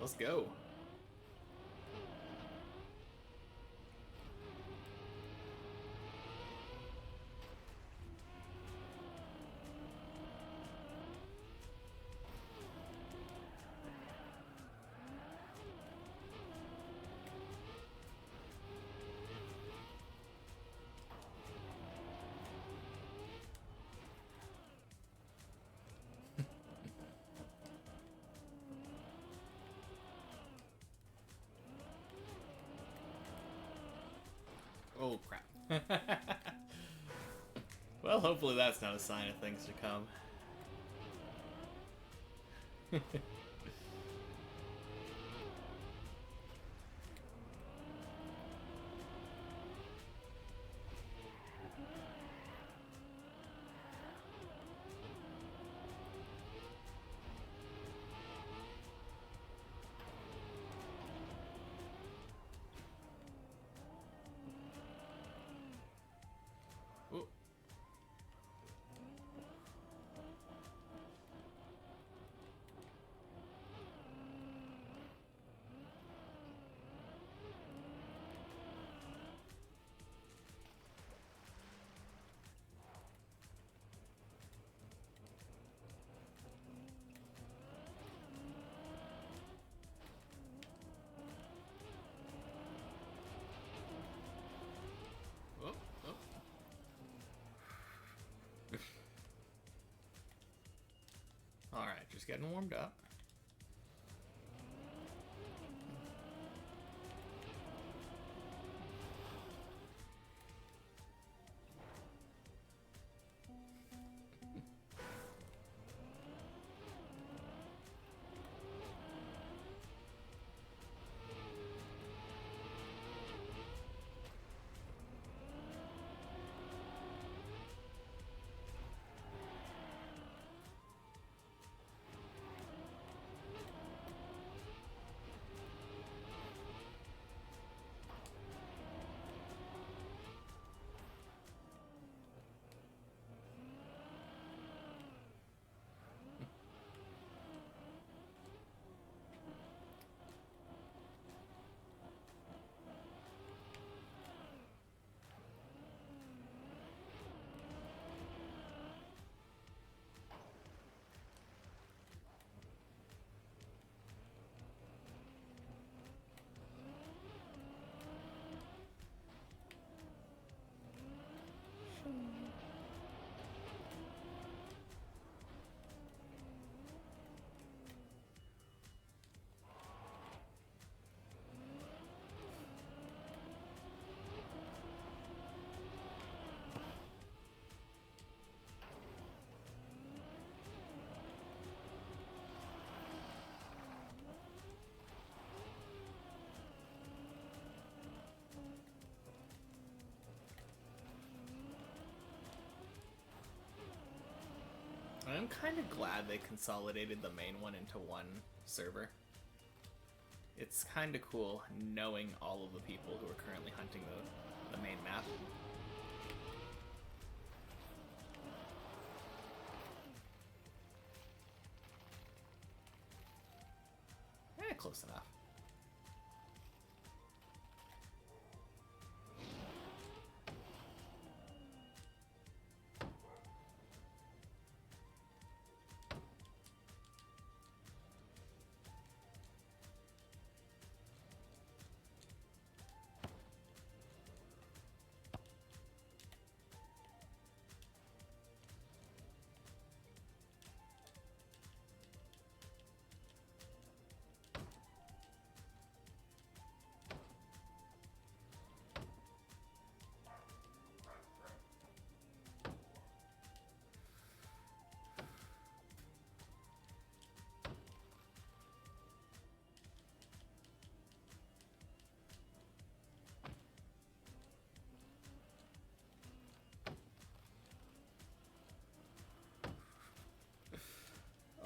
Let's go. Oh, crap. Well, hopefully that's not a sign of things to come. Ooh. Oh, oh. Alright, just getting warmed up. I'm kind of glad they consolidated the main one into one server. It's kind of cool knowing all of the people who are currently hunting the main map. Close enough.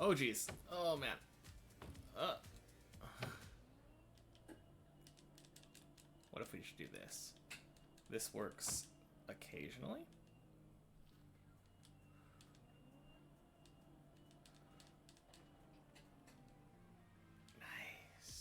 Oh geez. Oh man. What if we should do this? This works occasionally. Nice.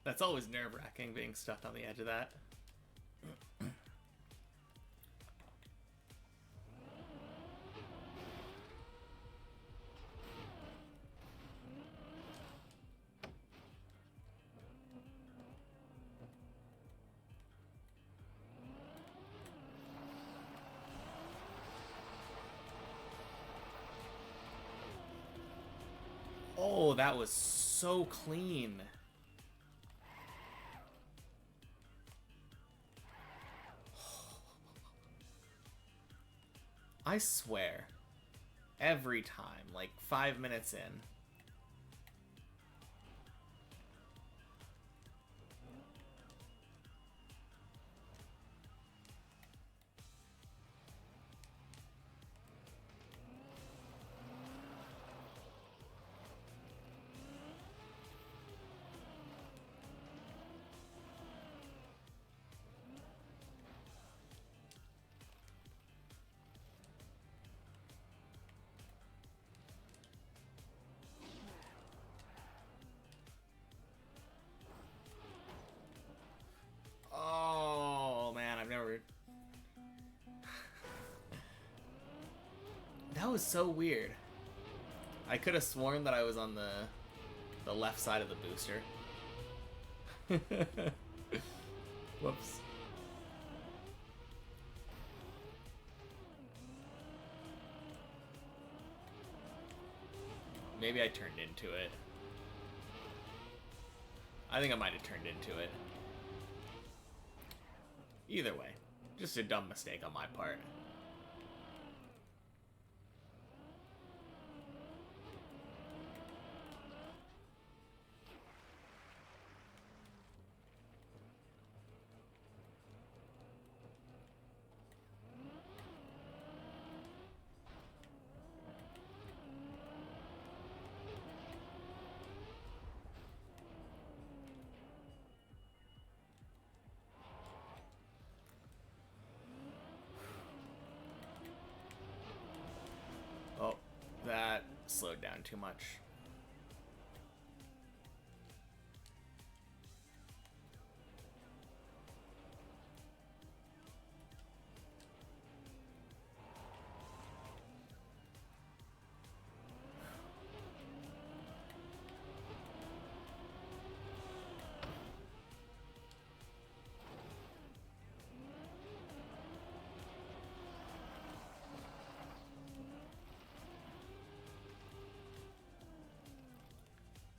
That's always nerve-wracking, being stuck on the edge of that. Oh, that was so clean. I swear, every time, like 5 minutes in. Oh man, I've never. That was so weird. I could have sworn that I was on the left side of the booster. Whoops. Maybe I turned into it. I think I might have turned into it. Either way, just a dumb mistake on my part. Oh, that slowed down too much.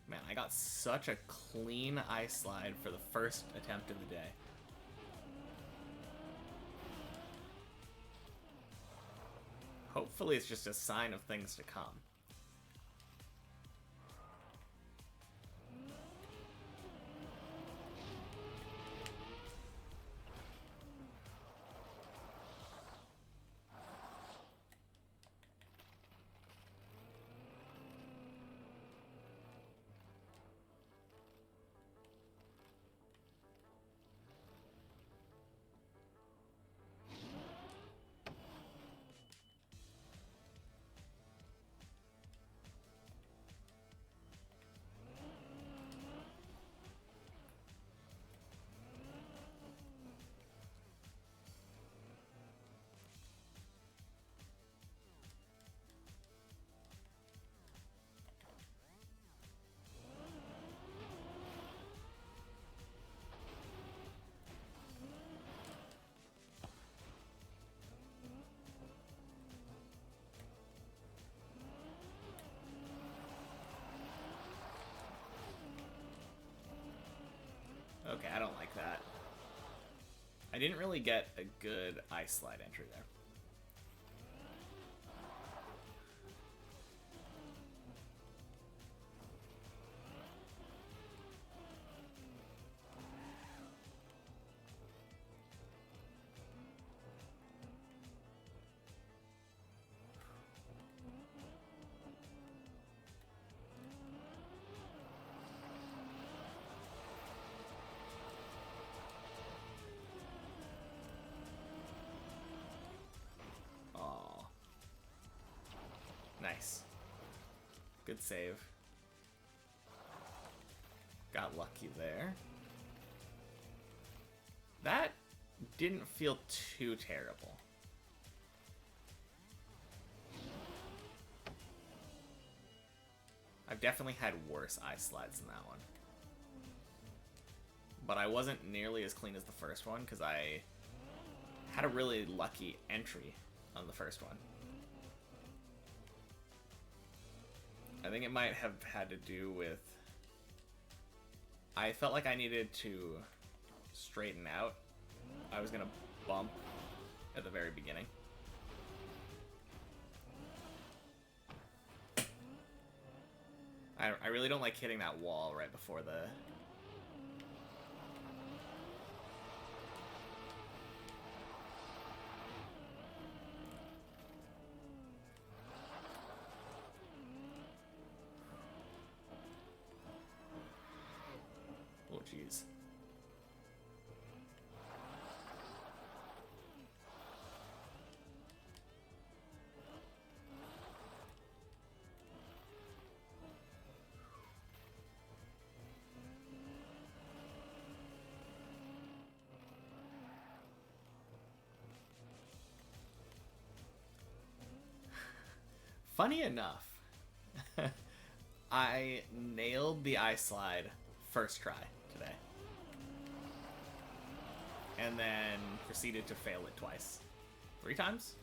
Man, I got such a clean ice slide for the first attempt of the day. Hopefully it's just a sign of things to come. Okay, I don't like that. I didn't really get a good ice slide entry there. Nice. Good save. Got got lucky there. That didn't feel too terrible. I've definitely had worse ice slides than that one. But I wasn't nearly as clean as the first one because I had a really lucky entry on the first one. I think it might have had to do with... I felt like I needed to straighten out. I was going to bump at the very beginning. I really don't like hitting that wall right before the... Oh, jeez. Funny enough, I nailed the ice slide first try today. And then proceeded to fail it twice. 3 times?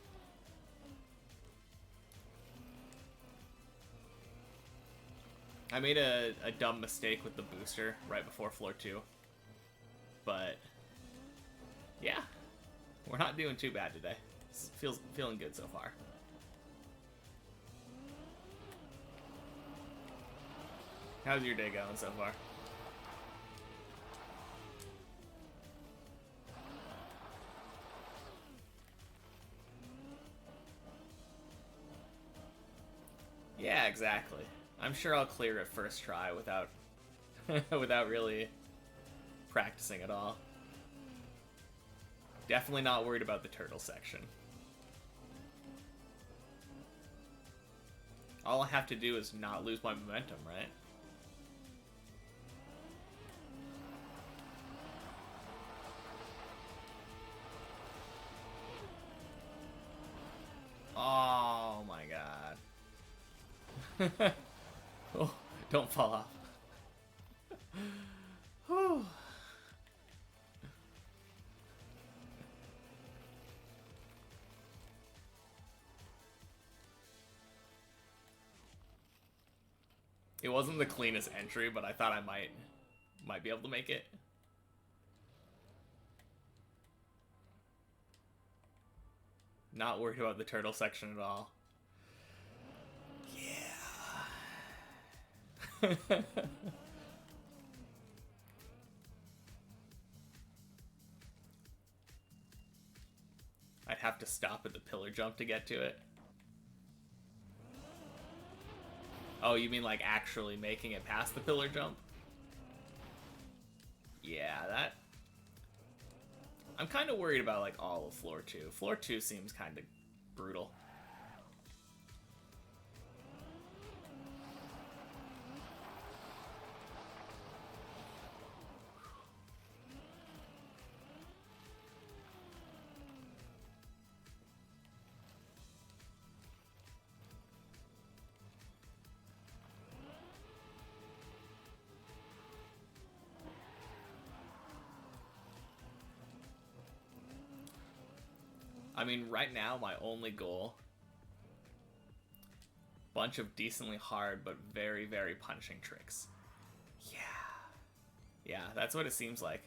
I made a dumb mistake with the booster right before floor 2. But yeah, we're not doing too bad today. Feeling good so far. How's your day going so far? Yeah, exactly. I'm sure I'll clear it first try without without really practicing at all. Definitely not worried about the turtle section. All I have to do is not lose my momentum, right? Oh my god. Oh, don't fall off. It wasn't the cleanest entry, but I thought I might be able to make it. Not worried about the turtle section at all. Yeah. I'd have to stop at the pillar jump to get to it. Oh, you mean like actually making it past the pillar jump? Yeah, that... I'm kind of worried about like all of floor 2. Floor 2 seems kind of brutal. I mean, right now, my only goal... Bunch of decently hard, but very, very punching tricks. Yeah. Yeah, that's what it seems like.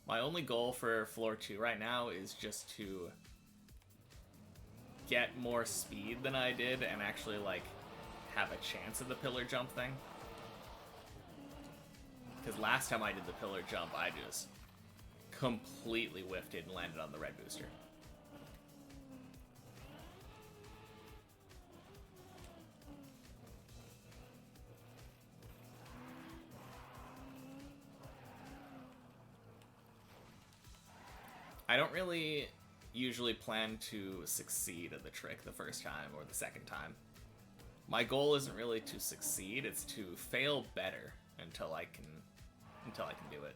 My only goal for floor 2 right now is just to get more speed than I did and actually, like, have a chance at the pillar jump thing. Because last time I did the pillar jump, I just completely whiffed it and landed on the red booster. I don't really usually plan to succeed at the trick the first time or the second time. My goal isn't really to succeed, it's to fail better until I can until I can do it.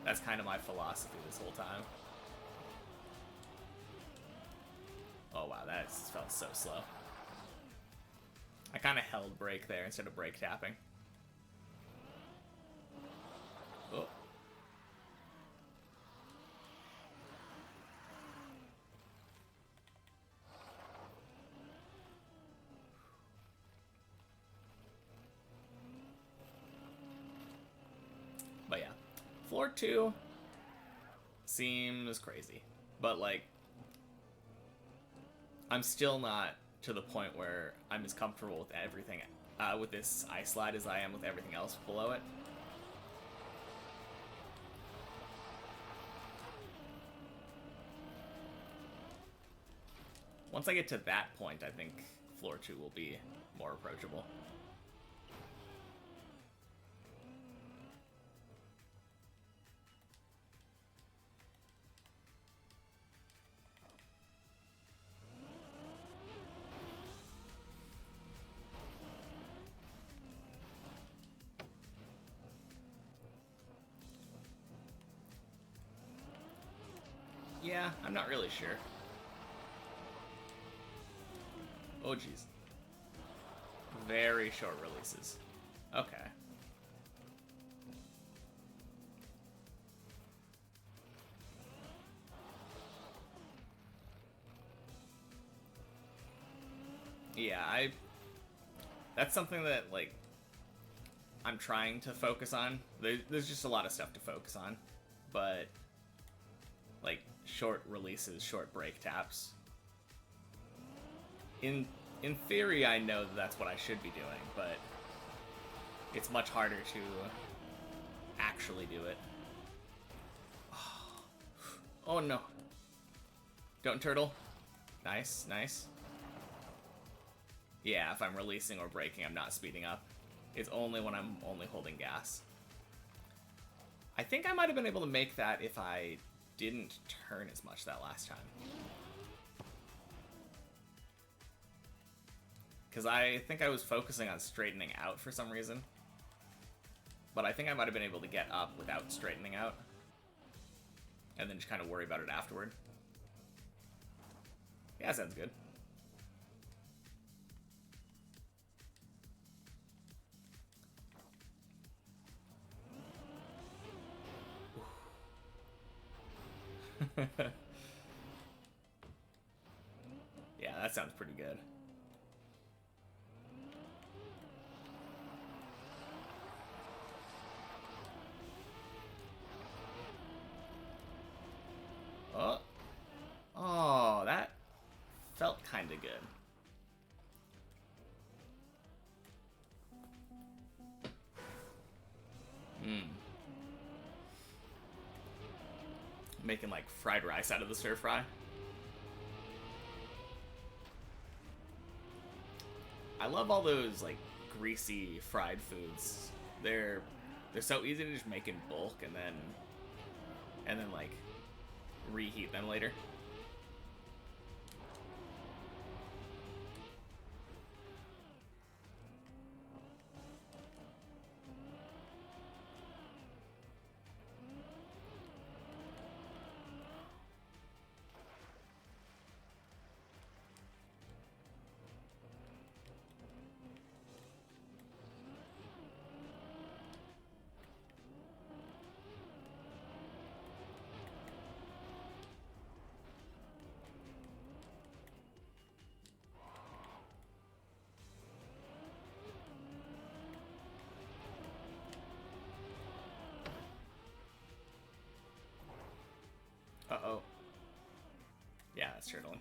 That's kind of my philosophy this whole time. Oh wow, that felt so slow. I kind of held brake there instead of brake tapping. Oh. But yeah, floor 2 seems crazy, but like, I'm still not to the point where I'm as comfortable with everything, with this ice slide as I am with everything else below it. Once I get to that point, I think floor 2 will be more approachable. Yeah, I'm not really sure. Oh, jeez. Very short releases. Okay. Yeah, that's something that, like, I'm trying to focus on. There's just a lot of stuff to focus on. But, like, short releases, short brake taps. In theory, I know that that's what I should be doing, but it's much harder to actually do it. Oh no. Don't turtle. Nice, nice. Yeah, if I'm releasing or braking, I'm not speeding up. It's only when I'm only holding gas. I think I might have been able to make that if I didn't turn as much that last time. Because I think I was focusing on straightening out for some reason. But I think I might have been able to get up without straightening out. And then just kind of worry about it afterward. Yeah, sounds good. Yeah, that sounds pretty good. Oh, that felt kind of good. Making like fried rice out of the stir fry. I love all those like greasy fried foods. They're so easy to just make in bulk and then like reheat them later. Uh-oh. Yeah, that's turtling.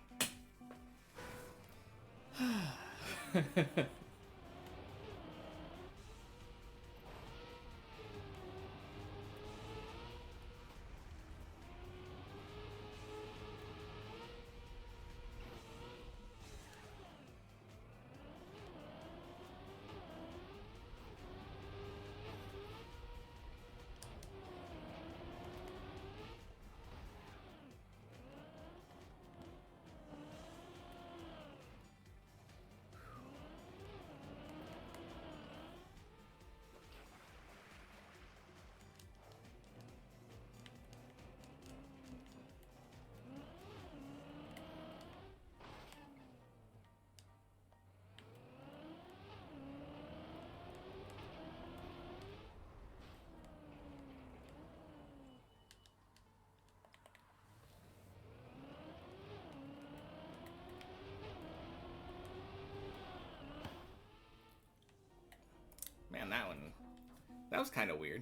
That was kind of weird.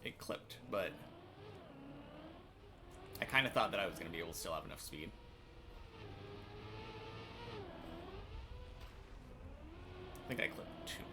It clipped, but I kind of thought that I was going to be able to still have enough speed. I think I clipped too much.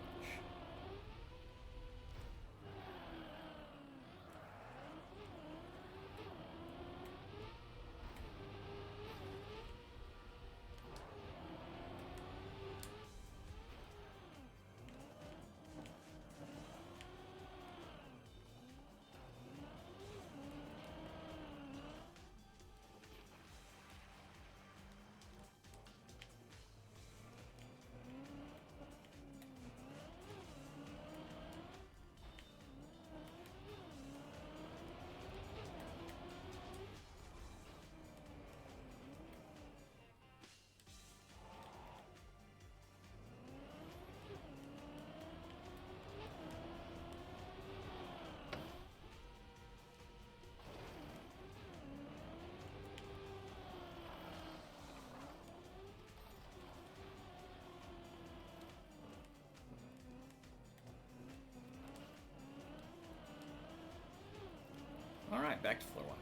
Alright, back to floor 1.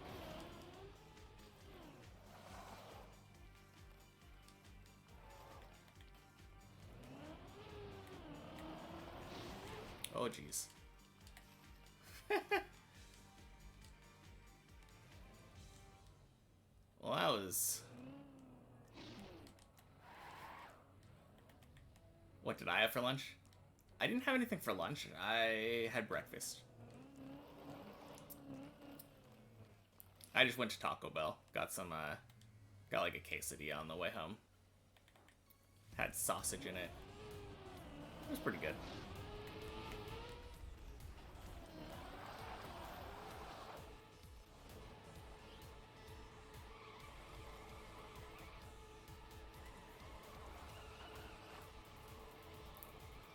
Oh, jeez. Well, that was... What did I have for lunch? I didn't have anything for lunch. I had breakfast. I just went to Taco Bell. Got some, got like a quesadilla on the way home. Had sausage in it. It was pretty good.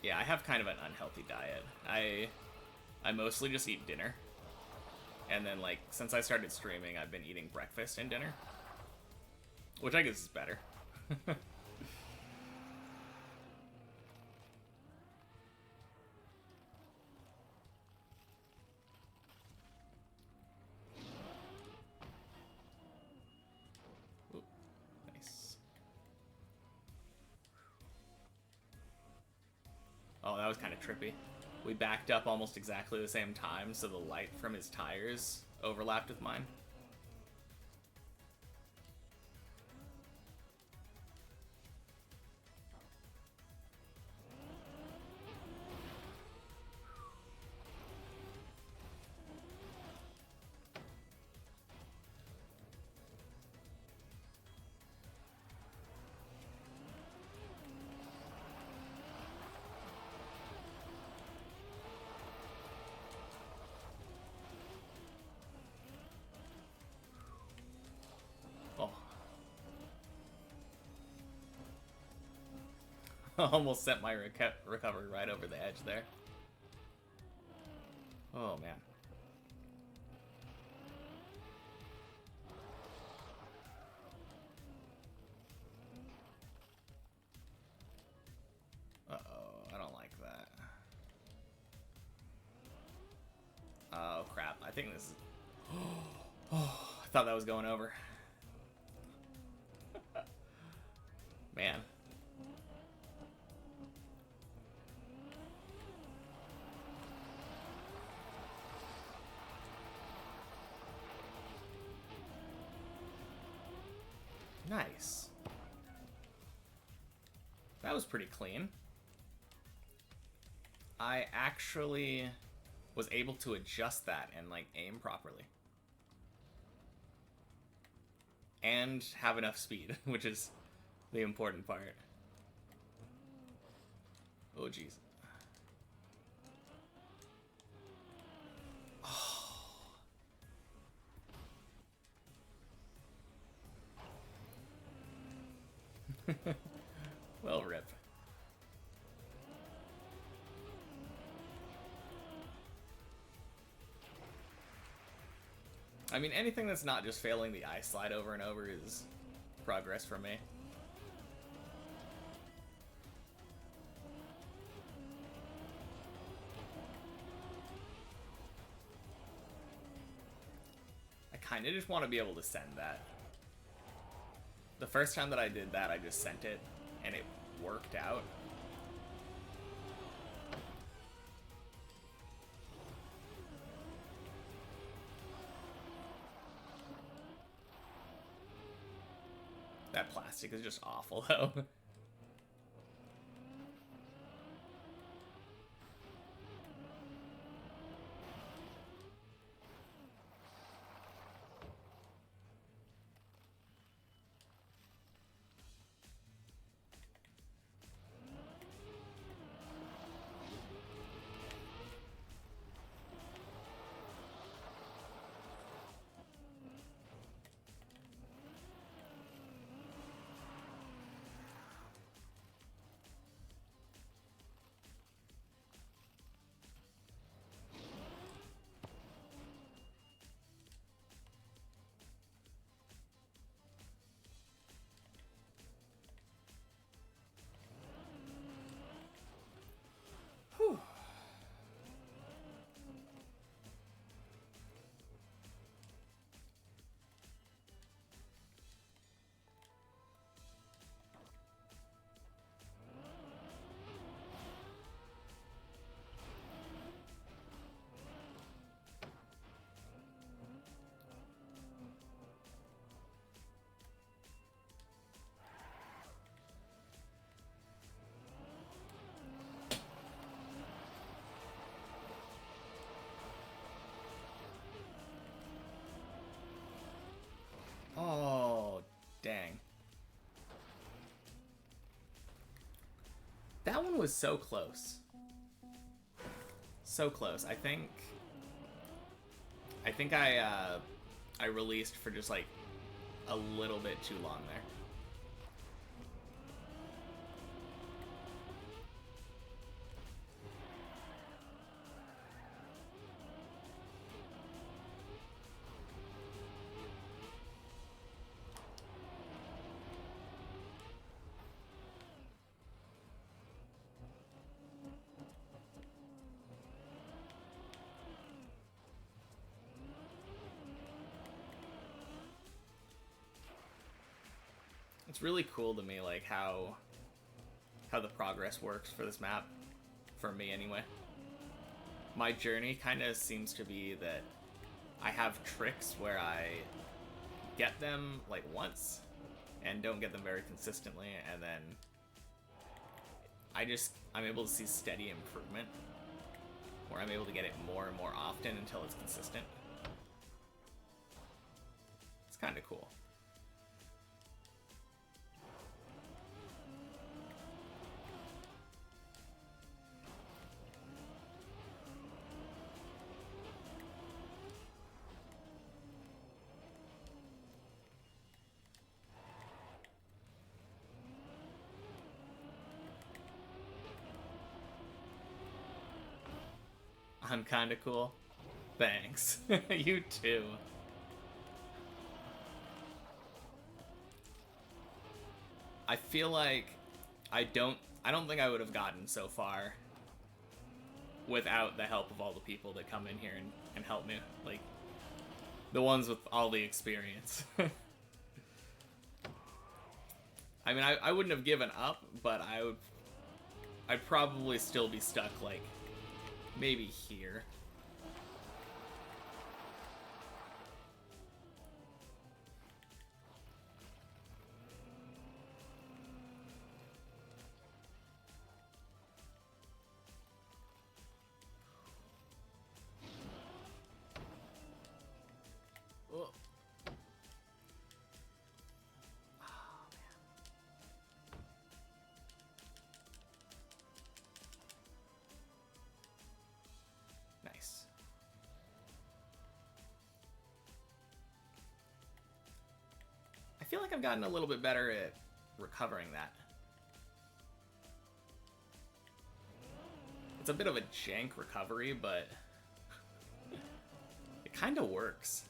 Yeah, I have kind of an unhealthy diet. I mostly just eat dinner. And then, like, since I started streaming, I've been eating breakfast and dinner. Which I guess is better. Ooh, nice. Oh, that was kind of trippy. We backed up almost exactly the same time, so the light from his tires overlapped with mine. Almost sent my recovery right over the edge there. Oh, man. Uh-oh, I don't like that. Oh, crap. I think this is... Oh, I thought that was going over. Man. Nice. That was pretty clean. I actually was able to adjust that and, like, aim properly. And have enough speed, which is the important part. Oh, jeez. Well, rip. I mean, anything that's not just failing the ice slide over and over is progress for me. kind of just want to be able to send that. The first time that I did that, I just sent it, and it worked out. That plastic is just awful, though. Whew. Oh, dang. That one was so close. So close. I released for just like a little bit too long there. It's really cool to me, like how the progress works for this map, for me anyway. My journey kind of seems to be that I have tricks where I get them like once and don't get them very consistently, and then I'm able to see steady improvement where I'm able to get it more and more often until it's consistent. It's kind of cool. I'm kind of cool. Thanks. You too. I feel like I don't think I would have gotten so far without the help of all the people that come in here and help me. Like, the ones with all the experience. I mean, I wouldn't have given up, but I'd probably still be stuck, like, maybe here. Oh. Oh, man. Nice. I feel like I've gotten a little bit better at recovering that. It's a bit of a jank recovery, but it kind of works.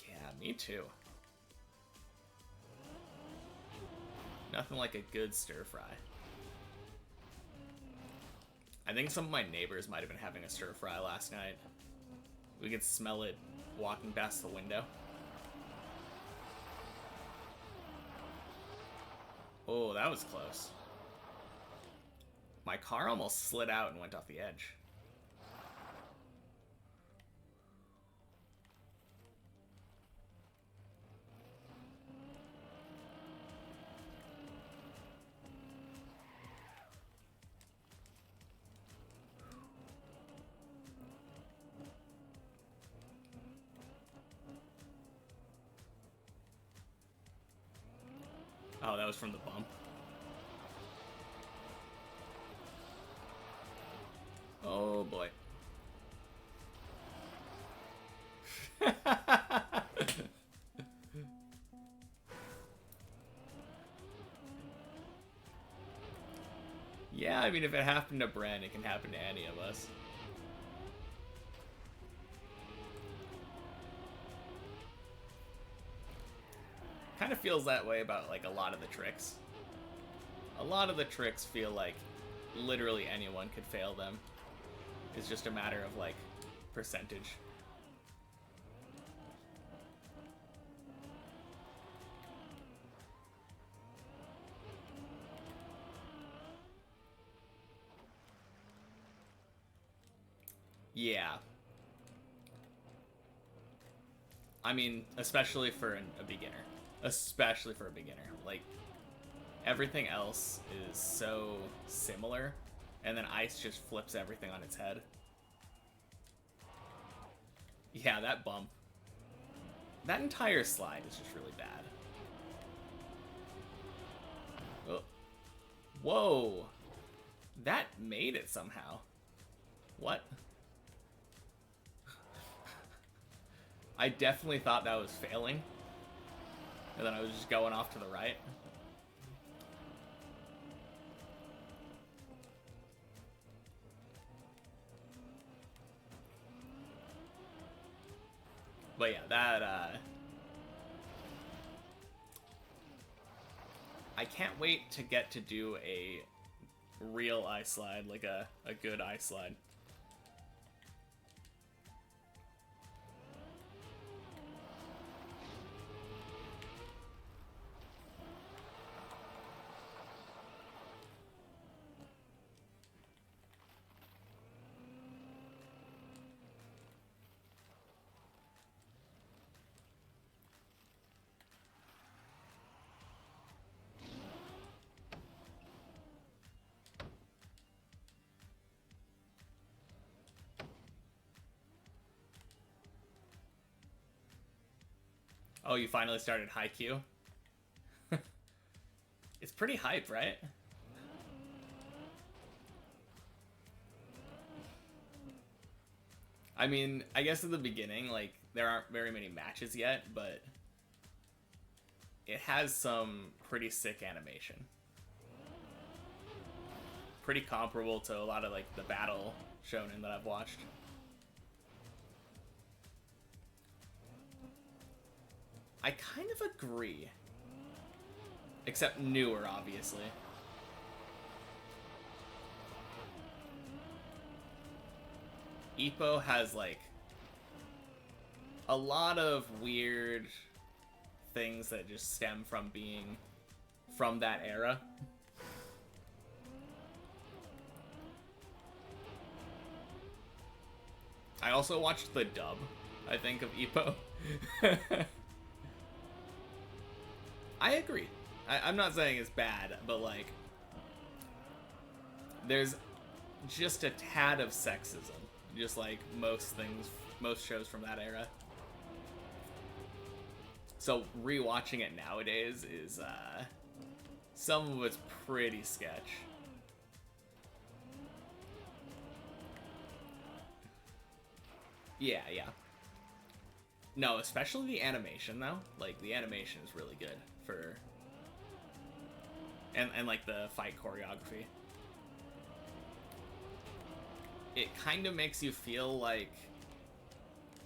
Yeah, me too. Nothing like a good stir fry. I think some of my neighbors might have been having a stir fry last night. We could smell it walking past the window. Oh, that was close. My car almost slid out and went off the edge. Oh, that was from the bump. Oh boy. Yeah, I mean, if it happened to Bren, it can happen to any of us. Kind of feels that way about, like, a lot of the tricks. A lot of the tricks feel like literally anyone could fail them. It's just a matter of, like, percentage. Yeah. I mean, especially for a beginner. Especially for a beginner. Like, everything else is so similar, and then ice just flips everything on its head. Yeah, that bump. That entire slide is just really bad. Oh. Whoa. That made it somehow. What? I definitely thought that was failing. And then I was just going off to the right. But yeah, that, I can't wait to get to do a real ice slide, like a good ice slide. Oh, you finally started Haikyuu? It's pretty hype, right? I mean, I guess at the beginning, like, there aren't very many matches yet, but it has some pretty sick animation. Pretty comparable to a lot of, like, the battle shonen that I've watched. I kind of agree. Except newer, obviously. Ippo has, like, a lot of weird things that just stem from being from that era. I also watched the dub, I think, of Ippo. I agree. I'm not saying it's bad, but, like, there's just a tad of sexism. Just like most things, most shows from that era. So rewatching it nowadays is, some of it's pretty sketch. Yeah, yeah. No, especially the animation, though. Like, the animation is really good for... And like, the fight choreography. It kind of makes you feel like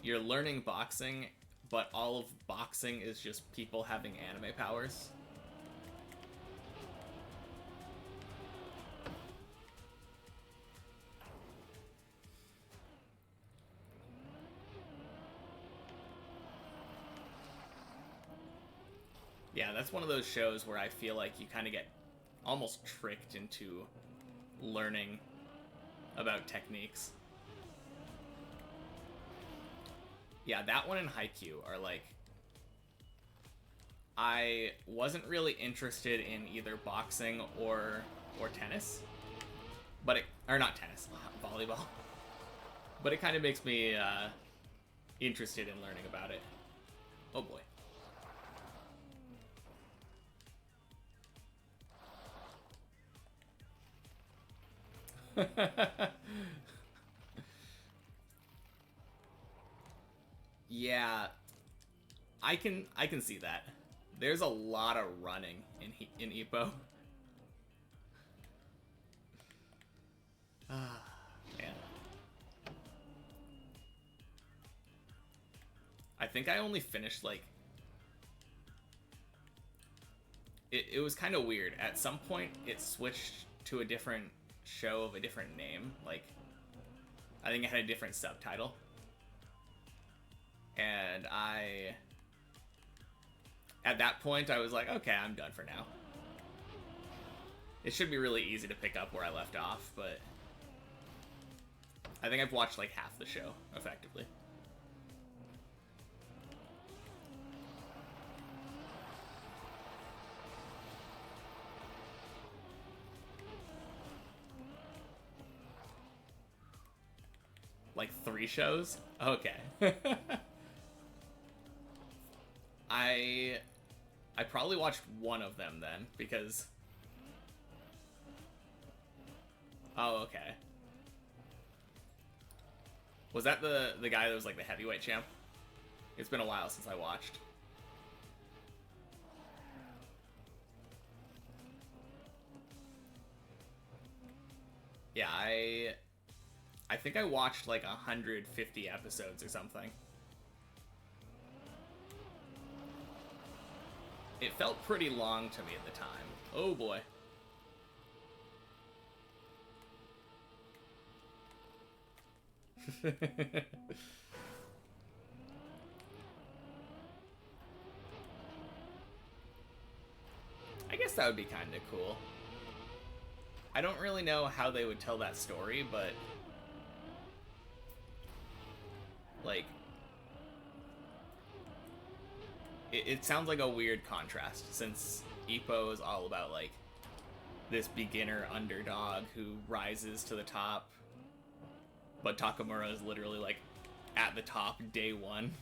you're learning boxing, but all of boxing is just people having anime powers. Yeah, that's one of those shows where I feel like you kind of get almost tricked into learning about techniques. Yeah, that one and Haikyuu are like... I wasn't really interested in either boxing or tennis. But it... Or not tennis, volleyball. But it kind of makes me interested in learning about it. Oh boy. Yeah, I can see that. There's a lot of running in Ippo. Ah, man. I think I only finished like... It was kind of weird. At some point, it switched to a different show of a different name. Like, I think it had a different subtitle. And at that point, I was like, okay, I'm done for now. It should be really easy to pick up where I left off, but I think I've watched like half the show, effectively. Like 3 shows? Okay. I probably watched one of them then, because... Oh, okay. Was that the guy that was like the heavyweight champ? It's been a while since I watched. Yeah, I think I watched like 150 episodes or something. It felt pretty long to me at the time. Oh boy. I guess that would be kind of cool. I don't really know how they would tell that story, but... Like... It sounds like a weird contrast, since Ippo is all about, like, this beginner underdog who rises to the top. But Takamura is literally, like, at the top day one.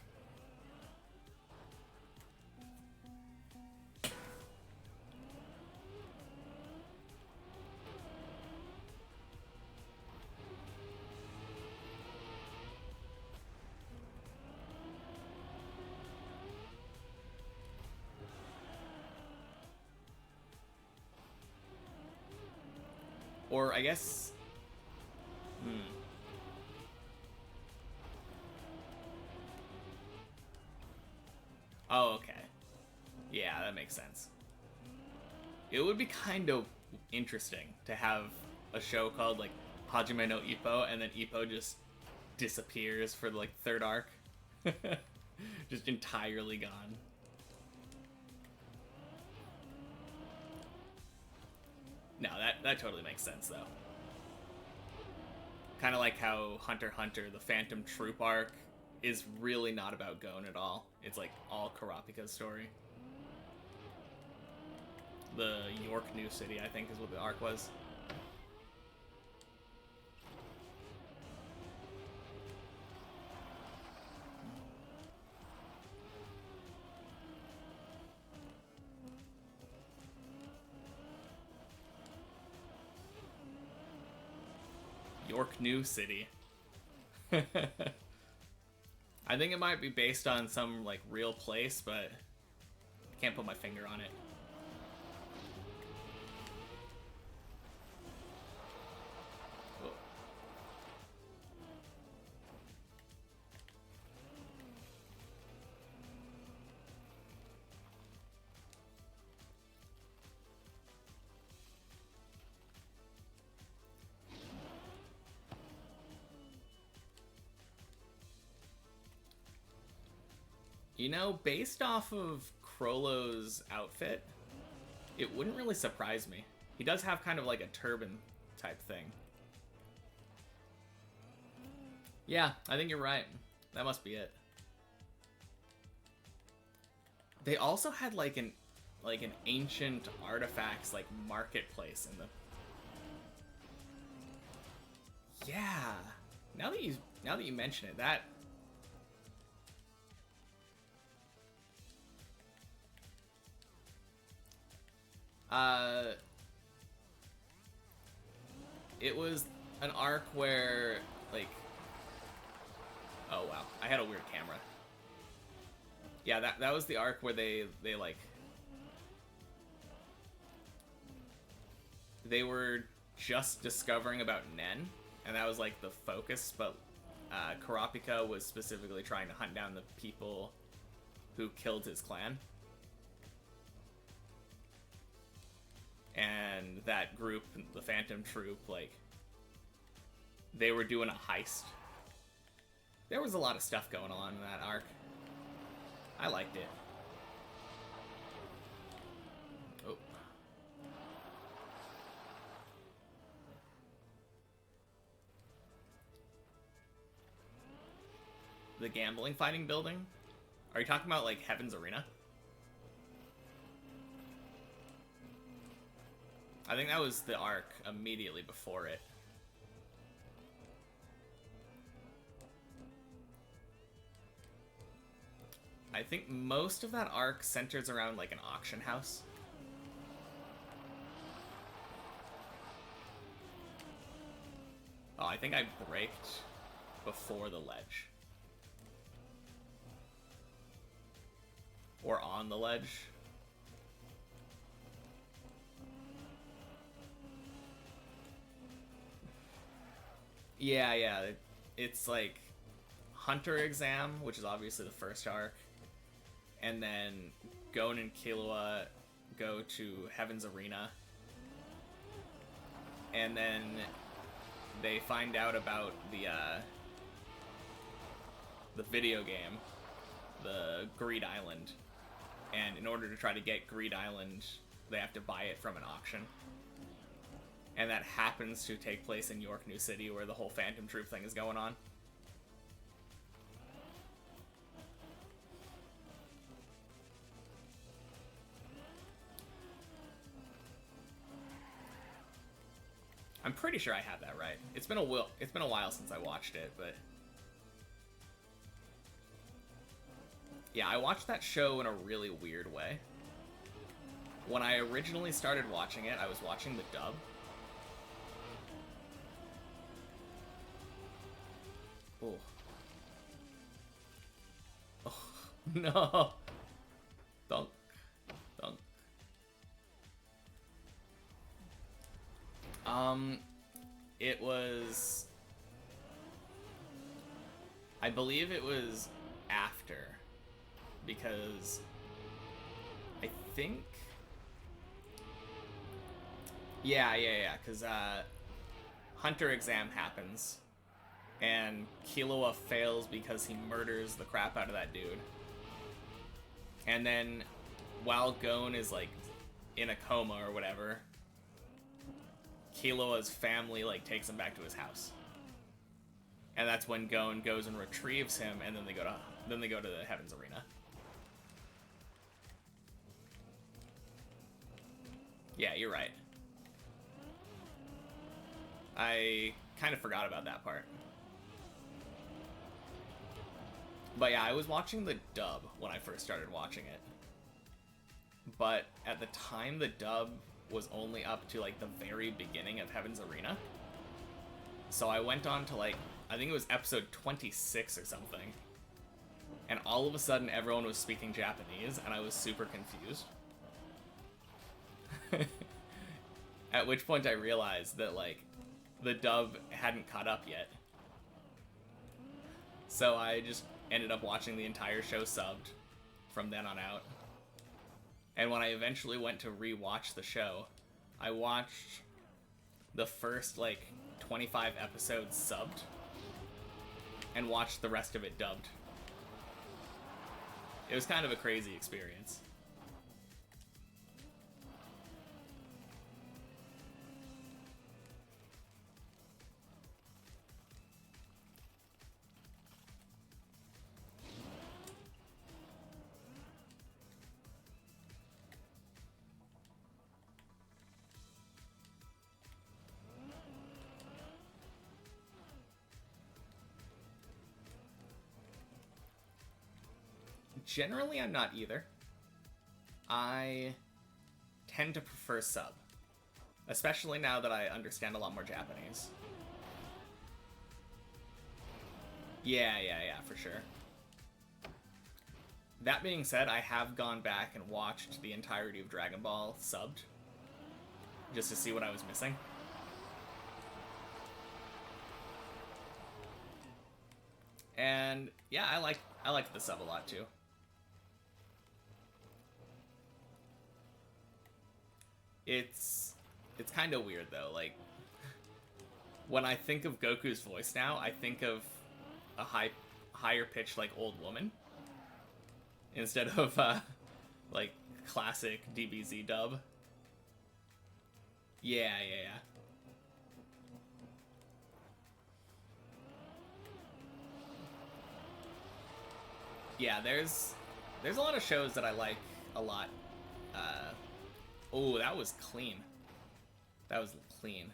Or, I guess... Oh, okay. Yeah, that makes sense. It would be kind of interesting to have a show called, like, Hajime no Ippo, and then Ippo just disappears for the, like, 3rd arc. Just entirely gone. No, that totally makes sense, though. Kind of like how Hunter x Hunter, the Phantom Troop arc, is really not about Gon at all. It's like all Kurapika's story. The York New City, I think, is what the arc was. York New City. I think it might be based on some, like, real place, but I can't put my finger on it. Oh. You know, based off of Chrollo's outfit, it wouldn't really surprise me. He does have kind of like a turban type thing. Yeah, I think you're right. That must be it. They also had like an ancient artifacts like marketplace in the. Yeah. Now that you mention it, that. It was an arc where like. Oh wow, I had a weird camera. Yeah, that was the arc where they like. They were just discovering about Nen, and that was like the focus, but Kurapika was specifically trying to hunt down the people who killed his clan. And that group, the Phantom Troop, like, they were doing a heist. There was a lot of stuff going on in that arc. I liked it. Oh. The gambling fighting building? Are you talking about, like, Heaven's Arena? I think that was the arc immediately before it. I think most of that arc centers around like an auction house. Oh, I think I braked before the ledge. Or on the ledge. Yeah. It's like Hunter Exam, which is obviously the first arc. And then Gon and Killua go to Heaven's Arena. And then they find out about the video game, the Greed Island. And in order to try to get Greed Island, they have to buy it from an auction. And that happens to take place in York New City, where the whole Phantom Troop thing is going on. I'm pretty sure I have that right. It's been a while since I watched it, but yeah, I watched that show in a really weird way. When I originally started watching it, I was watching the dub. Oh. Oh, no. Dunk. It was... I believe it was after. Because... I think... Yeah, because, Hunter Exam happens. And Killua fails because he murders the crap out of that dude. And then, while Gon is, like, in a coma or whatever, Killua's family, like, takes him back to his house. And that's when Gon goes and retrieves him, and then they go to the Heaven's Arena. Yeah, you're right. I kind of forgot about that part. But yeah, I was watching the dub when I first started watching it. But at the time, the dub was only up to, like, the very beginning of Heaven's Arena. So I went on to, like, I think it was episode 26 or something. And all of a sudden, everyone was speaking Japanese, and I was super confused. At which point I realized that, like, the dub hadn't caught up yet. So I just ended up watching the entire show subbed from then on out. And when I eventually went to re-watch the show, I watched the first, like, 25 episodes subbed and watched the rest of it dubbed. It was kind of a crazy experience. Generally, I'm not either. I tend to prefer sub. Especially now that I understand a lot more Japanese. Yeah, for sure. That being said, I have gone back and watched the entirety of Dragon Ball subbed. Just to see what I was missing. And yeah, I like the sub a lot too. It's kind of weird though. Like when I think of Goku's voice now, I think of a higher pitched like old woman instead of like classic DBZ dub. Yeah. Yeah, there's a lot of shows that I like a lot. Oh, that was clean. That was clean.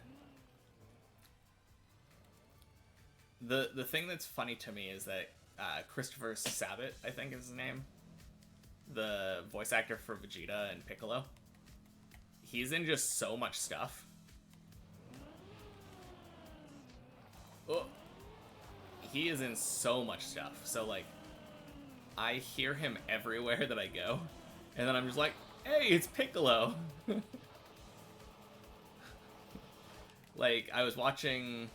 The thing that's funny to me is that Christopher Sabat, I think is his name, the voice actor for Vegeta and Piccolo, he's in just so much stuff. Oh, he is in so much stuff. So like, I hear him everywhere that I go, and then I'm just like, hey, it's Piccolo. Like, I was watching,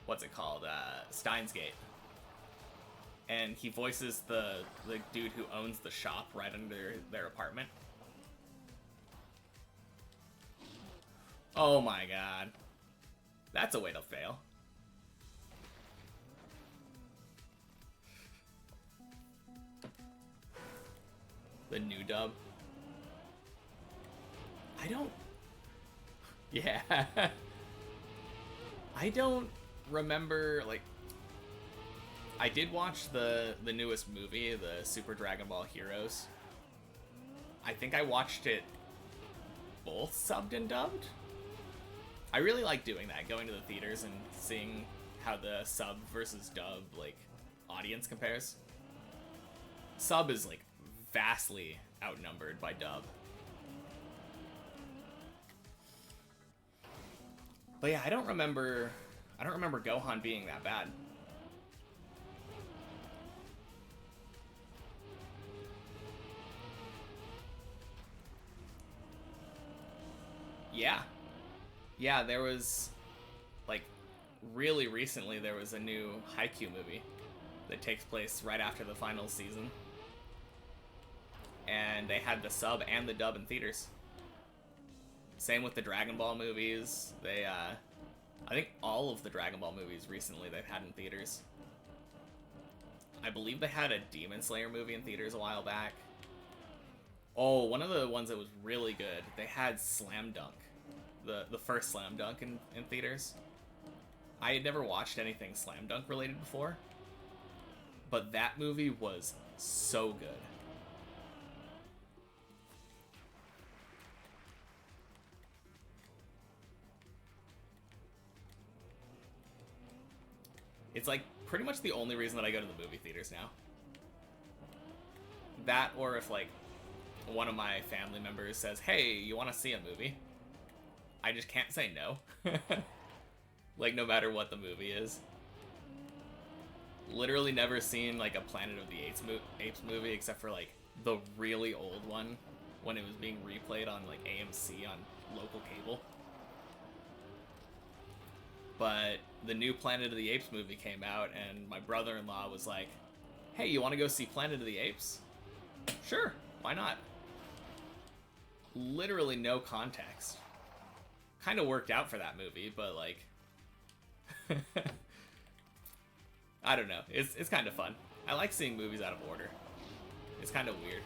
what's it called, Steins Gate, and he voices the dude who owns the shop right under their apartment. Oh my god. That's a way to fail. The new dub. I don't... Yeah. I don't remember, like... I did watch the newest movie, the Super Dragon Ball Heroes. I think I watched it both subbed and dubbed. I really like doing that, going to the theaters and seeing how the sub versus dub, like, audience compares. Sub is, like, vastly outnumbered by dub. But yeah, I don't remember Gohan being that bad. Yeah, there was, like, really recently there was a new Haikyuu movie that takes place right after the final season. And they had the sub and the dub in theaters. Same with the Dragon Ball movies. They, I think all of the Dragon Ball movies recently they've had in theaters. I believe they had a Demon Slayer movie in theaters a while back. Oh, one of the ones that was really good, they had Slam Dunk. The first Slam Dunk in theaters. I had never watched anything Slam Dunk related before, but that movie was so good. It's like pretty much the only reason that I go to the movie theaters now. That, or if like one of my family members says, hey, you want to see a movie? I just can't say no. Like, no matter what the movie is. Literally never seen, like, a Planet of the Apes movie, except for, like, the really old one, when it was being replayed on, like, AMC on local cable. But the new Planet of the Apes movie came out, and my brother-in-law was like, hey, you want to go see Planet of the Apes? Sure, why not? Literally no context. Kind of worked out for that movie, but like, I don't know. It's kind of fun. I like seeing movies out of order. It's kind of weird.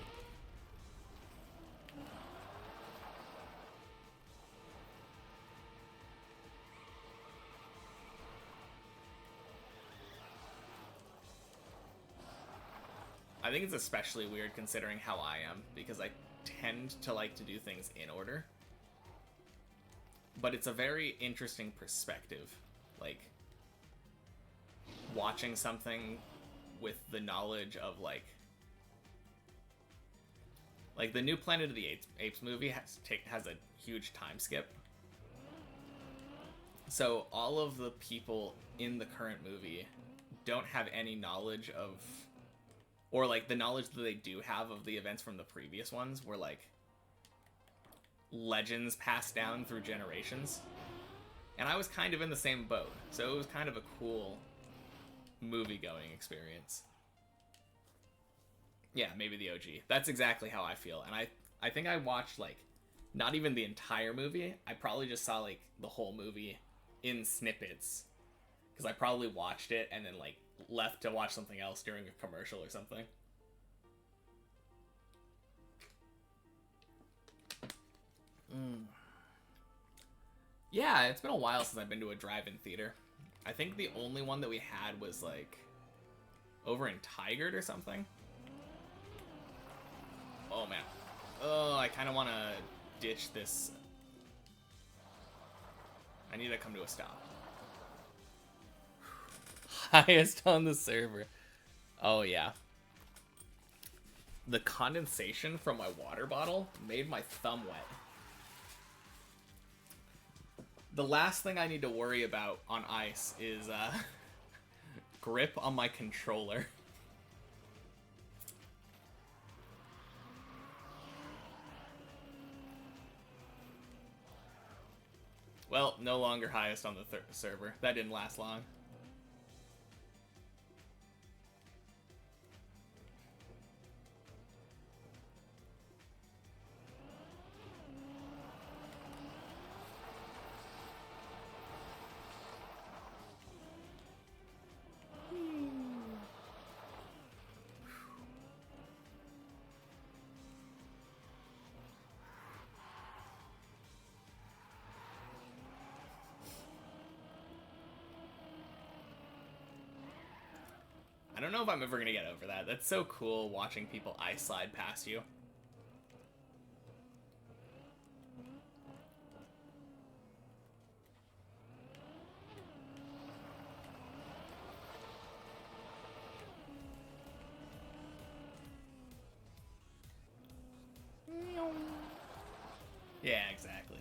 I think it's especially weird considering how I am, because I tend to like to do things in order. But it's a very interesting perspective, like, watching something with the knowledge of like the new Planet of the Apes movie has a huge time skip. So all of the people in the current movie don't have any knowledge of, or like the knowledge that they do have of the events from the previous ones were like legends passed down through generations. And I was kind of in the same boat, so it was kind of a cool movie-going experience. Yeah, maybe the OG. That's exactly how I feel. And I think I watched like not even the entire movie. I probably just saw like the whole movie in snippets, because I probably watched it and then like left to watch something else during a commercial or something. Yeah, it's been a while since I've been to a drive-in theater. I think the only one that we had was like over in Tigard or something. Oh man. Oh, I kind of want to ditch this. I need to come to a stop. Highest on the server. Oh yeah. The condensation from my water bottle made my thumb wet. The last thing I need to worry about on ice is grip on my controller. Well, no longer highest on the server. That didn't last long. I don't know if I'm ever gonna get over that. That's so cool watching people ice slide past you. Yeah, exactly.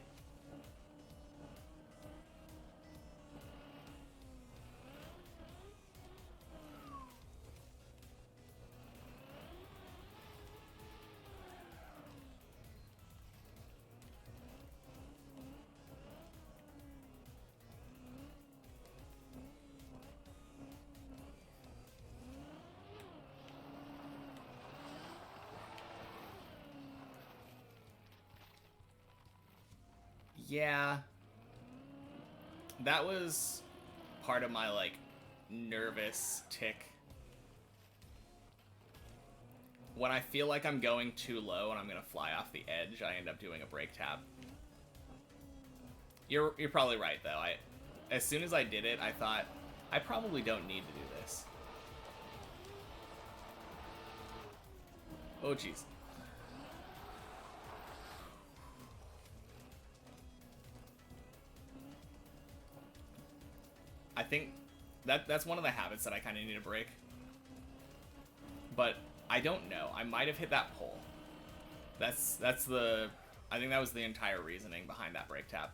Yeah. That was part of my, like, nervous tick. When I feel like I'm going too low and I'm gonna fly off the edge, I end up doing a brake tab. You're probably right, though. As soon as I did it, I thought, I probably don't need to do this. Oh, jeez. I think that's one of the habits that I kind of need to break. But I don't know. I might have hit that pole. That's the... I think that was the entire reasoning behind that brake tap.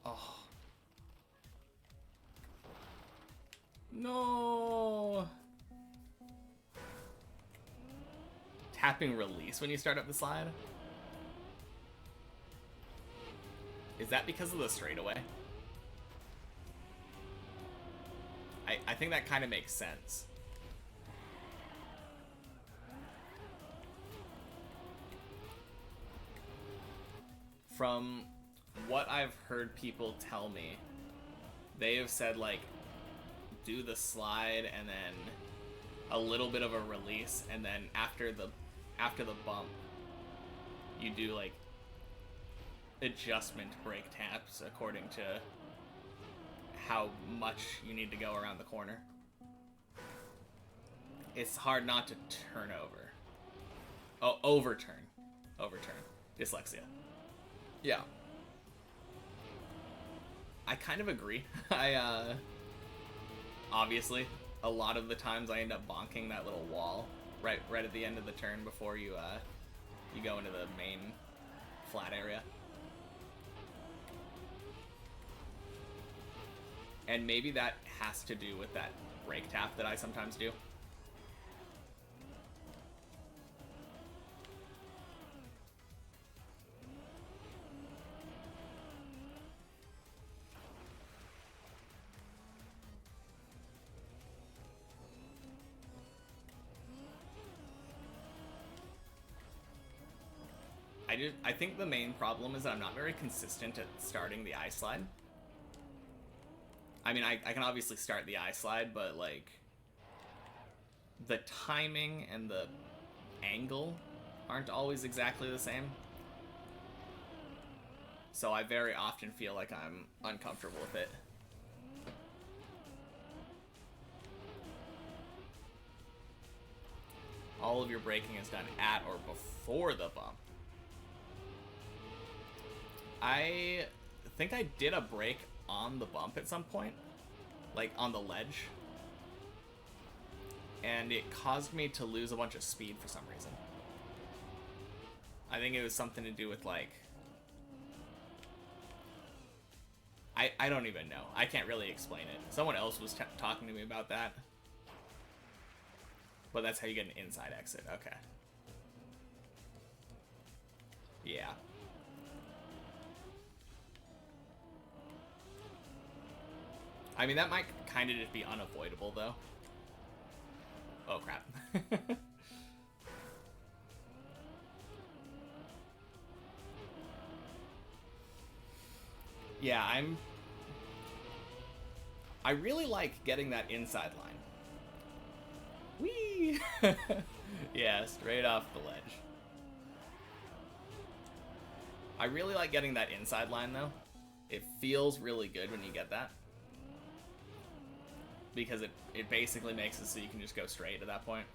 Oh. No. Tapping release when you start up the slide? Is that because of the straightaway? I think that kind of makes sense. From what I've heard people tell me, they have said, like, do the slide and then a little bit of a release, and then after the bump, you do, like, adjustment brake taps according to how much you need to go around the corner. It's hard not to turn over. Oh, overturn. Overturn. Dyslexia. Yeah. I kind of agree. Obviously, a lot of the times I end up bonking that little wall right at the end of the turn before you go into the main flat area. And maybe that has to do with that brake tap that I sometimes do. I think the main problem is that I'm not very consistent at starting the I slide. I mean, I can obviously start the I slide, but like the timing and the angle aren't always exactly the same. So I very often feel like I'm uncomfortable with it. All of your braking is done at or before the bump. I think I did a brake on the bump at some point, like on the ledge, and it caused me to lose a bunch of speed for some reason. I think it was something to do with like, I don't even know. I can't really explain it. Someone else was talking to me about that. But that's how you get an inside exit. Okay. Yeah. I mean, that might kind of just be unavoidable, though. Oh, crap. Yeah, I really like getting that inside line. Whee! Yeah, straight off the ledge. I really like getting that inside line, though. It feels really good when you get that. Because it basically makes it so you can just go straight at that point.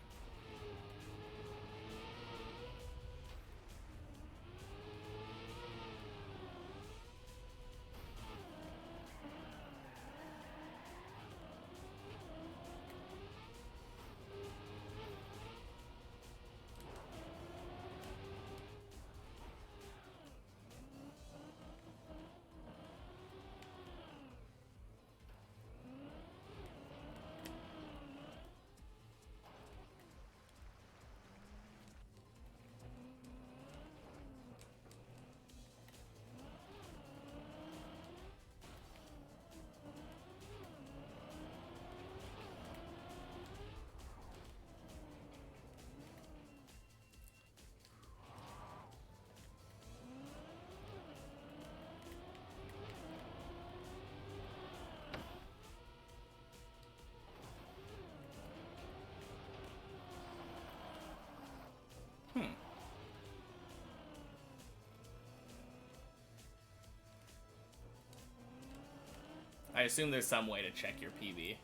I assume there's some way to check your PB.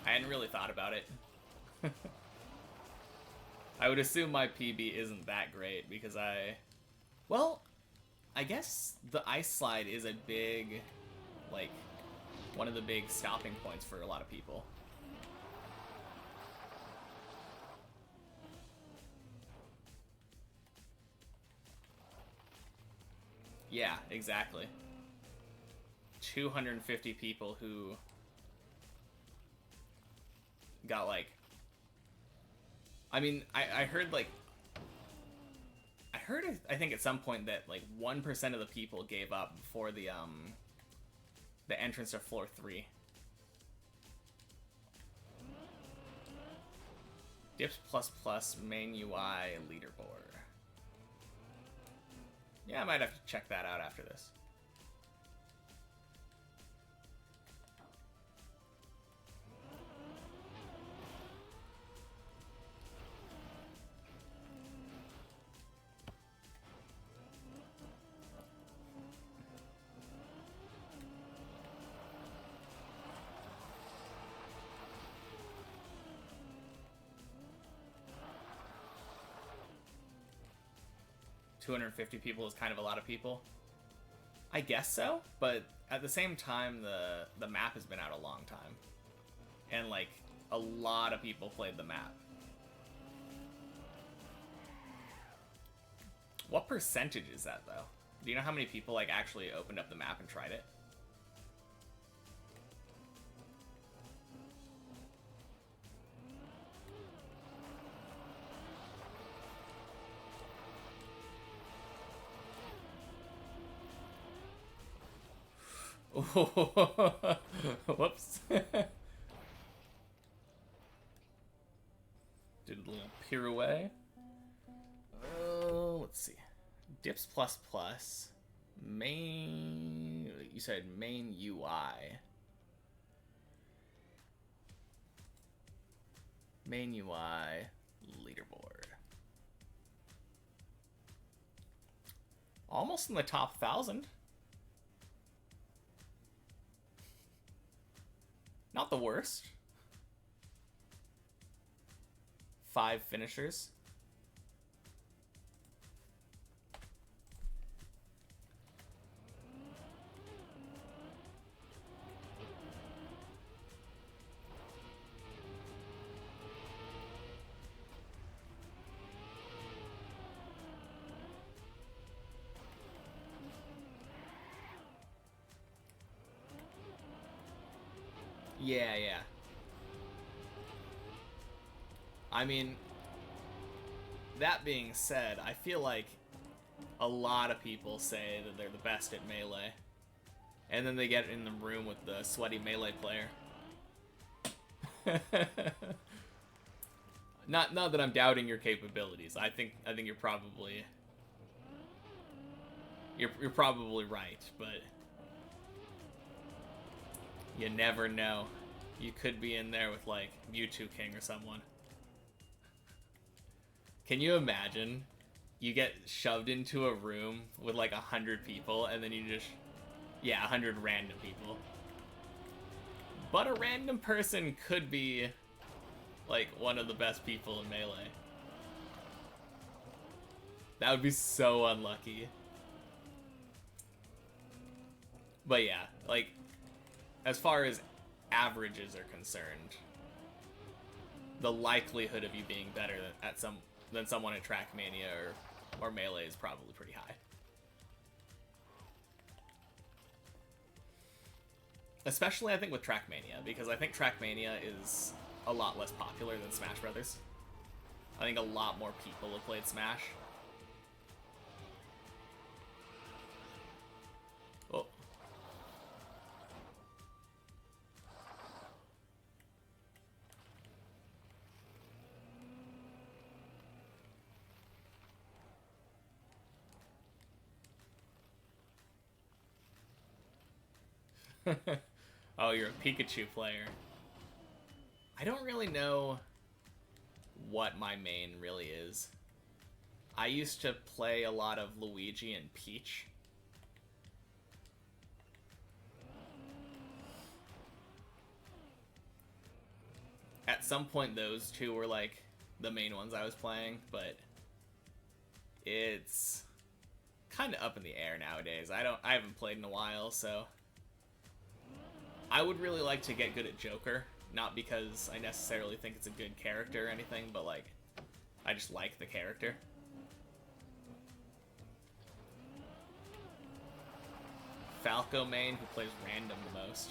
I hadn't really thought about it. I would assume my PB isn't that great because well, I guess the ice slide is a big, like, one of the big stopping points for a lot of people. Yeah, exactly. 250 people who got, like, I mean, I heard, like, I think at some point that, like, 1% of the people gave up before the entrance to floor 3. Dips ++ main UI leaderboard. Yeah, I might have to check that out after this. 250 people is kind of a lot of people. I guess so, but at the same time, the map has been out a long time. And, like, a lot of people played the map. What percentage is that, though? Do you know how many people, like, actually opened up the map and tried it? Whoops. Did a little pirouette. Let's see. Dips plus plus. Main. You said main UI. Main UI leaderboard. Almost in the top 1,000. Not the worst. 5 finishers. Yeah, yeah. I mean, that being said, I feel like a lot of people say that they're the best at Melee. And then they get in the room with the sweaty Melee player. Not that I'm doubting your capabilities. I think you're probably you're probably right, but you never know. You could be in there with, like, Mewtwo King or someone. Can you imagine? You get shoved into a room with, like, 100 people, and then you just... Yeah, 100 random people. But a random person could be, like, one of the best people in Melee. That would be so unlucky. But yeah, like... As far as averages are concerned, the likelihood of you being better than someone at Trackmania or Melee is probably pretty high. Especially, I think, with Trackmania, because I think Trackmania is a lot less popular than Smash Brothers. I think a lot more people have played Smash. Oh. Oh, you're a Pikachu player. I don't really know what my main really is. I used to play a lot of Luigi and Peach. At some point, those two were, like, the main ones I was playing, but it's kind of up in the air nowadays. I haven't played in a while, so I would really like to get good at Joker, not because I necessarily think it's a good character or anything, but, like, I just like the character. Falco main, who plays random the most.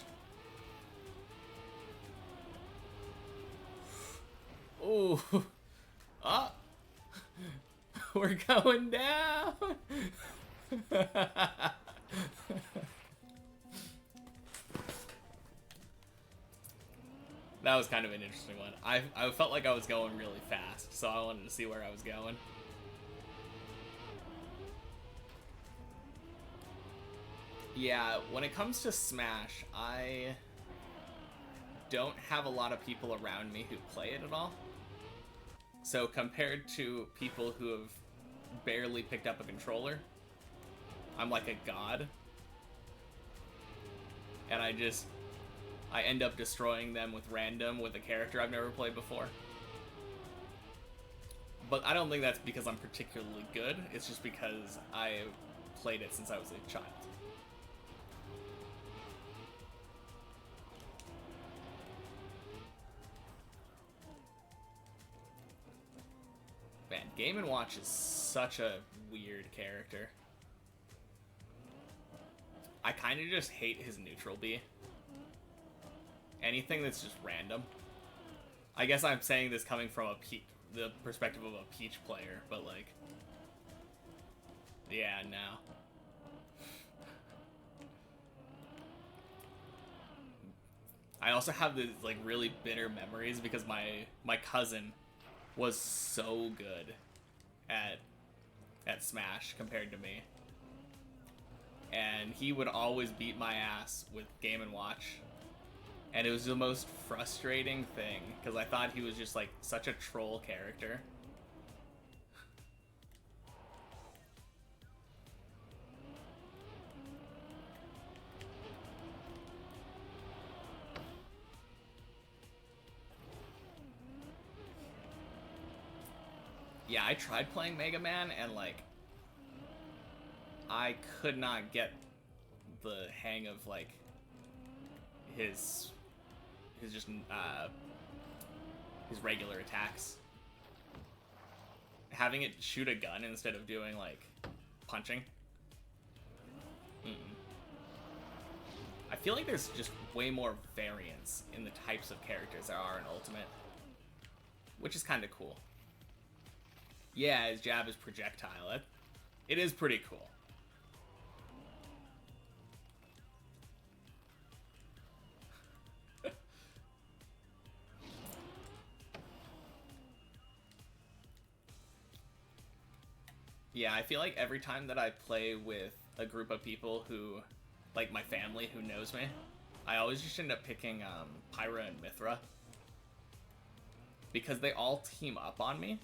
Ooh. Oh. We're going down. That was kind of an interesting one. I felt like I was going really fast, so I wanted to see where I was going. Yeah, when it comes to Smash, I don't have a lot of people around me who play it at all. So compared to people who have barely picked up a controller, I'm like a god. And I end up destroying them with random with a character I've never played before. But I don't think that's because I'm particularly good. It's just because I played it since I was a child. Man, Game & Watch is such a weird character. I kind of just hate his neutral B. Anything that's just random. I guess I'm saying this coming from the perspective of a Peach player, but like... Yeah, no. I also have these like really bitter memories because my cousin was so good at Smash compared to me. And he would always beat my ass with Game & Watch. And it was the most frustrating thing, because I thought he was just like such a troll character. Yeah, I tried playing Mega Man, and like, I could not get the hang of like his just his regular attacks. Having it shoot a gun instead of doing like punching. I feel like there's just way more variance in the types of characters there are in Ultimate, which is kind of cool. Yeah, his jab is projectile. It is pretty cool. Yeah, I feel like every time that I play with a group of people who, like my family who knows me, I always just end up picking Pyra and Mithra. Because they all team up on me,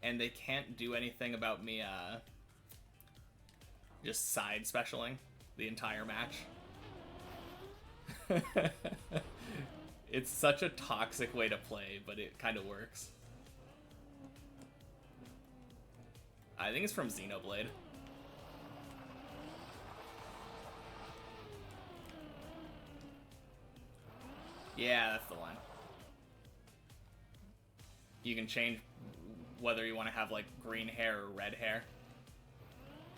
and they can't do anything about me just side specialing the entire match. It's such a toxic way to play, but it kind of works. I think it's from Xenoblade. Yeah, that's the one. You can change whether you want to have like green hair or red hair.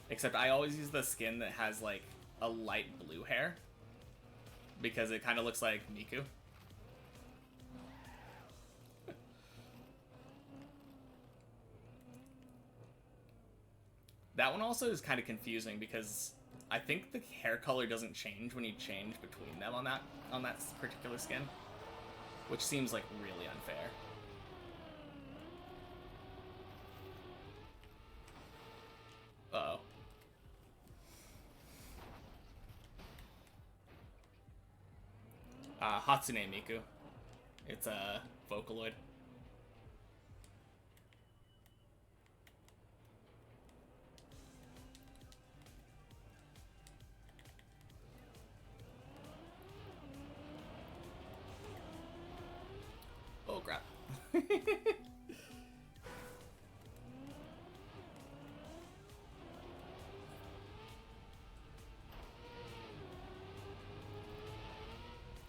Except I always use the skin that has like a light blue hair, because it kind of looks like Miku. That one also is kind of confusing because I think the hair color doesn't change when you change between them on that particular skin, which seems like really unfair. Uh-oh. Hatsune Miku. It's a Vocaloid. Oh crap.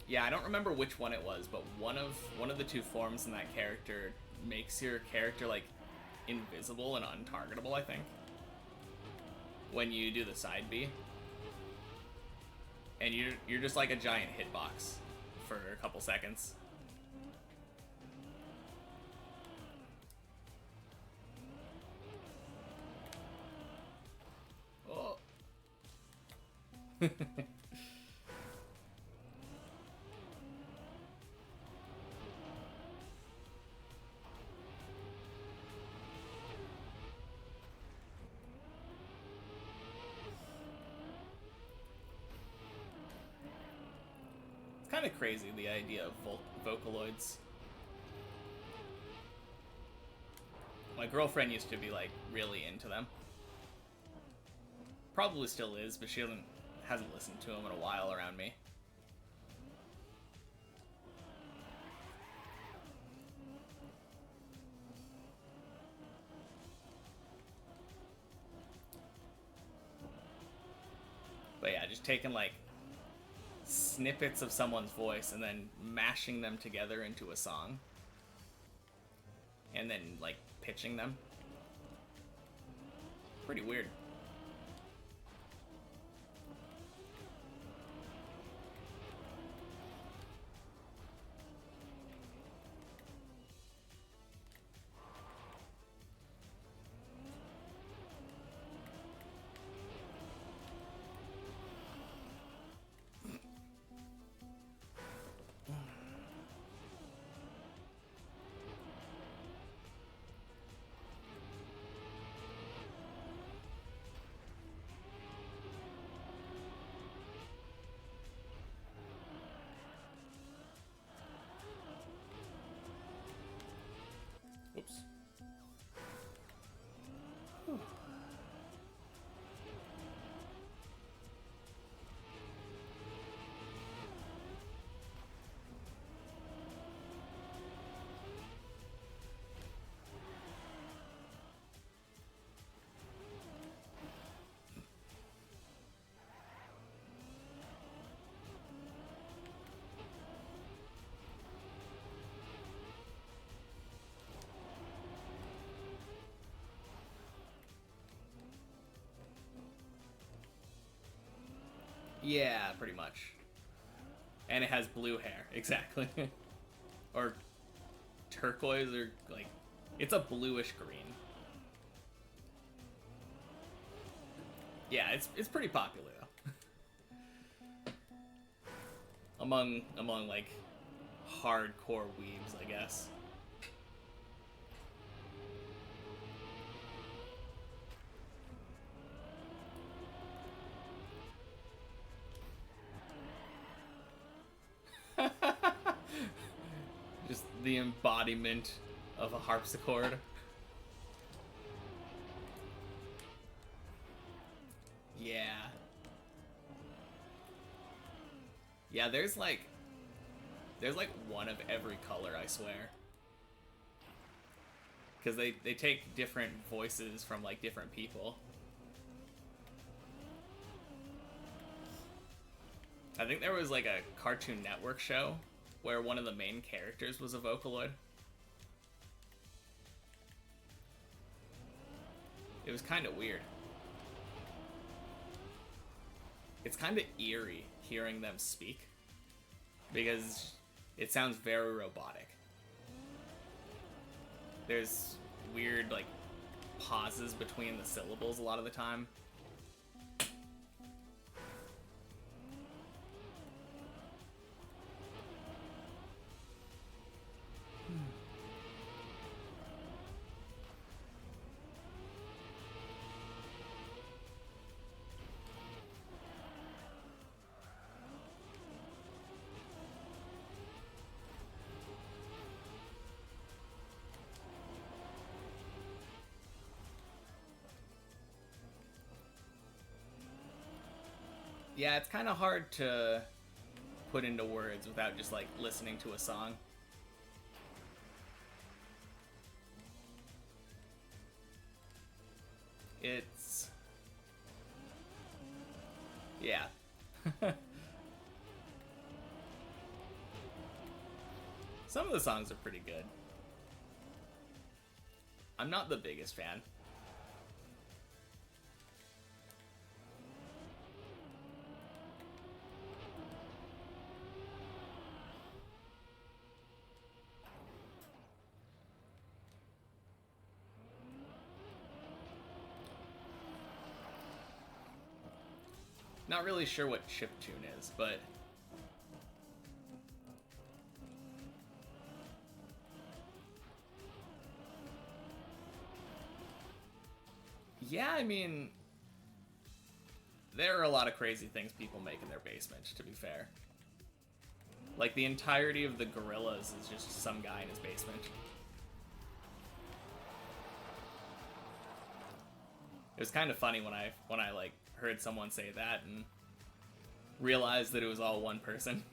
Yeah, I don't remember which one it was, but one of the two forms in that character makes your character like invisible and untargetable, I think, when you do the side B. And you're just like a giant hitbox for a couple seconds. Oh. It's kind of crazy, the idea of Vocaloids. My girlfriend used to be like really into them. Probably still is, but she hasn't listened to them in a while around me. just taking like snippets of someone's voice and then mashing them together into a song. And then like pitching them. Pretty weird. Whoops. Whew. Yeah, pretty much. And it has blue hair, exactly. Or turquoise, or like, it's a bluish green. Yeah, it's pretty popular though. among like hardcore weebs, I guess. Just the embodiment of a harpsichord. Yeah. Yeah, there's like one of every color, I swear. Because they take different voices from like different people. I think there was like a Cartoon Network show where one of the main characters was a Vocaloid. It was kind of weird. It's kind of eerie hearing them speak because it sounds very robotic. There's weird like pauses between the syllables a lot of the time. Yeah, it's kind of hard to put into words without just like listening to a song. It's... yeah. Some of the songs are pretty good. I'm not the biggest fan. Not really sure what chiptune is, but... yeah, I mean... there are a lot of crazy things people make in their basement, to be fair. Like, the entirety of the Gorillas is just some guy in his basement. It was kind of funny when I like heard someone say that and realized that it was all one person.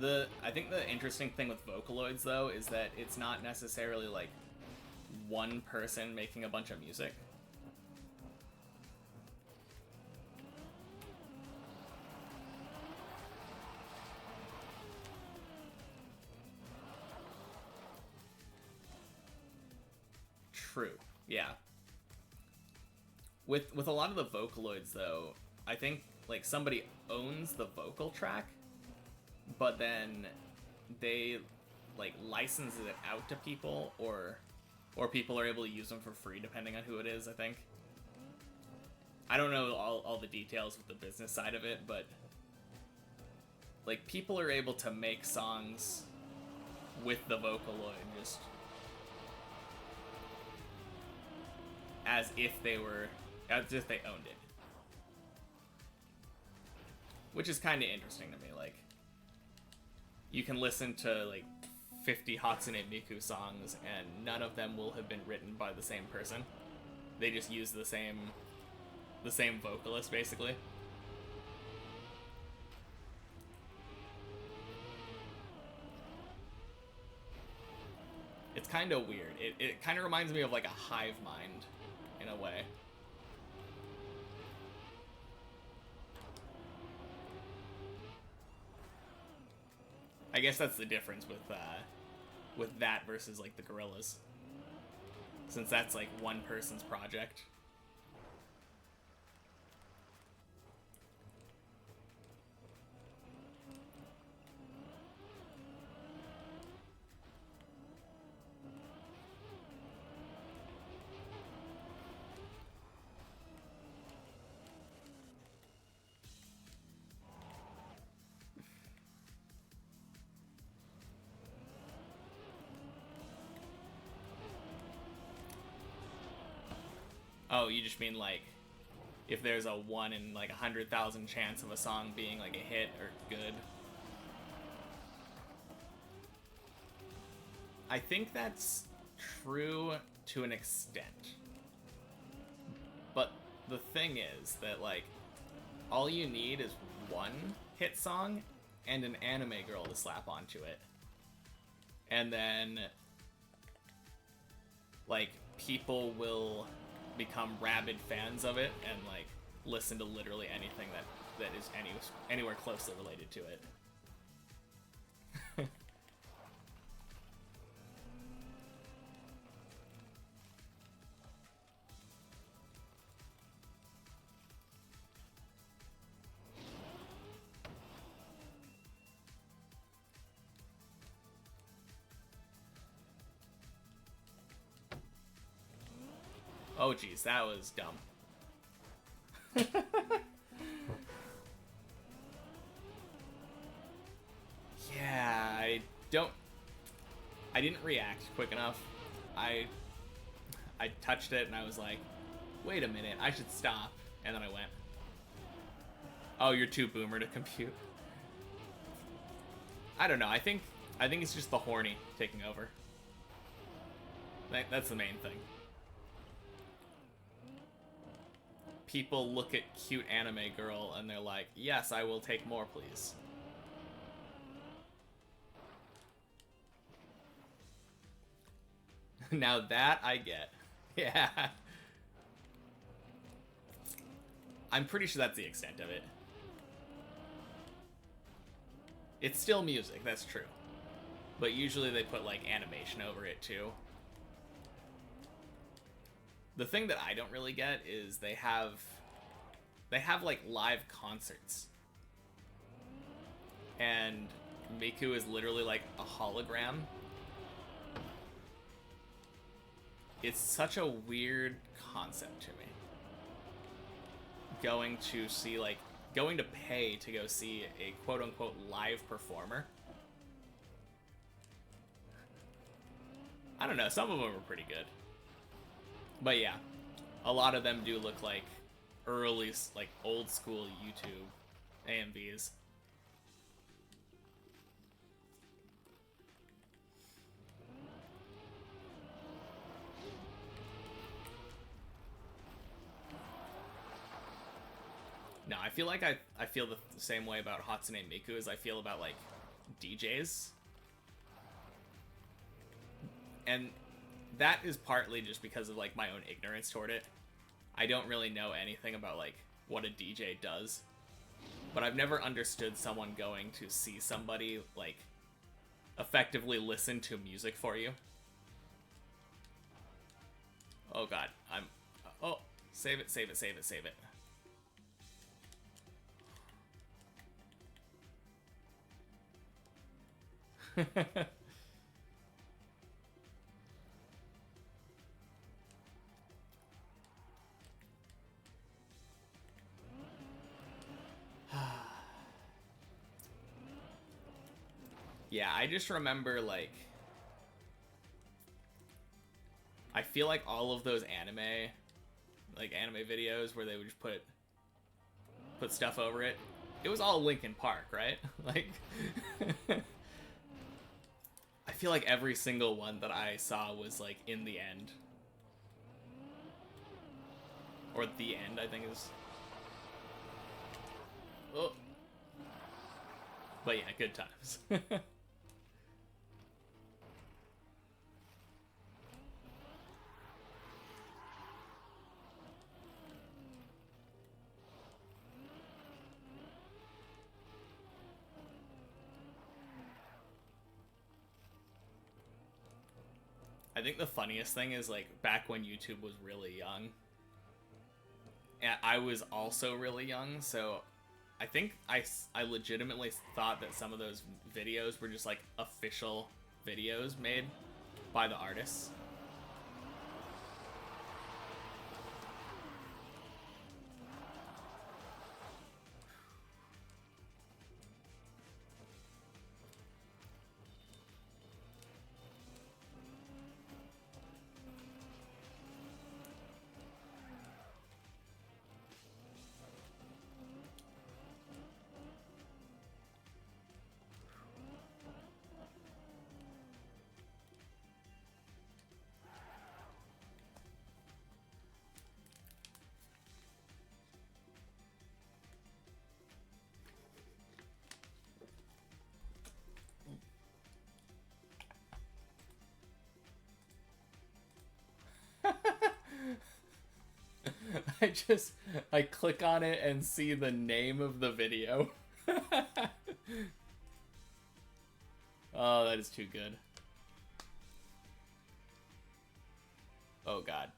I think the interesting thing with Vocaloids though is that it's not necessarily like one person making a bunch of music. True. Yeah. With a lot of the Vocaloids though, I think like somebody owns the vocal track, but then they like license it out to people, or people are able to use them for free depending on who it is, I think. I don't know all the details with the business side of it, but like people are able to make songs with the Vocaloid just as if they owned it. Which is kind of interesting to me. Like, you can listen to like 50 Hatsune Miku songs and none of them will have been written by the same person. They just use the same vocalist basically. It's kind of weird. It kind of reminds me of like a hive mind in a way. I guess that's the difference with that versus like the Gorillas, since that's like one person's project. Oh, you just mean like if there's a 1 in like 100,000 chance of a song being like a hit or good? I think that's true to an extent. But the thing is that like all you need is one hit song and an anime girl to slap onto it. And then like people will become rabid fans of it and like listen to literally anything that is anywhere closely related to it. Oh geez, that was dumb. Yeah, I didn't react quick enough. I touched it and I was like, wait a minute, I should stop. And then I went, oh, you're too boomer to compute. I don't know, I think it's just the horny taking over. That's the main thing. People look at cute anime girl and they're like, yes, I will take more, please. Now that I get. Yeah. I'm pretty sure that's the extent of it. It's still music, that's true. But usually they put like animation over it too. The thing that I don't really get is they have like live concerts. And Miku is literally like a hologram. It's such a weird concept to me. Going to pay to go see a quote-unquote live performer. I don't know, some of them are pretty good. But yeah, a lot of them do look like early, like old school YouTube AMVs. No, I feel like I feel the same way about Hatsune Miku as I feel about like DJs. And that is partly just because of like my own ignorance toward it. I don't really know anything about like what a DJ does, but I've never understood someone going to see somebody like effectively listen to music for you. Oh god, oh, save it, save it, save it, save it. Yeah, I just remember, like, I feel like all of those anime videos where they would just put stuff over it, it was all Linkin Park, right? Like, I feel like every single one that I saw was, like, in the end. Or the end, I think is... Oh. But yeah, good times. I think the funniest thing is, like, back when YouTube was really young, and I was also really young, so I think I legitimately thought that some of those videos were just, like, official videos made by the artists. I click on it and see the name of the video. Oh, that is too good. Oh god.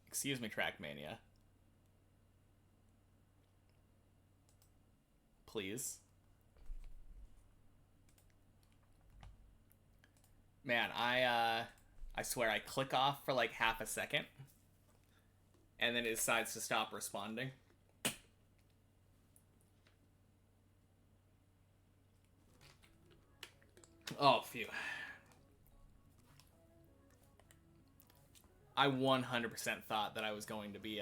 Excuse me, Trackmania. Please. Man, I swear I click off for like half a second, and then it decides to stop responding. Oh, phew. I 100% thought that I was going to be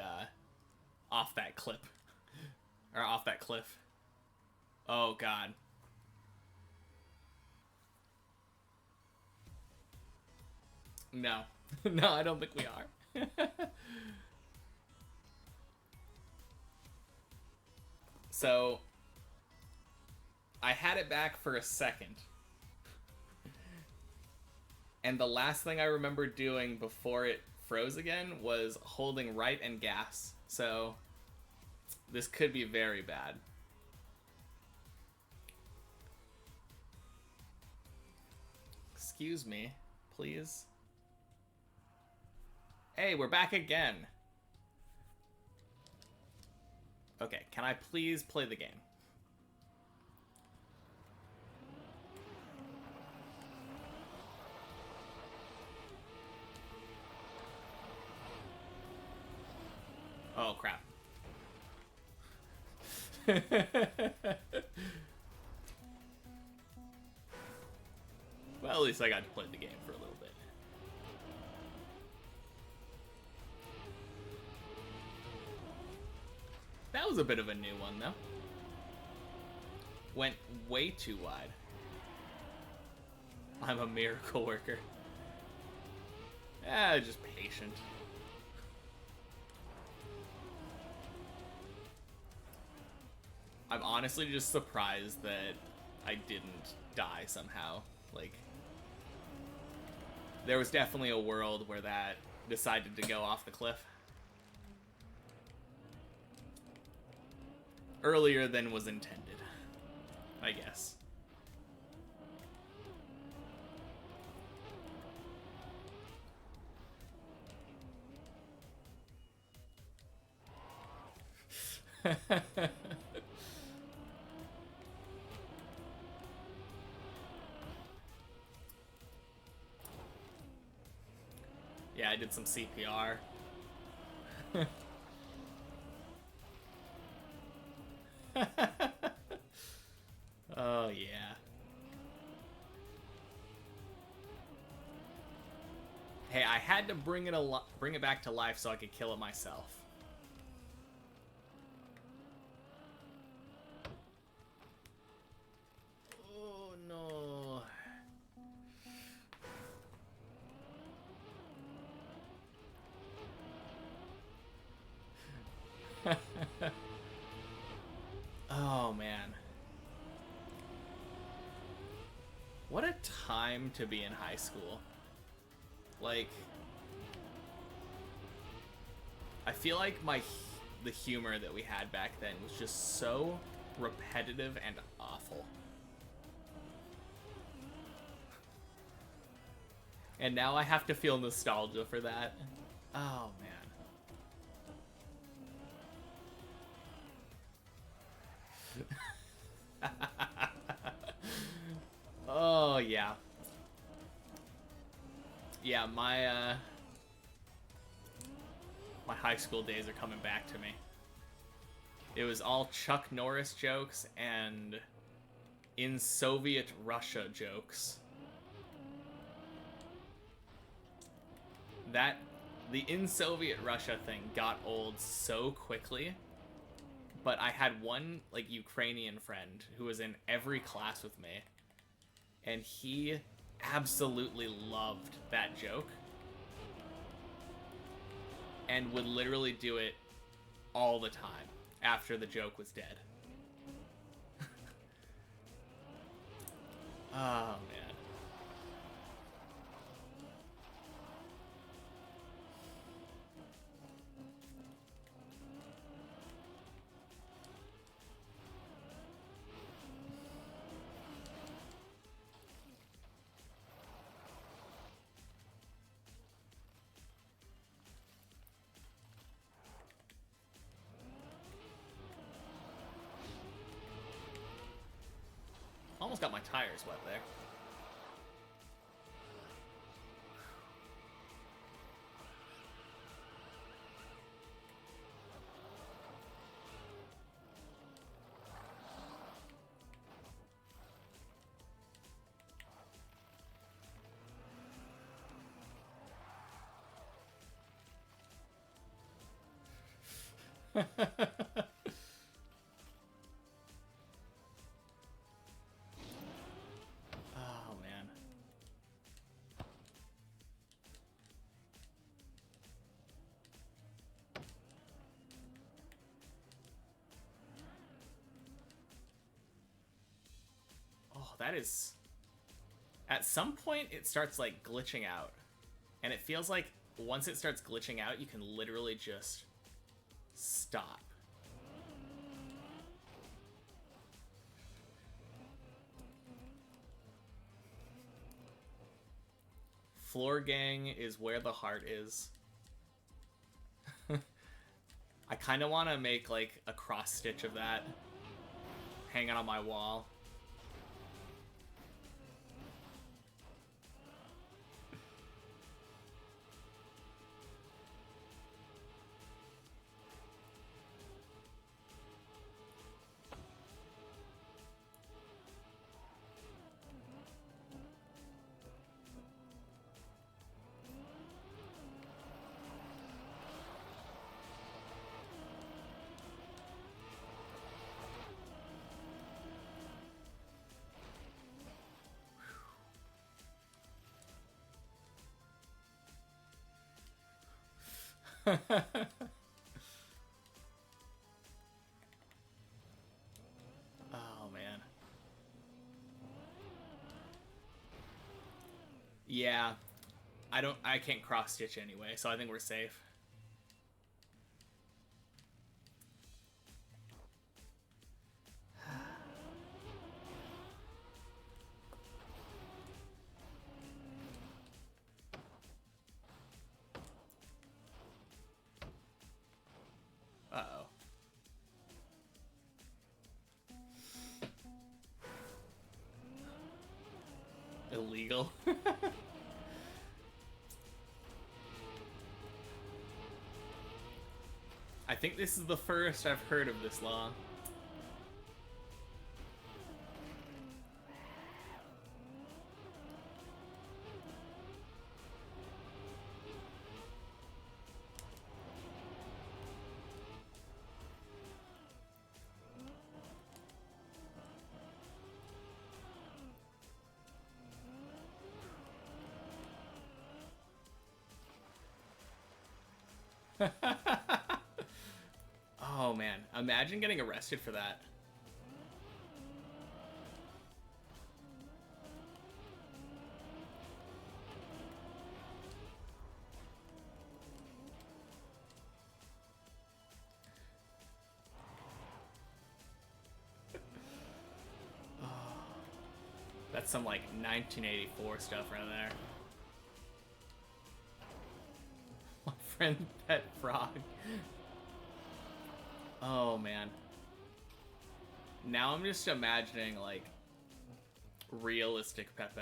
off that clip. Or off that cliff. Oh, God. No. No, I don't think we are. So, I had it back for a second. And the last thing I remember doing before it froze again was holding right and gas. So, this could be very bad. Excuse me, please. Hey, we're back again. Okay, can I please play the game? Oh, crap. Well, at least I got to play the game for a little bit. That was a bit of a new one, though. Went way too wide. I'm a miracle worker. Just patient. I'm honestly just surprised that I didn't die somehow. Like, there was definitely a world where that decided to go off the cliff. Earlier than was intended, I guess. Yeah, I did some CPR. Oh yeah. Hey, I had to bring it back to life so I could kill it myself. Oh no. Oh man. What a time to be in high school. Like, I feel like the humor that we had back then was just so repetitive and awful. And now I have to feel nostalgia for that. Oh man. Oh yeah. Yeah, my high school days are coming back to me. It was all Chuck Norris jokes and in Soviet Russia jokes. The in Soviet Russia thing got old so quickly, but I had one like Ukrainian friend who was in every class with me, and he absolutely loved that joke and would literally do it all the time after the joke was dead. Oh man. Almost got my tires wet there. Oh man. Oh, that is... At some point, it starts, like, glitching out. And it feels like once it starts glitching out, you can literally just stop. Floor gang is where the heart is. I kind of want to make, like, a cross stitch of that. Hang it on my wall. Oh man. Yeah, I can't cross stitch anyway, so I think we're safe. Uh-oh. Illegal. I think this is the first I've heard of this law. Oh man, imagine getting arrested for that. That's some like 1984 stuff right there. My friend Pet Frog. Oh man. Now I'm just imagining like realistic Pepe.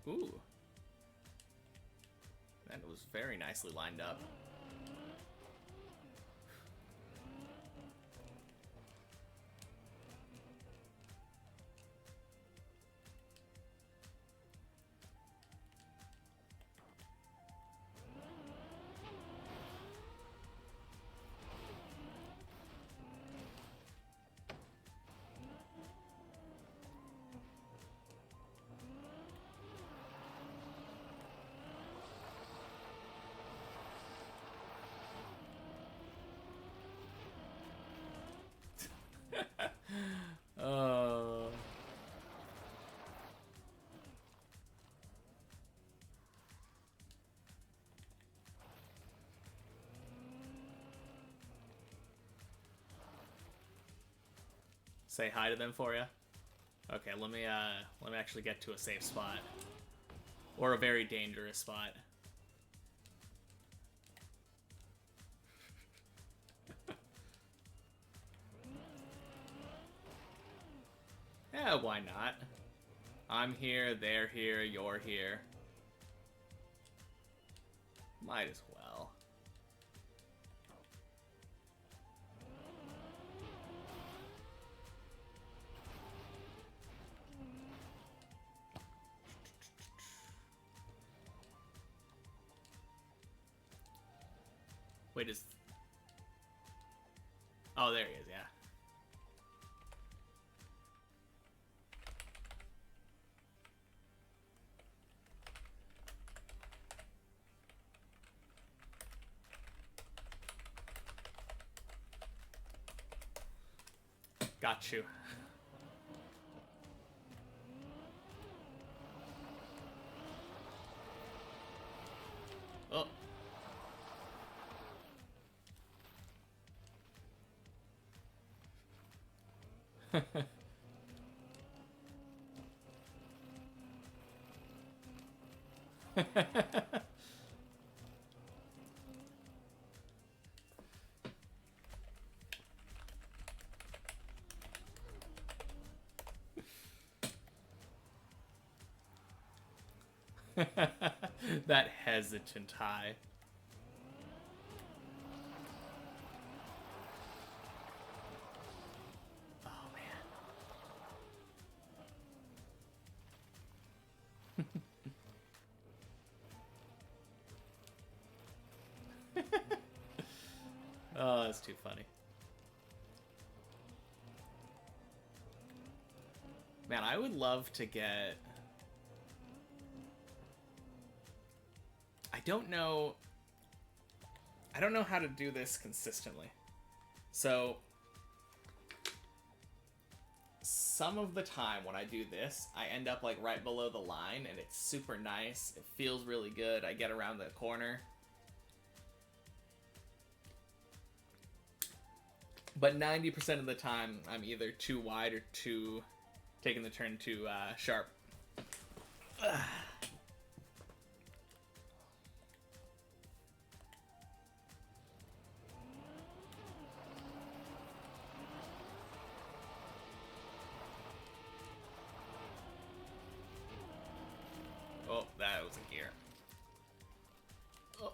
Ooh. That was very nicely lined up. Oh. Say hi to them for you. Okay, let me actually get to a safe spot. Or a very dangerous spot. Yeah, why not? I'm here, they're here, you're here. Might as well. Wait, is... Oh, there he is, yeah. Got you. Oh. That hesitant high. Oh, man. Oh, that's too funny. Man, I would love to get... I don't know how to do this consistently. So, some of the time when I do this, I end up like right below the line and it's super nice. It feels really good. I get around the corner. But 90% of the time, I'm either too wide or taking the turn too sharp. Ugh. Oh, that was a gear. Oh.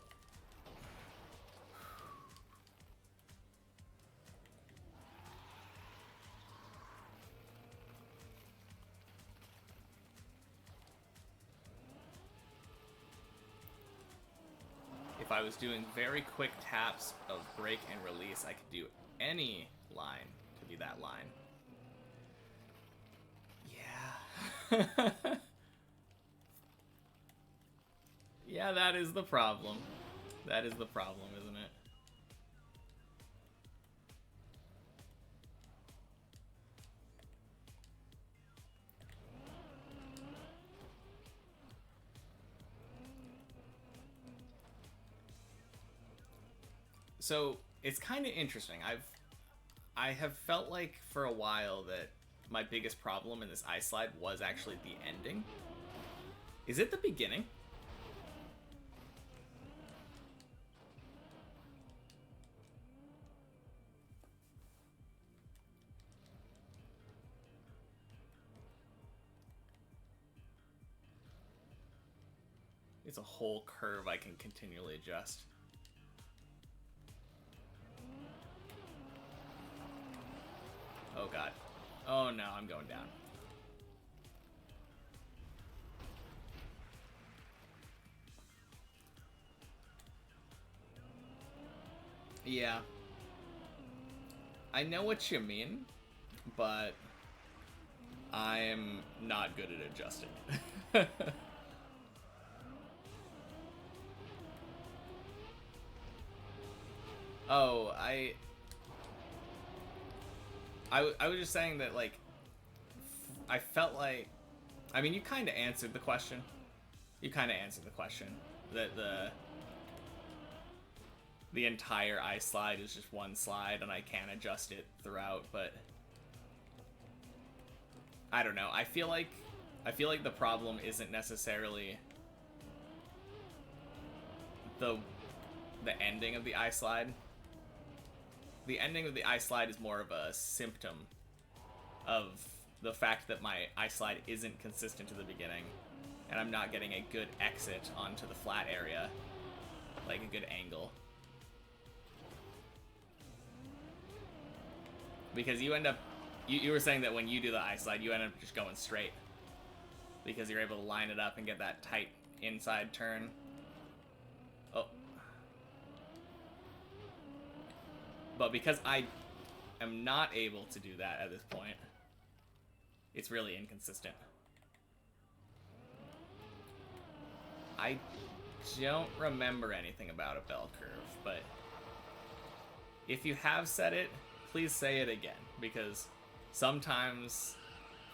If I was doing very quick taps of brake and release, I could do any line to be that line. Yeah. Yeah, that is the problem. That is the problem, isn't it? So, it's kind of interesting. I have felt like for a while that my biggest problem in this ice slide was actually the ending. Is it the beginning? It's a whole curve I can continually adjust. Oh god. Oh no, I'm going down. Yeah. I know what you mean, but I'm not good at adjusting it. Oh, I was just saying that, like, I felt like... I mean, you kind of answered the question. You kind of answered the question. That the entire ice slide is just one slide, and I can adjust it throughout, but... I don't know. I feel like the problem isn't necessarily the ending of the ice slide. The ending of the ice slide is more of a symptom of the fact that my ice slide isn't consistent to the beginning, and I'm not getting a good exit onto the flat area, like a good angle. Because you end up, you were saying that when you do the ice slide, you end up just going straight, because you're able to line it up and get that tight inside turn. Oh. But because I am not able to do that at this point, it's really inconsistent. I don't remember anything about a bell curve, but if you have said it, please say it again, because sometimes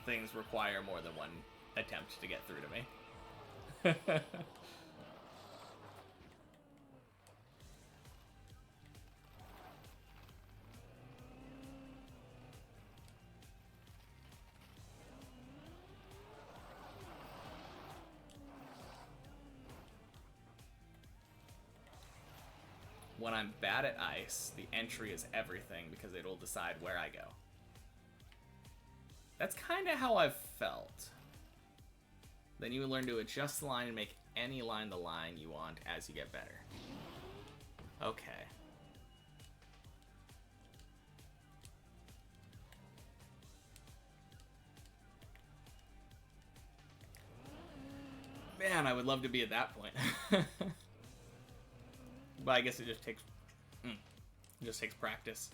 things require more than one attempt to get through to me. When I'm bad at ice, the entry is everything because it'll decide where I go. That's kind of how I've felt. Then you would learn to adjust the line and make any line the line you want as you get better. Okay. Man, I would love to be at that point. But I guess it just takes practice.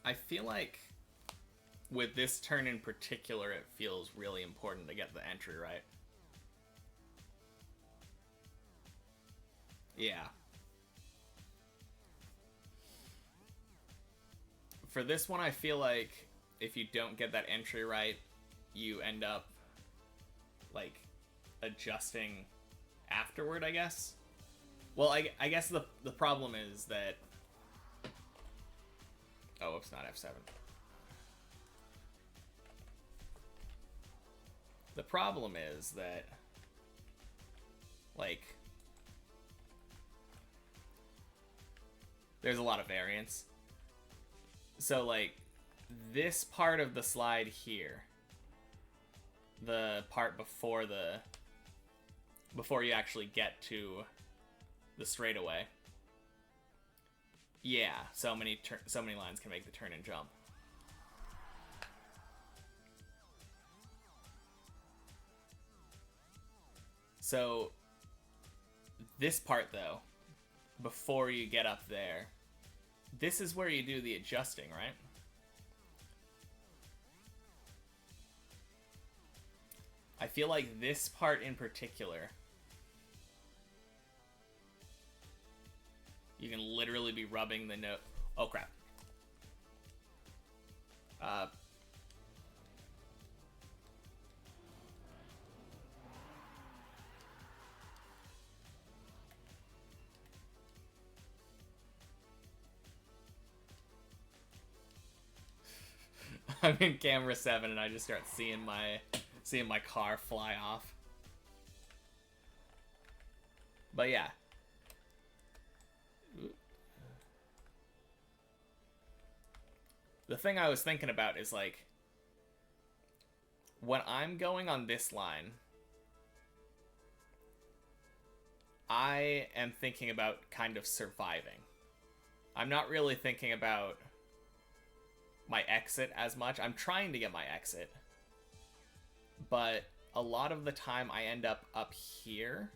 I feel like with this turn in particular, it feels really important to get the entry right. Yeah. For this one, I feel like if you don't get that entry right, you end up, like, adjusting afterward, I guess. Well, I guess the problem is that... Oh, it's not F7. The problem is that, like, there's a lot of variance. So, like, this part of the slide here, the part before you actually get to the straightaway, yeah, so many lines can make the turn and jump. So this part, though, before you get up there, this is where you do the adjusting, right? I feel like this part in particular, you can literally be rubbing the note. Oh, crap. I'm in camera 7 and I just start seeing my car fly off. But yeah. The thing I was thinking about is, like, when I'm going on this line, I am thinking about kind of surviving. I'm not really thinking about my exit as much. I'm trying to get my exit, but a lot of the time I end up here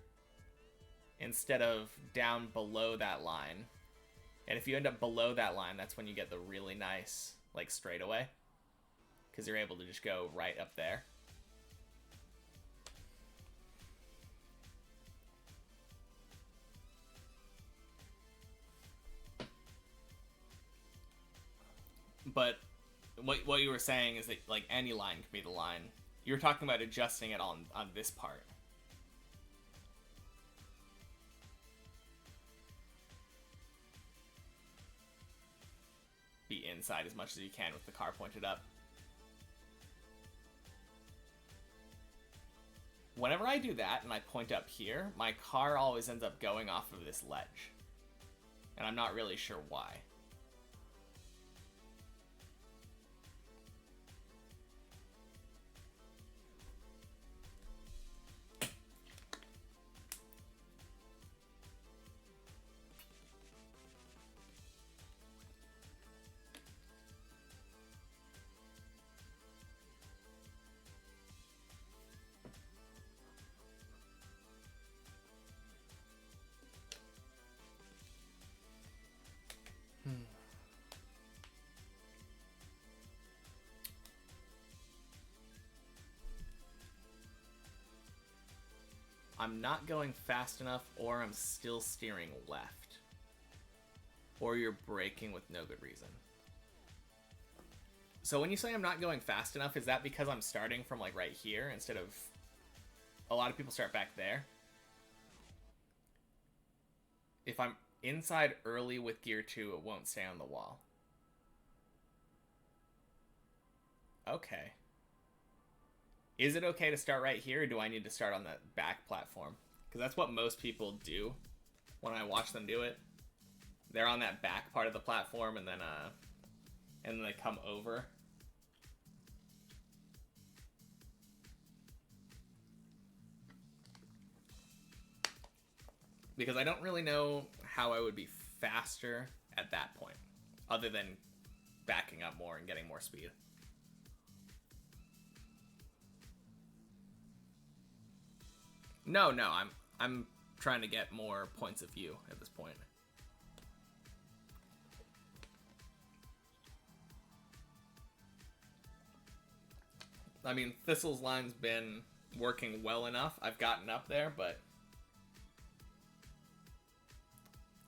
instead of down below that line. And if you end up below that line, that's when you get the really nice, like, straightaway, because you're able to just go right up there. But what you were saying is that, like, any line can be the line. You were talking about adjusting it on this part. Be inside as much as you can with the car pointed up. Whenever I do that and I point up here, my car always ends up going off of this ledge. And I'm not really sure why. I'm not going fast enough, or I'm still steering left. Or you're braking with no good reason. So when you say I'm not going fast enough, is that because I'm starting from like right here instead of a lot of people start back there? If I'm inside early with gear 2, it won't stay on the wall. Okay. Is it okay to start right here, or do I need to start on the back platform? Because that's what most people do when I watch them do it. They're on that back part of the platform, and then they come over. Because I don't really know how I would be faster at that point, other than backing up more and getting more speed. No, I'm trying to get more points of view at this point. I mean, Thistle's line's been working well enough. I've gotten up there, but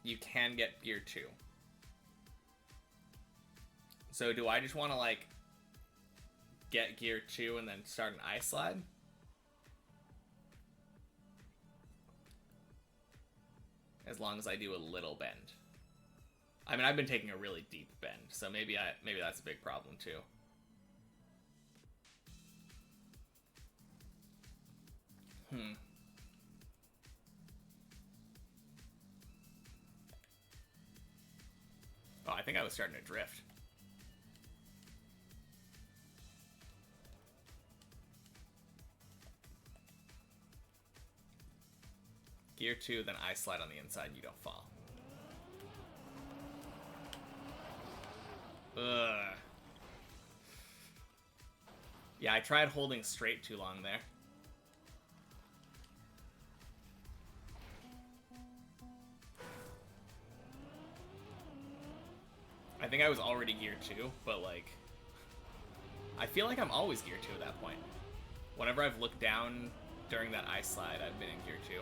you can get gear 2. So do I just want to, like, get gear 2 and then start an ice slide? As long as I do a little bend. I mean, I've been taking a really deep bend, so maybe that's a big problem too. Oh, I think I was starting to drift. Gear 2, then ice slide on the inside, you don't fall. Ugh. Yeah, I tried holding straight too long there. I think I was already gear 2, but like, I feel like I'm always gear 2 at that point. Whenever I've looked down during that ice slide, I've been in gear 2.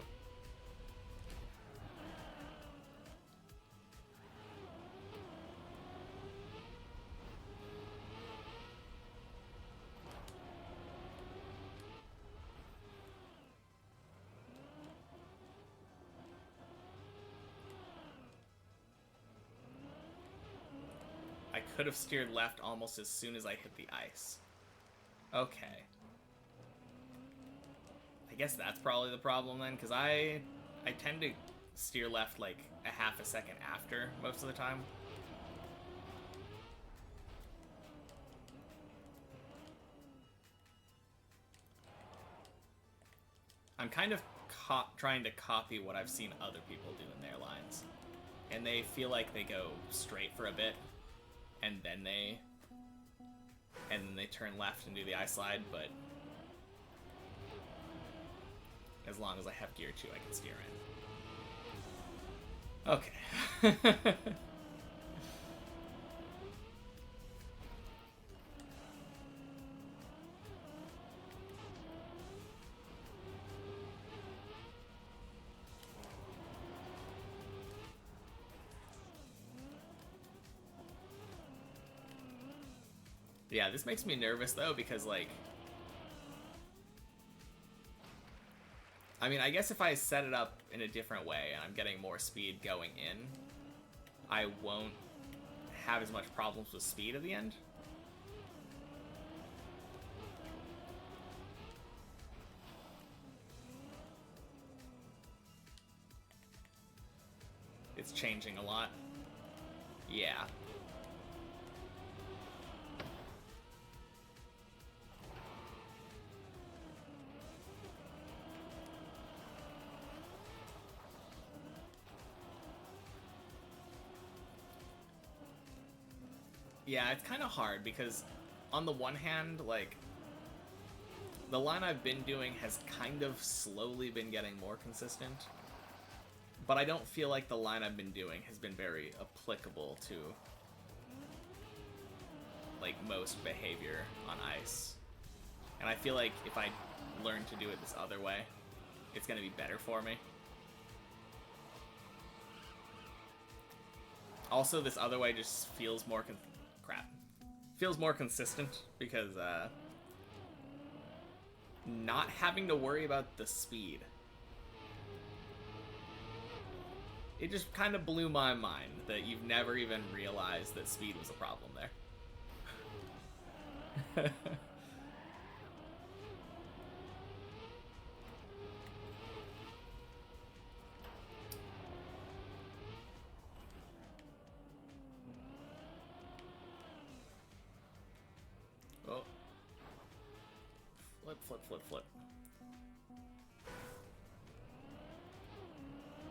I could have steered left almost as soon as I hit the ice. Okay. I guess that's probably the problem then, because I tend to steer left like a half a second after most of the time. I'm kind of trying to copy what I've seen other people do in their lines. And they feel like they go straight for a bit, and then they turn left and do the ice slide, but as long as I have gear 2, I can steer in. Okay. Yeah, this makes me nervous though, because like, I mean, I guess if I set it up in a different way and I'm getting more speed going in, I won't have as much problems with speed at the end. It's changing a lot. Yeah. Yeah, it's kind of hard because on the one hand, like, the line I've been doing has kind of slowly been getting more consistent, but I don't feel like the line I've been doing has been very applicable to, like, most behavior on ice. And I feel like if I learn to do it this other way, it's going to be better for me. Also, this other way just feels more crap. feels more consistent because not having to worry about the speed. It just kind of blew my mind that you've never even realized that speed was a problem there. Oh. Flip, flip, flip, flip.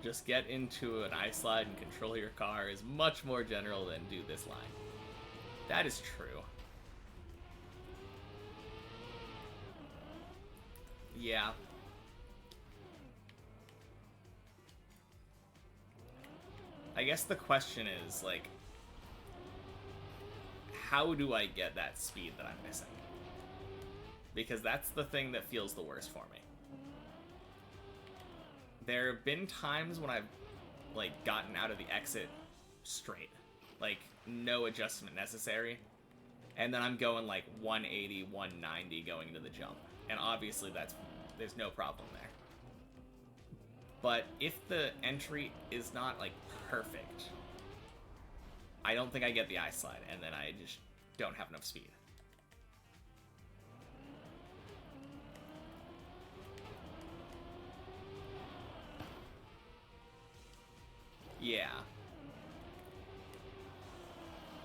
Just get into an ice slide and control your car is much more general than do this line. That is true. Yeah. I guess the question is, like, how do I get that speed that I'm missing? Because that's the thing that feels the worst for me. There have been times when I've, like, gotten out of the exit straight. Like, no adjustment necessary. And then I'm going, like, 180, 190 going into the jump. And obviously there's no problem there. But if the entry is not, like, perfect, I don't think I get the ice slide, and then I just don't have enough speed. Yeah.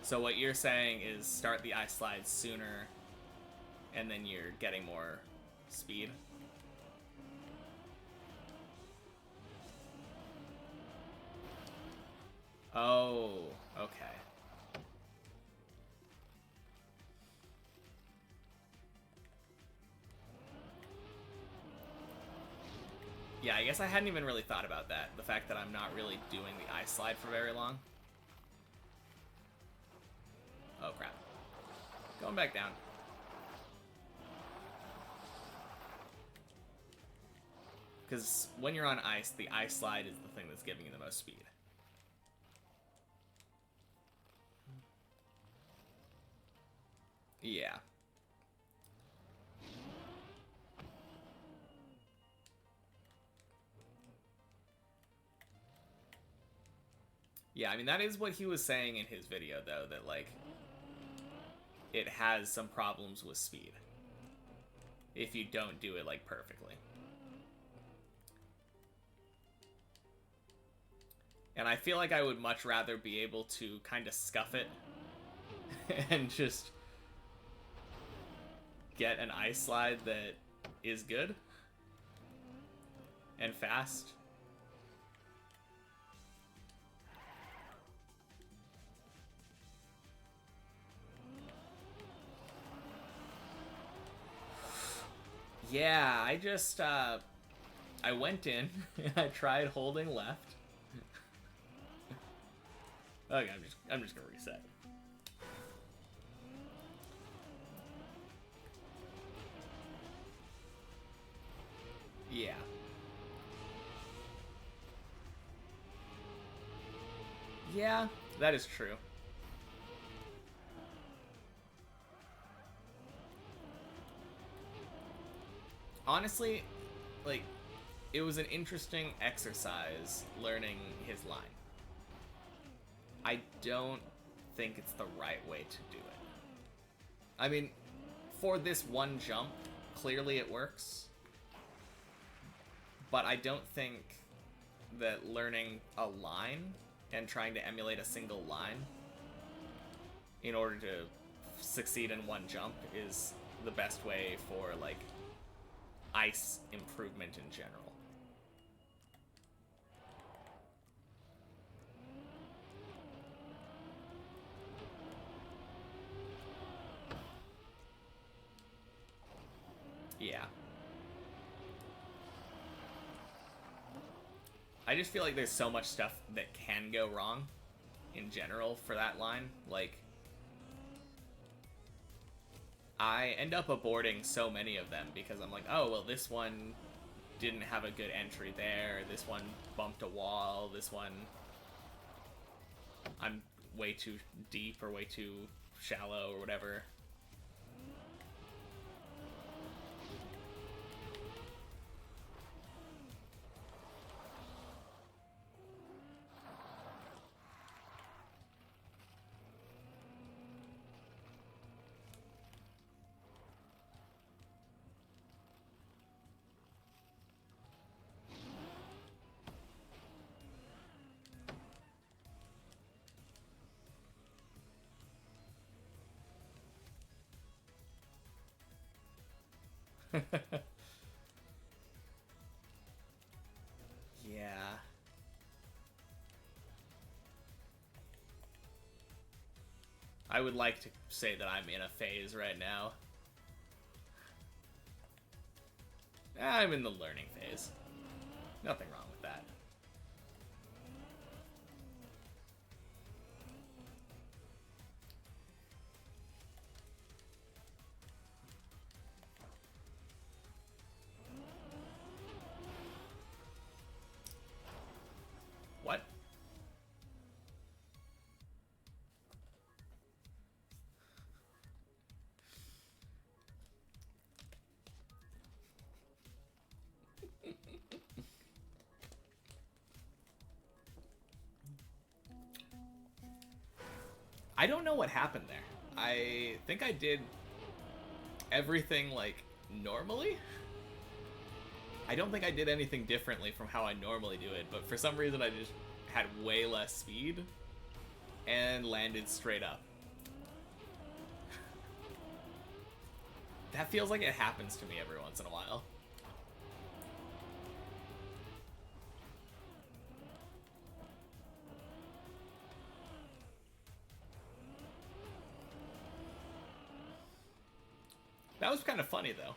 So what you're saying is start the ice slide sooner, and then you're getting more speed? Oh, okay. Yeah, I guess I hadn't even really thought about that. The fact that I'm not really doing the ice slide for very long. Oh, crap. Going back down. Because when you're on ice, the ice slide is the thing that's giving you the most speed. Yeah. Yeah, I mean, that is what he was saying in his video, though, that, like, it has some problems with speed if you don't do it, like, perfectly. And I feel like I would much rather be able to kind of scuff it and just get an ice slide that is good and fast. Yeah, I just, I went in, and I tried holding left. Okay, I'm just gonna reset. Yeah. Yeah, that is true. Honestly, like, it was an interesting exercise learning his line. I don't think it's the right way to do it. I mean, for this one jump, clearly it works. But I don't think that learning a line and trying to emulate a single line in order to succeed in one jump is the best way for, like, ice improvement in general. Yeah. I just feel like there's so much stuff that can go wrong in general for that line. Like, I end up aborting so many of them because I'm like, oh, well, this one didn't have a good entry there, this one bumped a wall, this one I'm way too deep or way too shallow or whatever. Yeah. I would like to say that I'm in a phase right now. I'm in the learning phase. Nothing wrong with that. What? I don't know what happened there. I think I did everything like normally. I don't think I did anything differently from how I normally do it, but for some reason I just had way less speed and landed straight up. That feels like it happens to me every once in a while. That was kind of funny, though.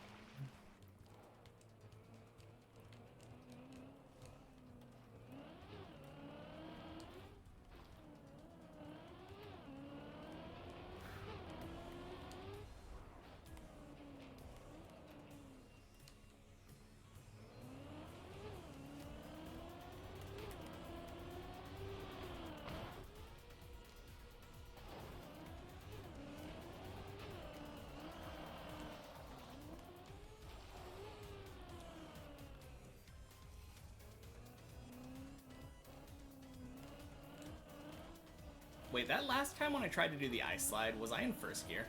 Wait, that last time when I tried to do the ice slide, was I in first gear?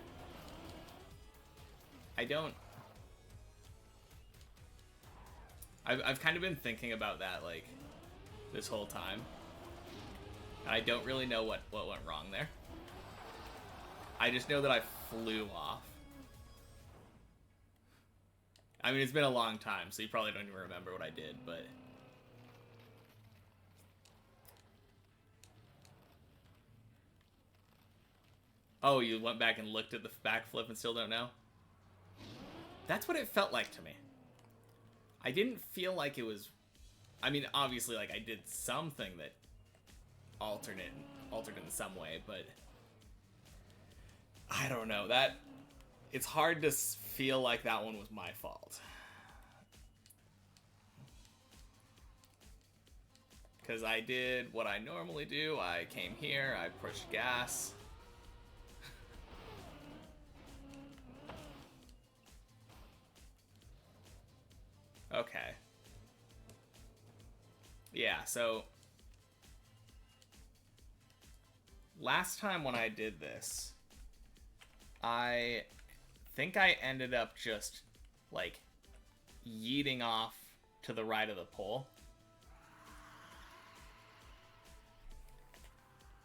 I don't... I've kind of been thinking about that, like, this whole time. And I don't really know what went wrong there. I just know that I flew off. I mean, it's been a long time, so you probably don't even remember what I did, but... Oh, you went back and looked at the backflip and still don't know? That's what it felt like to me. I didn't feel like it was... I mean, obviously, like, I did something that altered in some way, but... I don't know, that... It's hard to feel like that one was my fault. Because I did what I normally do. I came here, I pushed gas... Okay. Yeah, so... Last time when I did this, I think I ended up just, like, yeeting off to the right of the pole.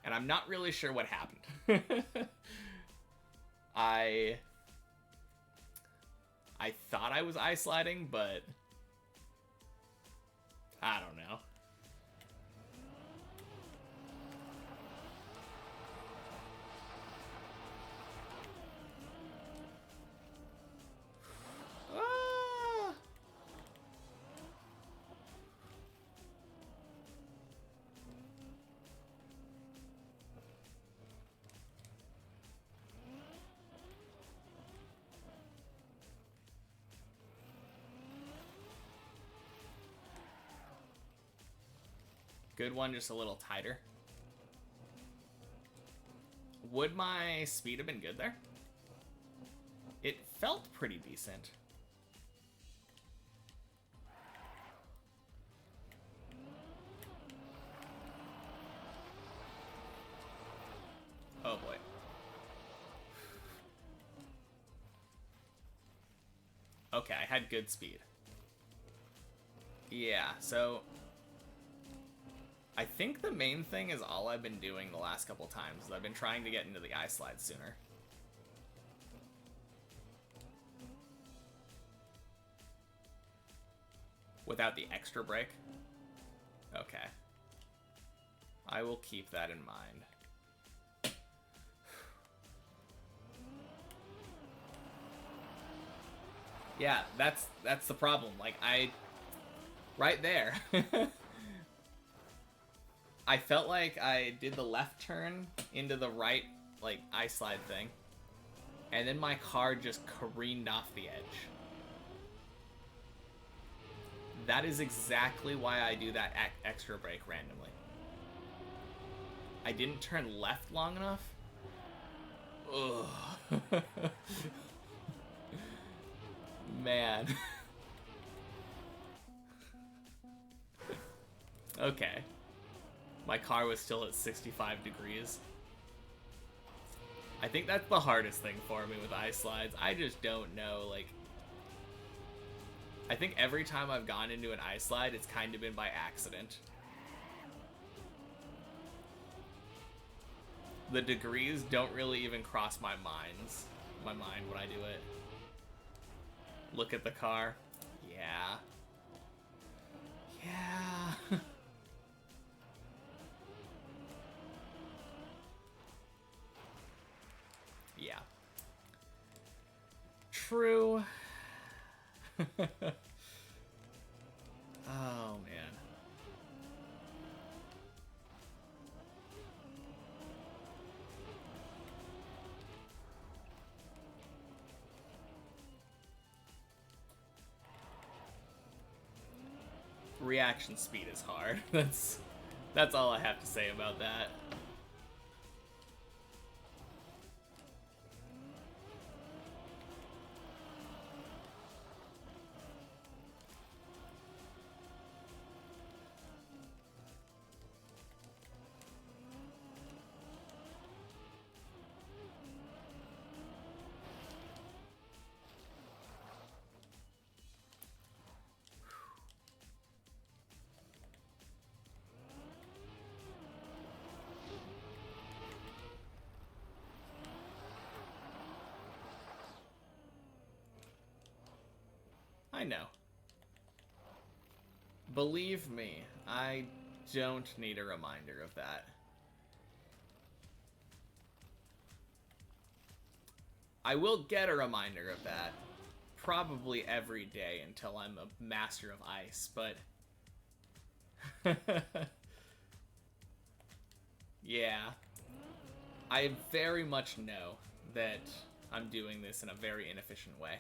And I'm not really sure what happened. I thought I was ice sliding, but... I don't know. Ah! Good one, just a little tighter. Would my speed have been good there? It felt pretty decent. Oh boy. Okay, I had good speed. Yeah, so I think the main thing is all I've been doing the last couple times is I've been trying to get into the ice slide sooner. Without the extra brake? Okay. I will keep that in mind. Yeah, that's the problem. Like, right there. I felt like I did the left turn into the right, like, ice slide thing. And then my car just careened off the edge. That is exactly why I do that extra brake randomly. I didn't turn left long enough. Ugh. Man. Okay. My car was still at 65 degrees. I think that's the hardest thing for me with ice slides. I just don't know, like... I think every time I've gone into an ice slide, it's kind of been by accident. The degrees don't really even cross my mind when I do it. Look at the car. Yeah. Yeah. Yeah. True. Oh, man. Reaction speed is hard. That's all I have to say about that. I know. Believe me, I don't need a reminder of that. I will get a reminder of that probably every day until I'm a master of ice, but... Yeah. I very much know that I'm doing this in a very inefficient way.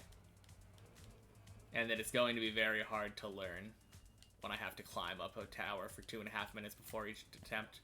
And that it's going to be very hard to learn when I have to climb up a tower for 2.5 minutes before each attempt.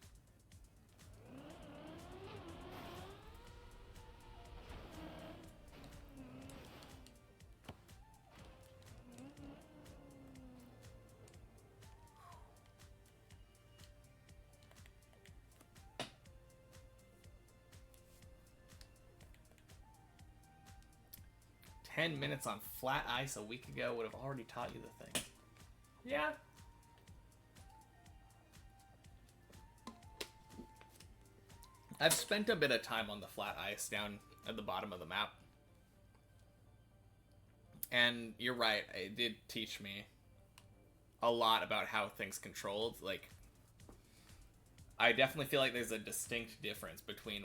"10 minutes on flat ice a week ago would have already taught you the thing." Yeah. I've spent a bit of time on the flat ice down at the bottom of the map. And you're right, it did teach me a lot about how things controlled. Like, I definitely feel like there's a distinct difference between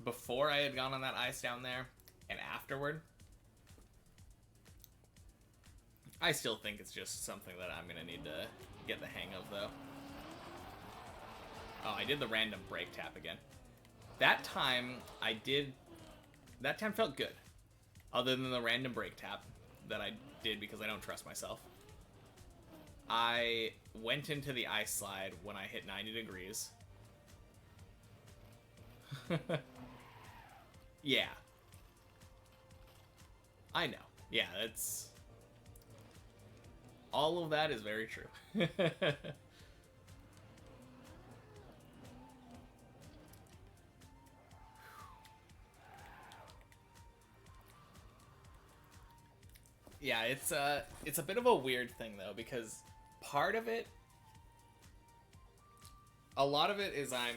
before I had gone on that ice down there and afterward. I still think it's just something that I'm gonna need to get the hang of, though. Oh, I did the random brake tap again. That time felt good. Other than the random brake tap that I did because I don't trust myself. I went into the ice slide when I hit 90 degrees. Yeah. I know. Yeah, that's... all of that is very true. Yeah, it's a bit of a weird thing though, because part of it, a lot of it is I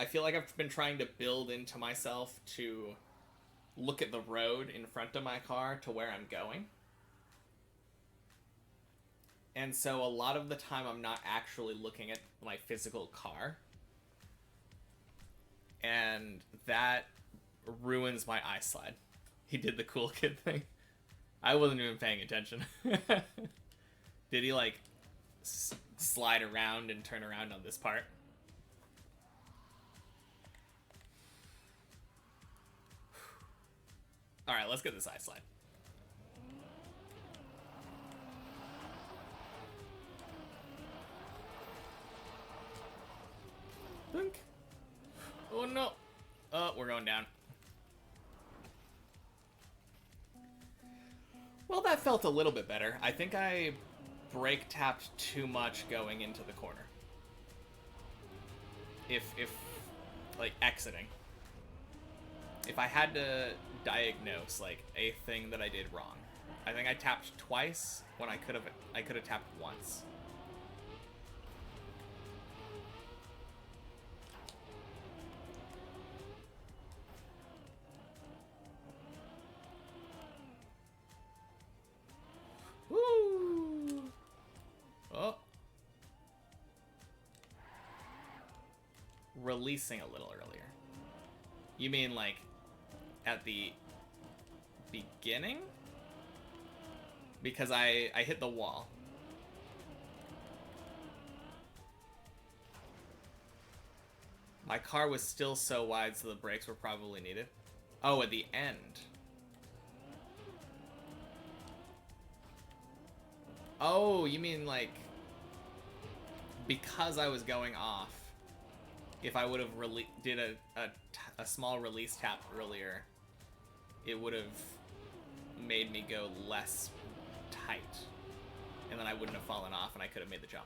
feel like I've been trying to build into myself to look at the road in front of my car to where I'm going. And so a lot of the time I'm not actually looking at my physical car. And that ruins my eye slide. He did the cool kid thing. I wasn't even paying attention. Did he like slide around and turn around on this part? Alright, let's get this eye slide. Blink. Oh no. Oh, we're going down. Well, that felt a little bit better. I think I brake tapped too much going into the corner. If like exiting. If I had to diagnose like a thing that I did wrong, I think I tapped twice when I could have tapped once. Woo! Oh. Releasing a little earlier. You mean like at the beginning? Because I hit the wall. My car was still so wide, so the brakes were probably needed. Oh, at the end. Oh, you mean like because I was going off, if I would have did a small release tap earlier, it would have made me go less tight, and then I wouldn't have fallen off and I could have made the jump.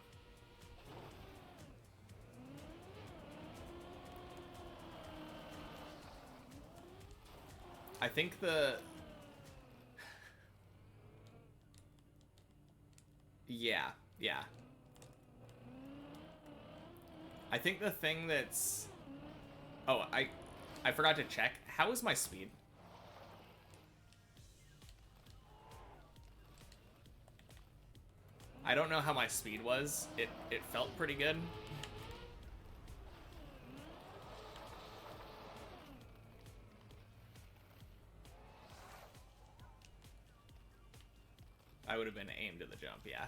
I think yeah. I think the thing that's... Oh, I forgot to check. How is my speed? I don't know how my speed was. It felt pretty good. I would have been aimed at the jump, yeah.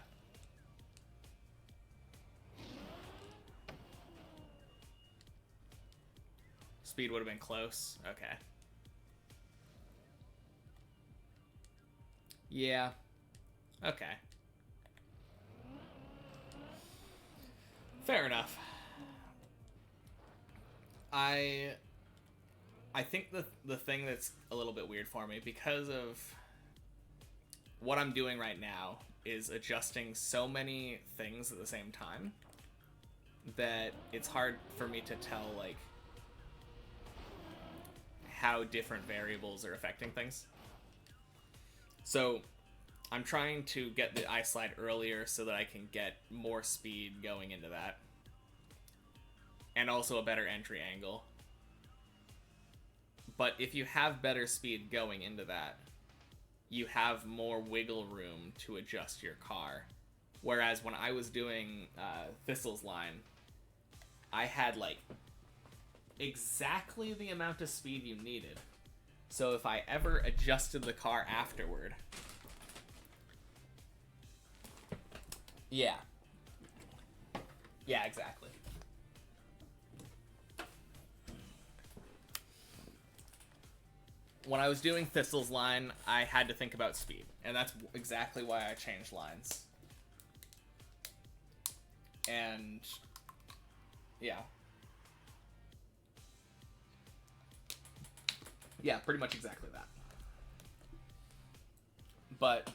Speed would have been close. Okay. Yeah. Okay. Fair enough. I think the thing that's a little bit weird for me, because of what I'm doing right now, is adjusting so many things at the same time that it's hard for me to tell like how different variables are affecting things. So I'm trying to get the eye slide earlier so that I can get more speed going into that. And also a better entry angle. But if you have better speed going into that, you have more wiggle room to adjust your car. Whereas when I was doing Thistle's line, I had like exactly the amount of speed you needed. So if I ever adjusted the car afterward... Yeah. Yeah, exactly. When I was doing Thistle's line, I had to think about speed. And that's exactly why I changed lines. And... yeah. Yeah, pretty much exactly that. But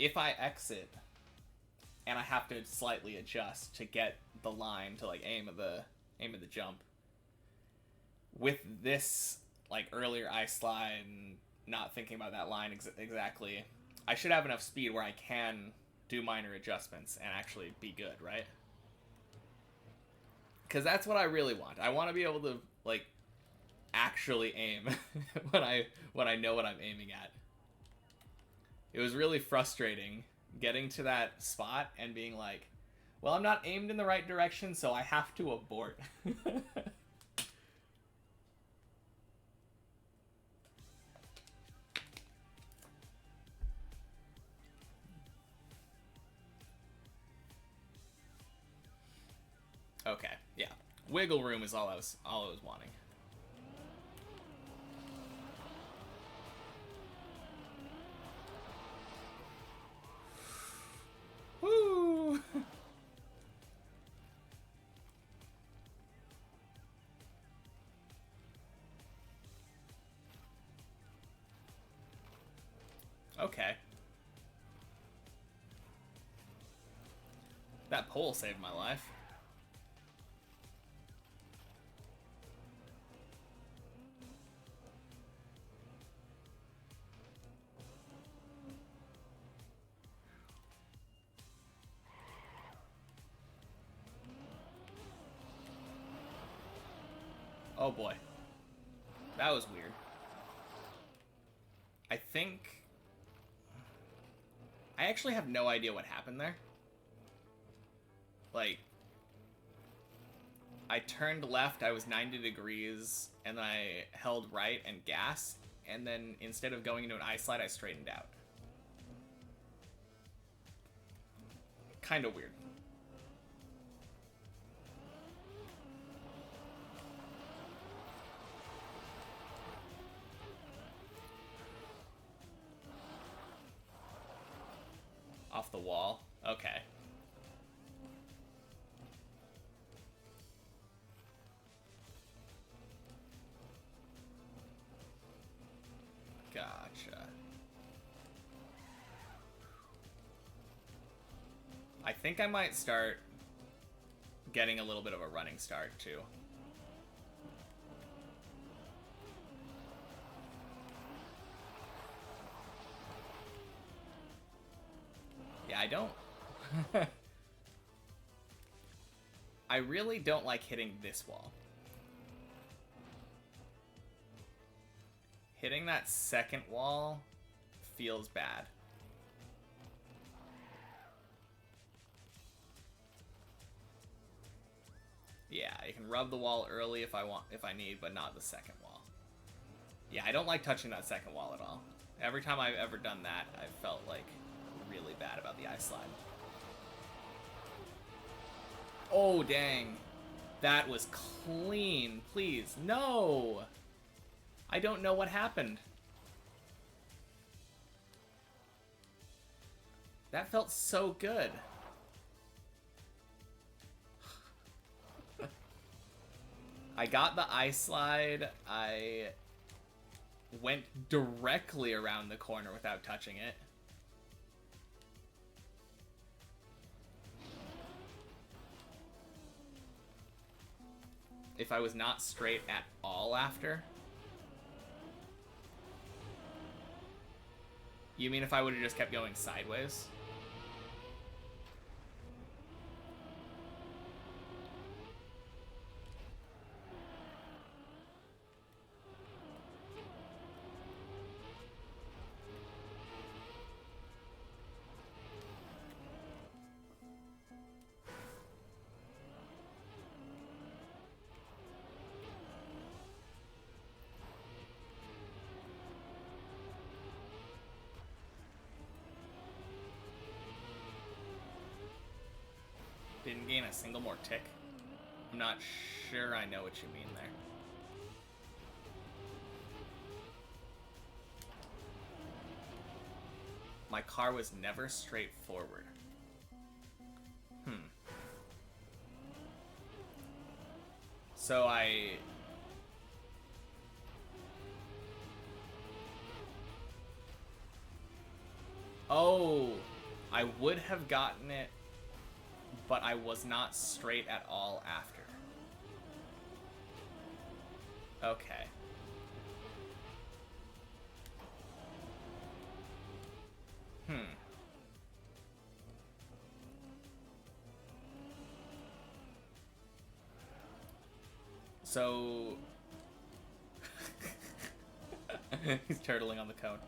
if I exit and I have to slightly adjust to get the line to like aim of the jump, with this like earlier ice slide and not thinking about that line exactly, I should have enough speed where I can do minor adjustments and actually be good, right? Because that's what I really want. I want to be able to like actually aim when I know what I'm aiming at. It was really frustrating getting to that spot and being like, well, I'm not aimed in the right direction, so I have to abort. Okay, yeah. Wiggle room is all I was wanting. Woo! Okay. That pole saved my life. Oh boy. That was weird. I think... I actually have no idea what happened there. Like... I turned left, I was 90 degrees, and then I held right and gas, and then instead of going into an ice slide, I straightened out. Kinda weird. Off the wall. Okay. Gotcha. I think I might start getting a little bit of a running start, too. Yeah, I don't... I really don't like hitting this wall. Hitting that second wall feels bad. Yeah, you can rub the wall early if I need, but not the second wall. Yeah, I don't like touching that second wall at all. Every time I've ever done that, I've felt like really bad about the ice slide. Oh, dang. That was clean. Please, no! I don't know what happened. That felt so good. I got the ice slide. I went directly around the corner without touching it. If I was not straight at all after. You mean if I would have just kept going sideways? Didn't gain a single more tick. I'm not sure I know what you mean there. My car was never straightforward. So Oh, I would have gotten it, but I was not straight at all after. Okay. So... He's turtling on the cone.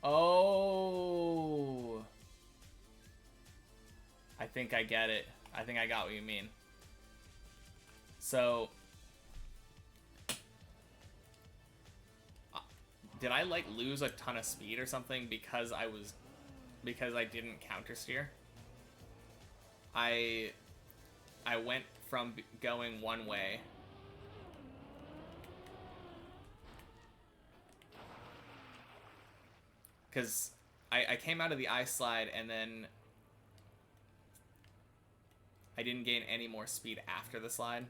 Oh... I think I get it. I think I got what you mean. So... did I, like, lose a ton of speed or something because I didn't counter steer? I went from going one way... because I came out of the ice slide and then I didn't gain any more speed after the slide.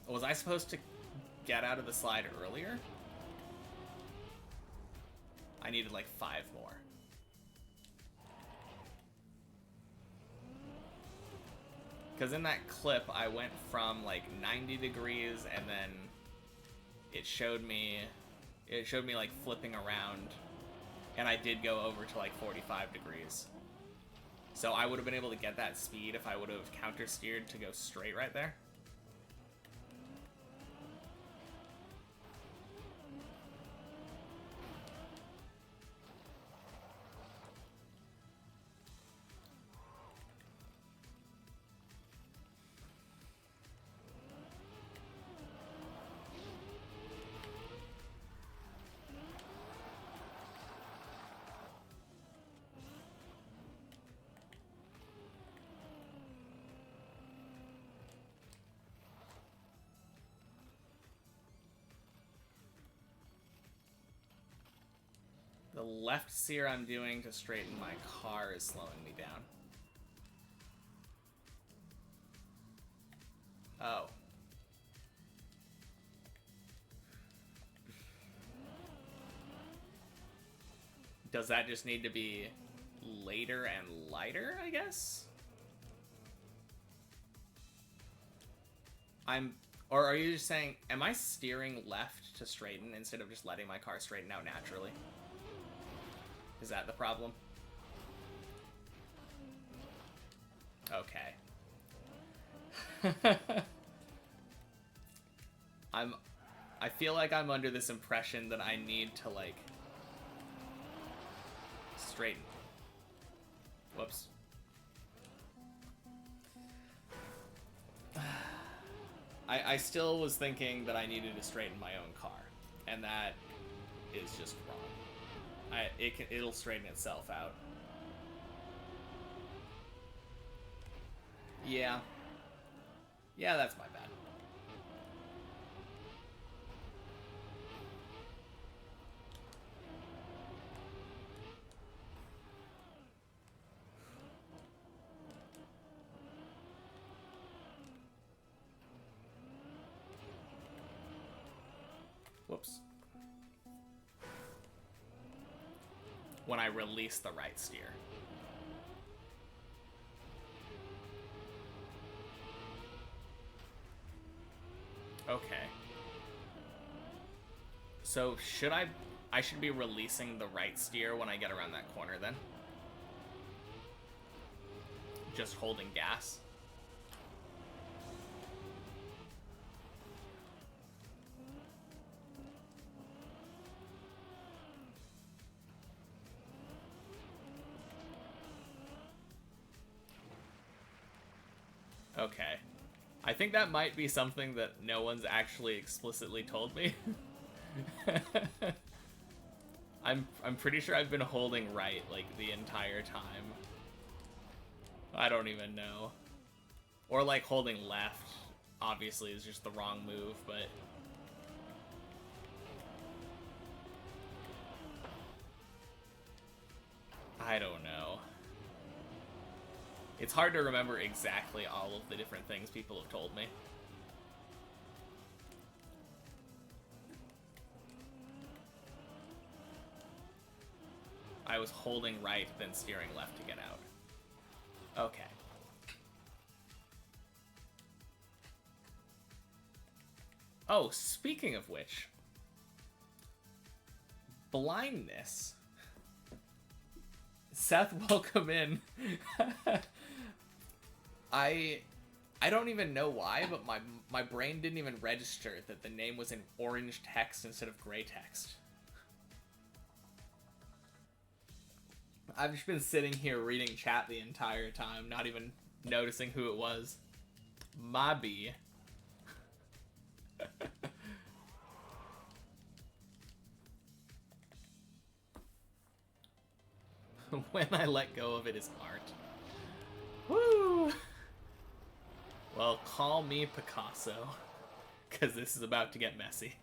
Was I supposed to get out of the slide earlier? I needed like 5 more. Because in that clip, I went from like 90 degrees and then it showed me like flipping around, and I did go over to like 45 degrees. So I would have been able to get that speed if I would have counter steered to go straight right there. The left steer I'm doing to straighten my car is slowing me down. Oh. Does that just need to be later and lighter, I guess? Or are you just saying, am I steering left to straighten instead of just letting my car straighten out naturally? Is that the problem? Okay. I feel like I'm under this impression that I need to, like, straighten. Whoops. I still was thinking that I needed to straighten my own car, and that is just wrong. It'll straighten itself out. Yeah. Yeah, that's my bad. Whoops. When I release the right steer. Okay. So I should be releasing the right steer when I get around that corner then? Just holding gas? Okay. I think that might be something that no one's actually explicitly told me. I'm pretty sure I've been holding right, like, the entire time. I don't even know. Or, like, holding left. obviously is just the wrong move, but I don't know. It's hard to remember exactly all of the different things people have told me. I was holding right, then steering left to get out. Okay. Oh, speaking of which, blindness. Seth, welcome in. I don't even know why, but my brain didn't even register that the name was in orange text instead of gray text. I've just been sitting here reading chat the entire time, not even noticing who it was. Mabi. When I let go of it is art. Woo! Well, call me Picasso, because this is about to get messy.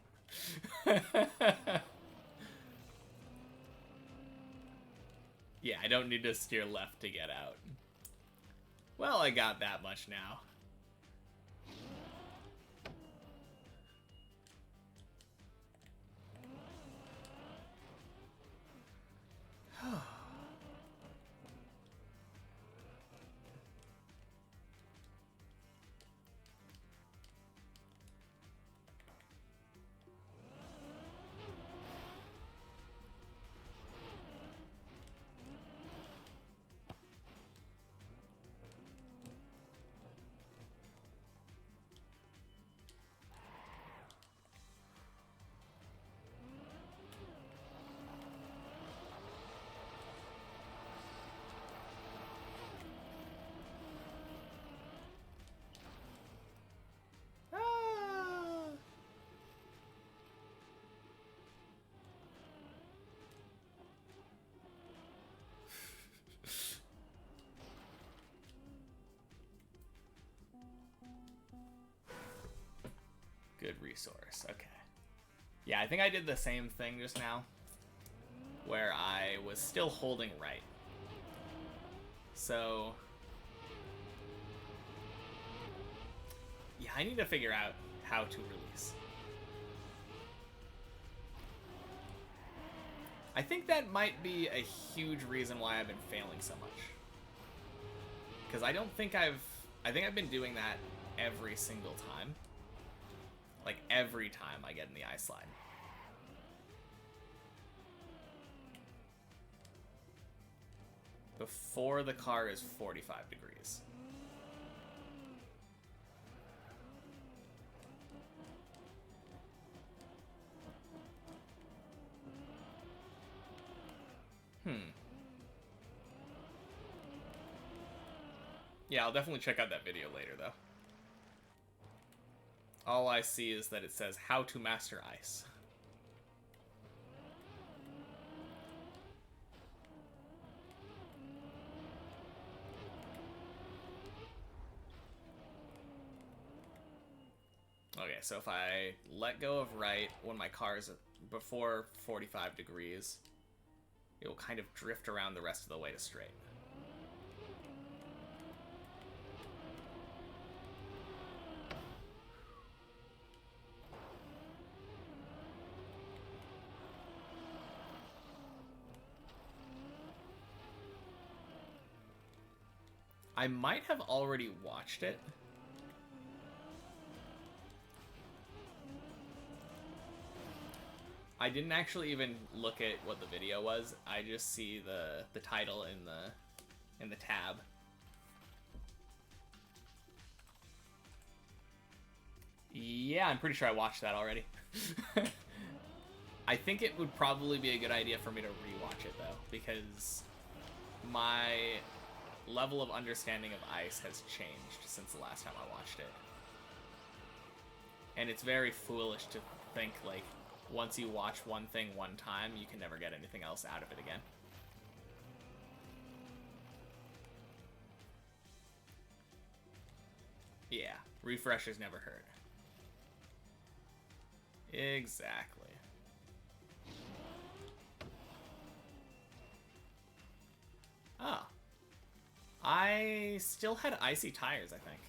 Yeah, I don't need to steer left to get out. Well, I got that much now. Good resource. Okay. Yeah, I think I did the same thing just now, where I was still holding right. So, yeah, I need to figure out how to release. I think that might be a huge reason why I've been failing so much. Because I think I've been doing that every single time. Like, every time I get in the ice slide. Before the car is 45 degrees. Yeah, I'll definitely check out that video later, though. All I see is that it says, how to master ice. Okay, so if I let go of right when my car is before 45 degrees, it will kind of drift around the rest of the way to straight. I might have already watched it. I didn't actually even look at what the video was. I just see the title in the tab. Yeah, I'm pretty sure I watched that already. I think it would probably be a good idea for me to rewatch it though, because my level of understanding of ice has changed since the last time I watched it. And it's very foolish to think, like, once you watch one thing one time, you can never get anything else out of it again. Yeah, Refreshers never hurt. Exactly. Oh. I still had icy tires, I think.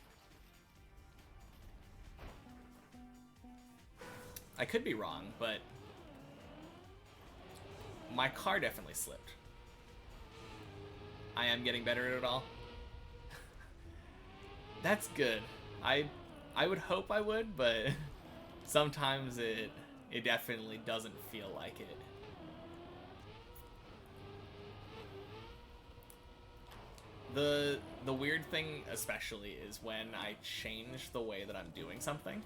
I could be wrong, but my car definitely slipped. I am getting better at it all. That's good. I would hope I would, but sometimes it definitely doesn't feel like it. The weird thing especially is when I change the way that I'm doing something.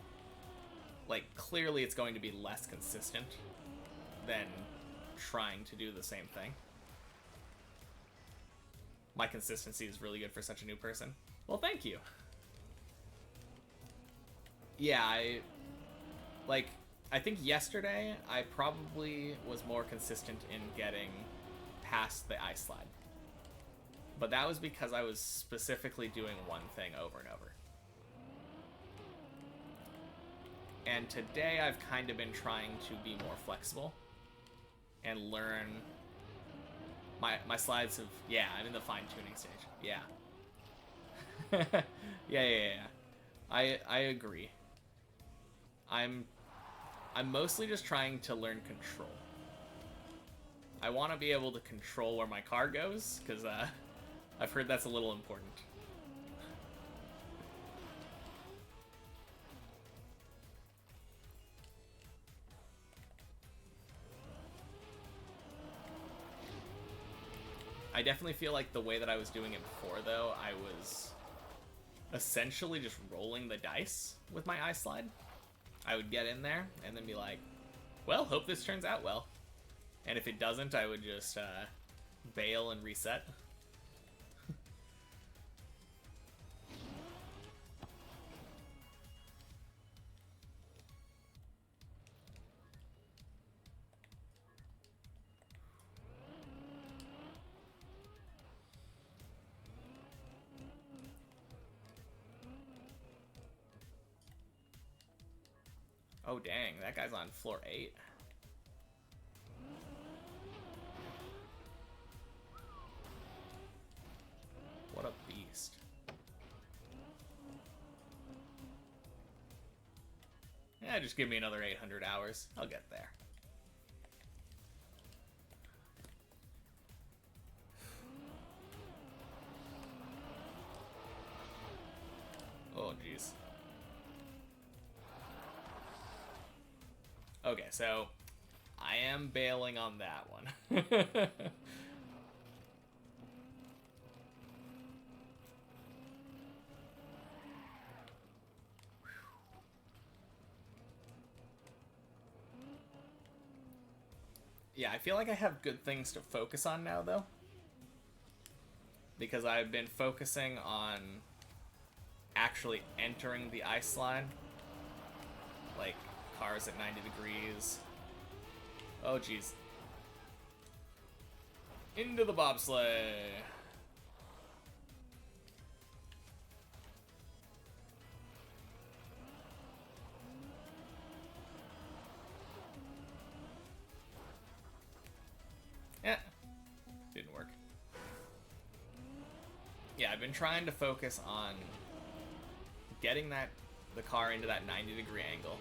Like, clearly it's going to be less consistent than trying to do the same thing. My consistency is really good for such a new person. Well, thank you. Yeah, I think yesterday I probably was more consistent in getting past the ice slide. But that was because I was specifically doing one thing over and over. And today I've kind of been trying to be more flexible and learn. My slides have, yeah, I'm in the fine-tuning stage. Yeah. yeah. I agree. I'm mostly just trying to learn control. I want to be able to control where my car goes, because I've heard that's a little important. I definitely feel like the way that I was doing it before, though, I was essentially just rolling the dice with my ice slide. I would get in there and then be like, well, hope this turns out well. And if it doesn't, I would just bail and reset. Oh, dang, that guy's on floor 8. What a beast. Yeah, just give me another 800 hours. I'll get there. Oh, jeez. Okay, so I am bailing on that one. Yeah, I feel like I have good things to focus on now, though. Because I've been focusing on actually entering the ice slide. Like, cars at 90 degrees. Oh, jeez. Into the bobsleigh. Yeah, didn't work. Yeah, I've been trying to focus on getting the car into that 90-degree angle.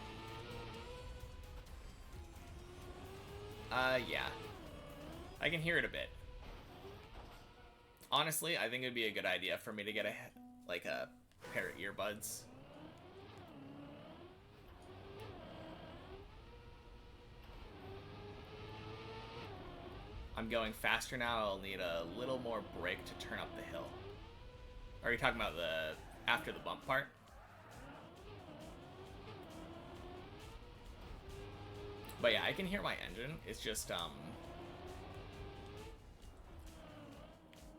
Yeah. I can hear it a bit. Honestly, I think it'd be a good idea for me to get a pair of earbuds. I'm going faster now. I'll need a little more brake to turn up the hill. Are you talking about the after the bump part? But yeah, I can hear my engine. It's just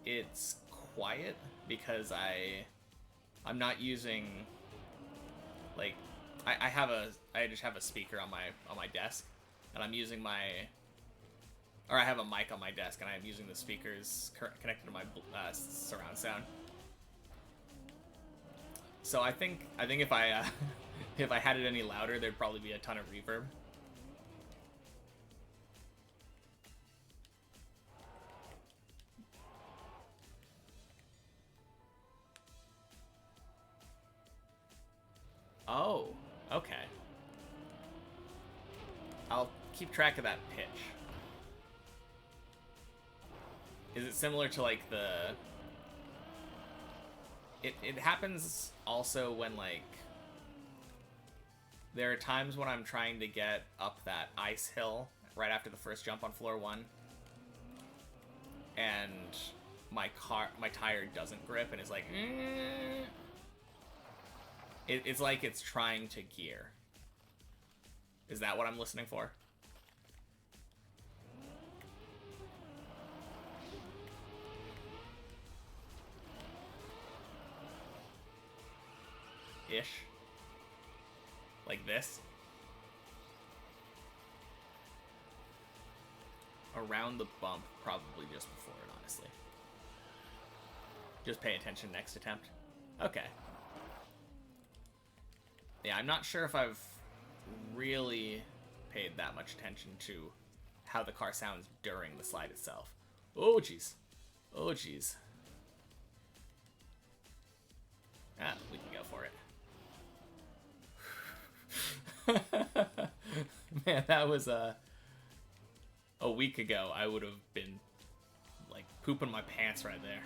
it's quiet because I'm not using, like, I just have a speaker on my desk, and I'm using I have a mic on my desk, and I'm using the speakers connected to my surround sound. So I think if I if I had it any louder, there'd probably be a ton of reverb. Oh, okay. I'll keep track of that pitch. Is it similar to like the... It happens also when like... There are times when I'm trying to get up that ice hill right after the first jump on floor 1. And my tire doesn't grip and it's like... It's like it's trying to gear. Is that what I'm listening for? Ish. Like this. Around the bump, probably just before it, honestly. Just pay attention next attempt. Okay. Yeah, I'm not sure if I've really paid that much attention to how the car sounds during the slide itself. Oh, jeez. Oh, jeez. Ah, we can go for it. Man, that was a week ago. I would have been like pooping my pants right there.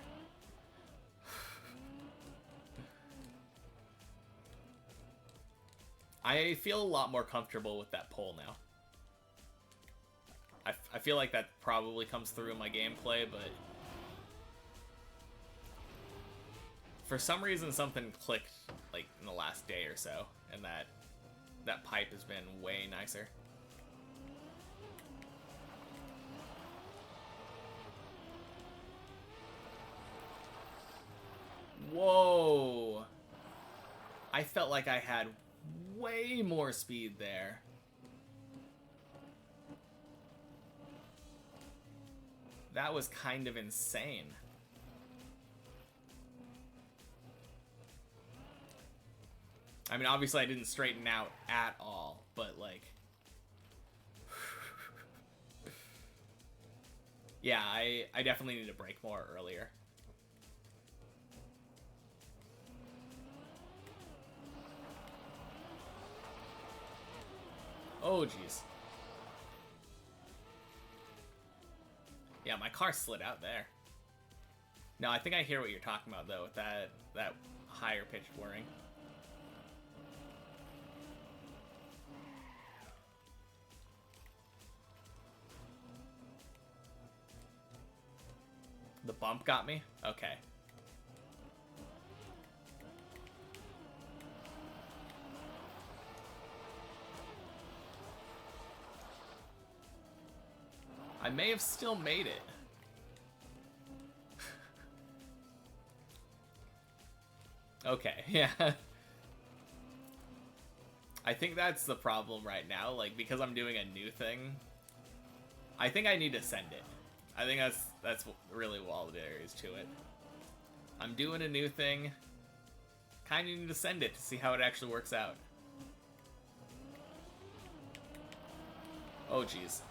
I feel a lot more comfortable with that pole now. I feel like that probably comes through in my gameplay, but for some reason something clicked like in the last day or so, and that pipe has been way nicer. Whoa! I felt like I had way more speed there. That was kind of insane. I mean, obviously I didn't straighten out at all, but like... yeah, I definitely need to brake more earlier. Oh, jeez. Yeah, my car slid out there. No, I think I hear what you're talking about, though, with that higher pitched whirring. The bump got me? Okay. I may have still made it. Okay, yeah. I think that's the problem right now, like, because I'm doing a new thing, I think I need to send it. I think that's really all there is to it. I'm doing a new thing, kind of need to send it to see how it actually works out. Oh, jeez.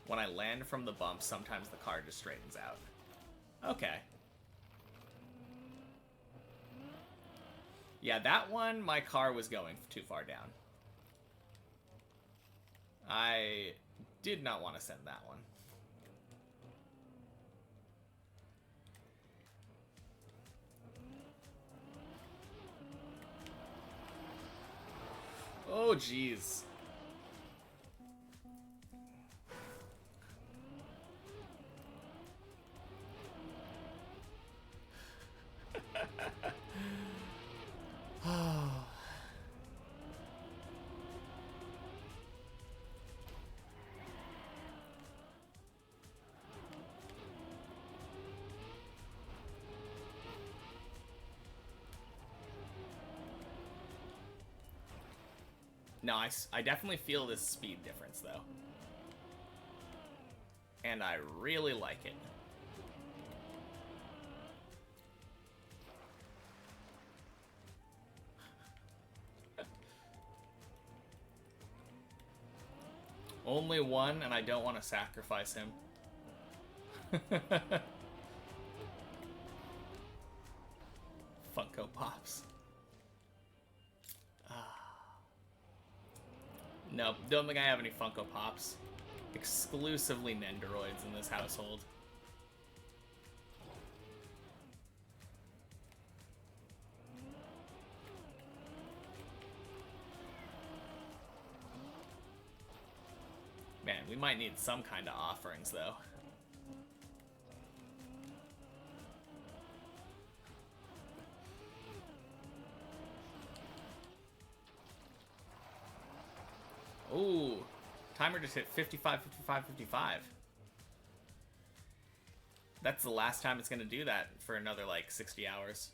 When I land from the bump, sometimes the car just straightens out. Okay. Yeah, that one, my car was going too far down. I did not want to send that one. Oh, jeez. No, I definitely feel this speed difference, though. And I really like it. Only one, and I don't want to sacrifice him. Funko Pops. Nope, don't think I have any Funko Pops. Exclusively Nendoroids in this household. Man, we might need some kind of offerings, though. Ooh, timer just hit 55, 55, 55. That's the last time it's going to do that for another, like, 60 hours.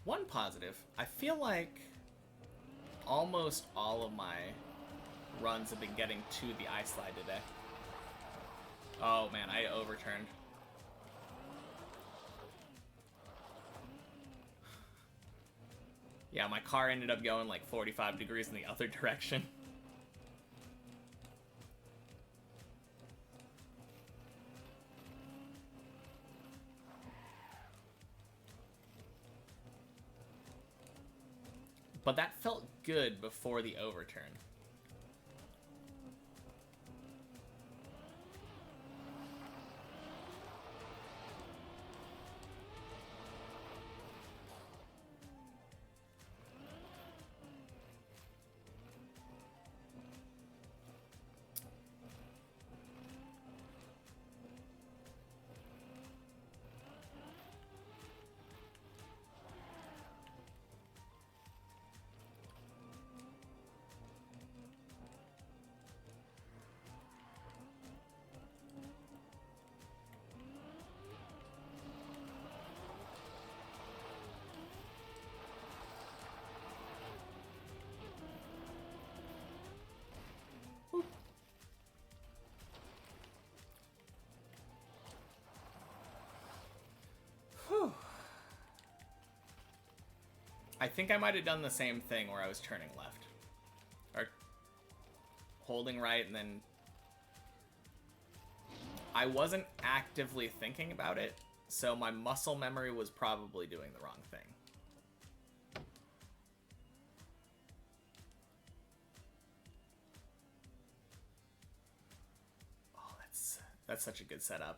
One positive, I feel like almost all of my runs have been getting to the ice slide today. Oh man, I overturned. Yeah, my car ended up going like 45 degrees in the other direction. But that felt good before the overturn. I think I might have done the same thing where I was turning left. Or holding right and then... I wasn't actively thinking about it, so my muscle memory was probably doing the wrong thing. Oh, that's such a good setup.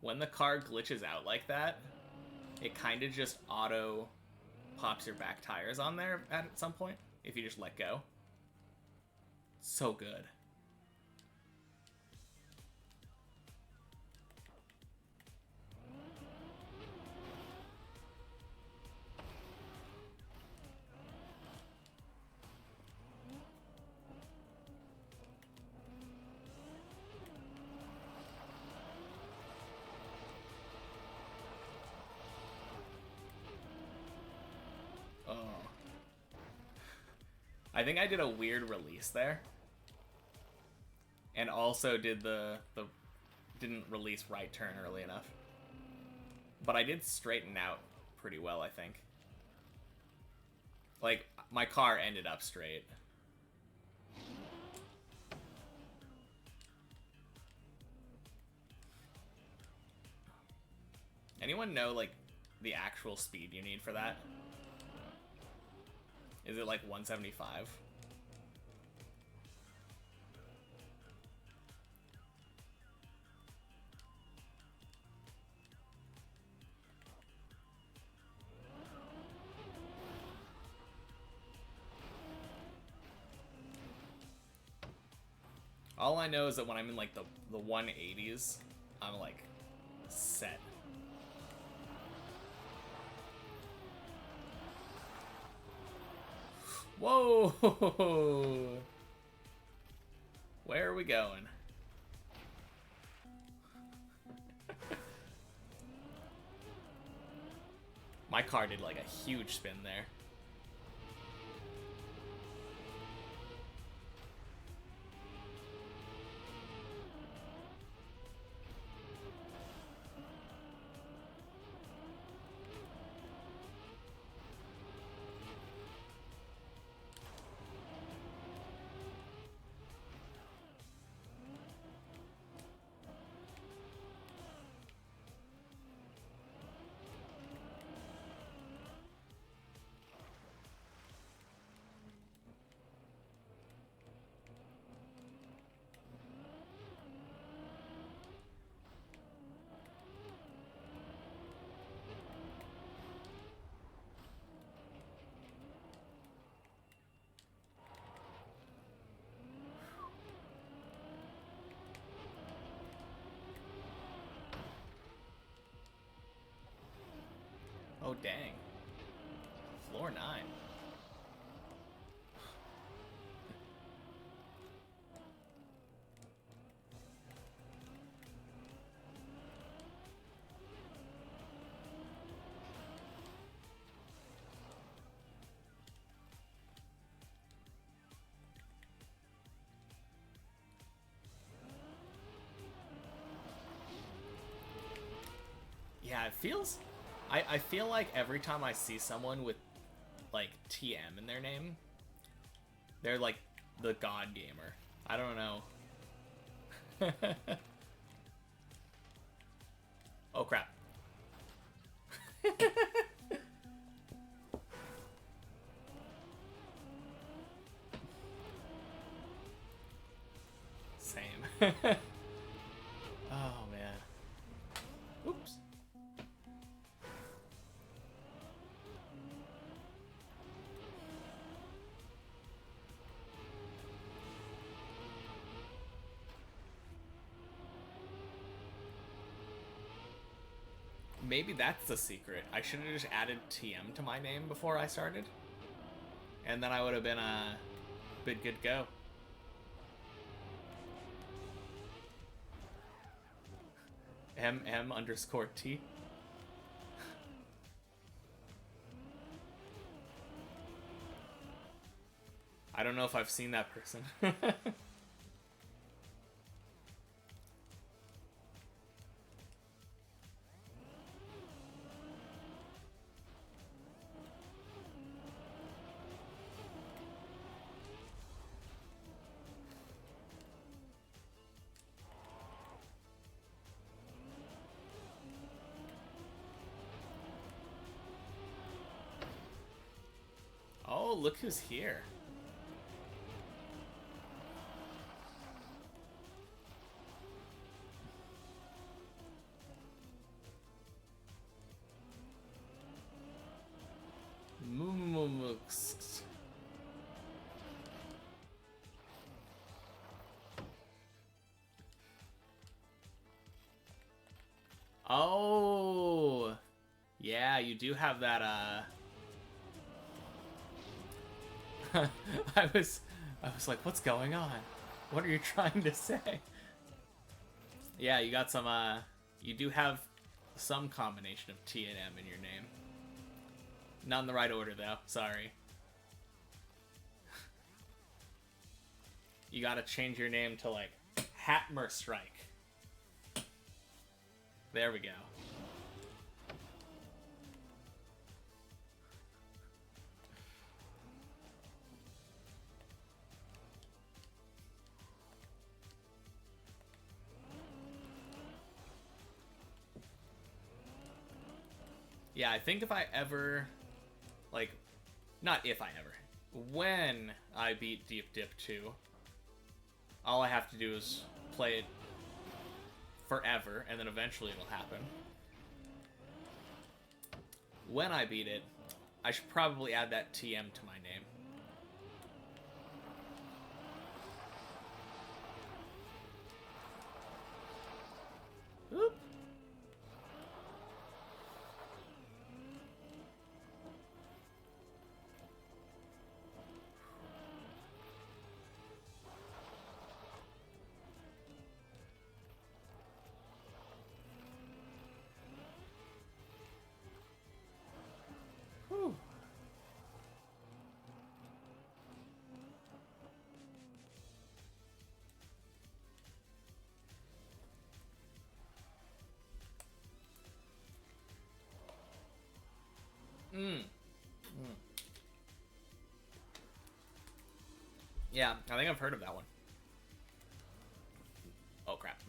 When the car glitches out like that, it kind of just auto pops your back tires on there at some point, if you just let go. So good. I think I did a weird release there. And also did the didn't release right turn early enough. But I did straighten out pretty well, I think. Like, my car ended up straight. Anyone know, like, the actual speed you need for that? Is it like 175? All I know is that when I'm in like the 180s, I'm like set. Whoa! Where are we going? My car did like a huge spin there. Oh, dang. Floor 9. Yeah, it feels... I feel like every time I see someone with, like, TM in their name, they're, like, the god gamer. I don't know. Oh, crap. Same. Oh, man. Oops. Maybe that's the secret. I should have just added TM to my name before I started. And then I would have been good go. MM_T. I don't know if I've seen that person. Oh, look who's here. Mumumux. Oh, yeah, you do have that, I was like, what's going on? What are you trying to say? Yeah, you got some, you do have some combination of T and M in your name. Not in the right order, though. Sorry. You gotta change your name to, like, Hatmer Strike. There we go. Yeah, I think if I ever, like, not if I ever, when I beat Deep Dip 2, all I have to do is play it forever, and then eventually it'll happen. When I beat it, I should probably add that TM to my name. Oop. Whew. Yeah, I think I've heard of that one. Oh, crap.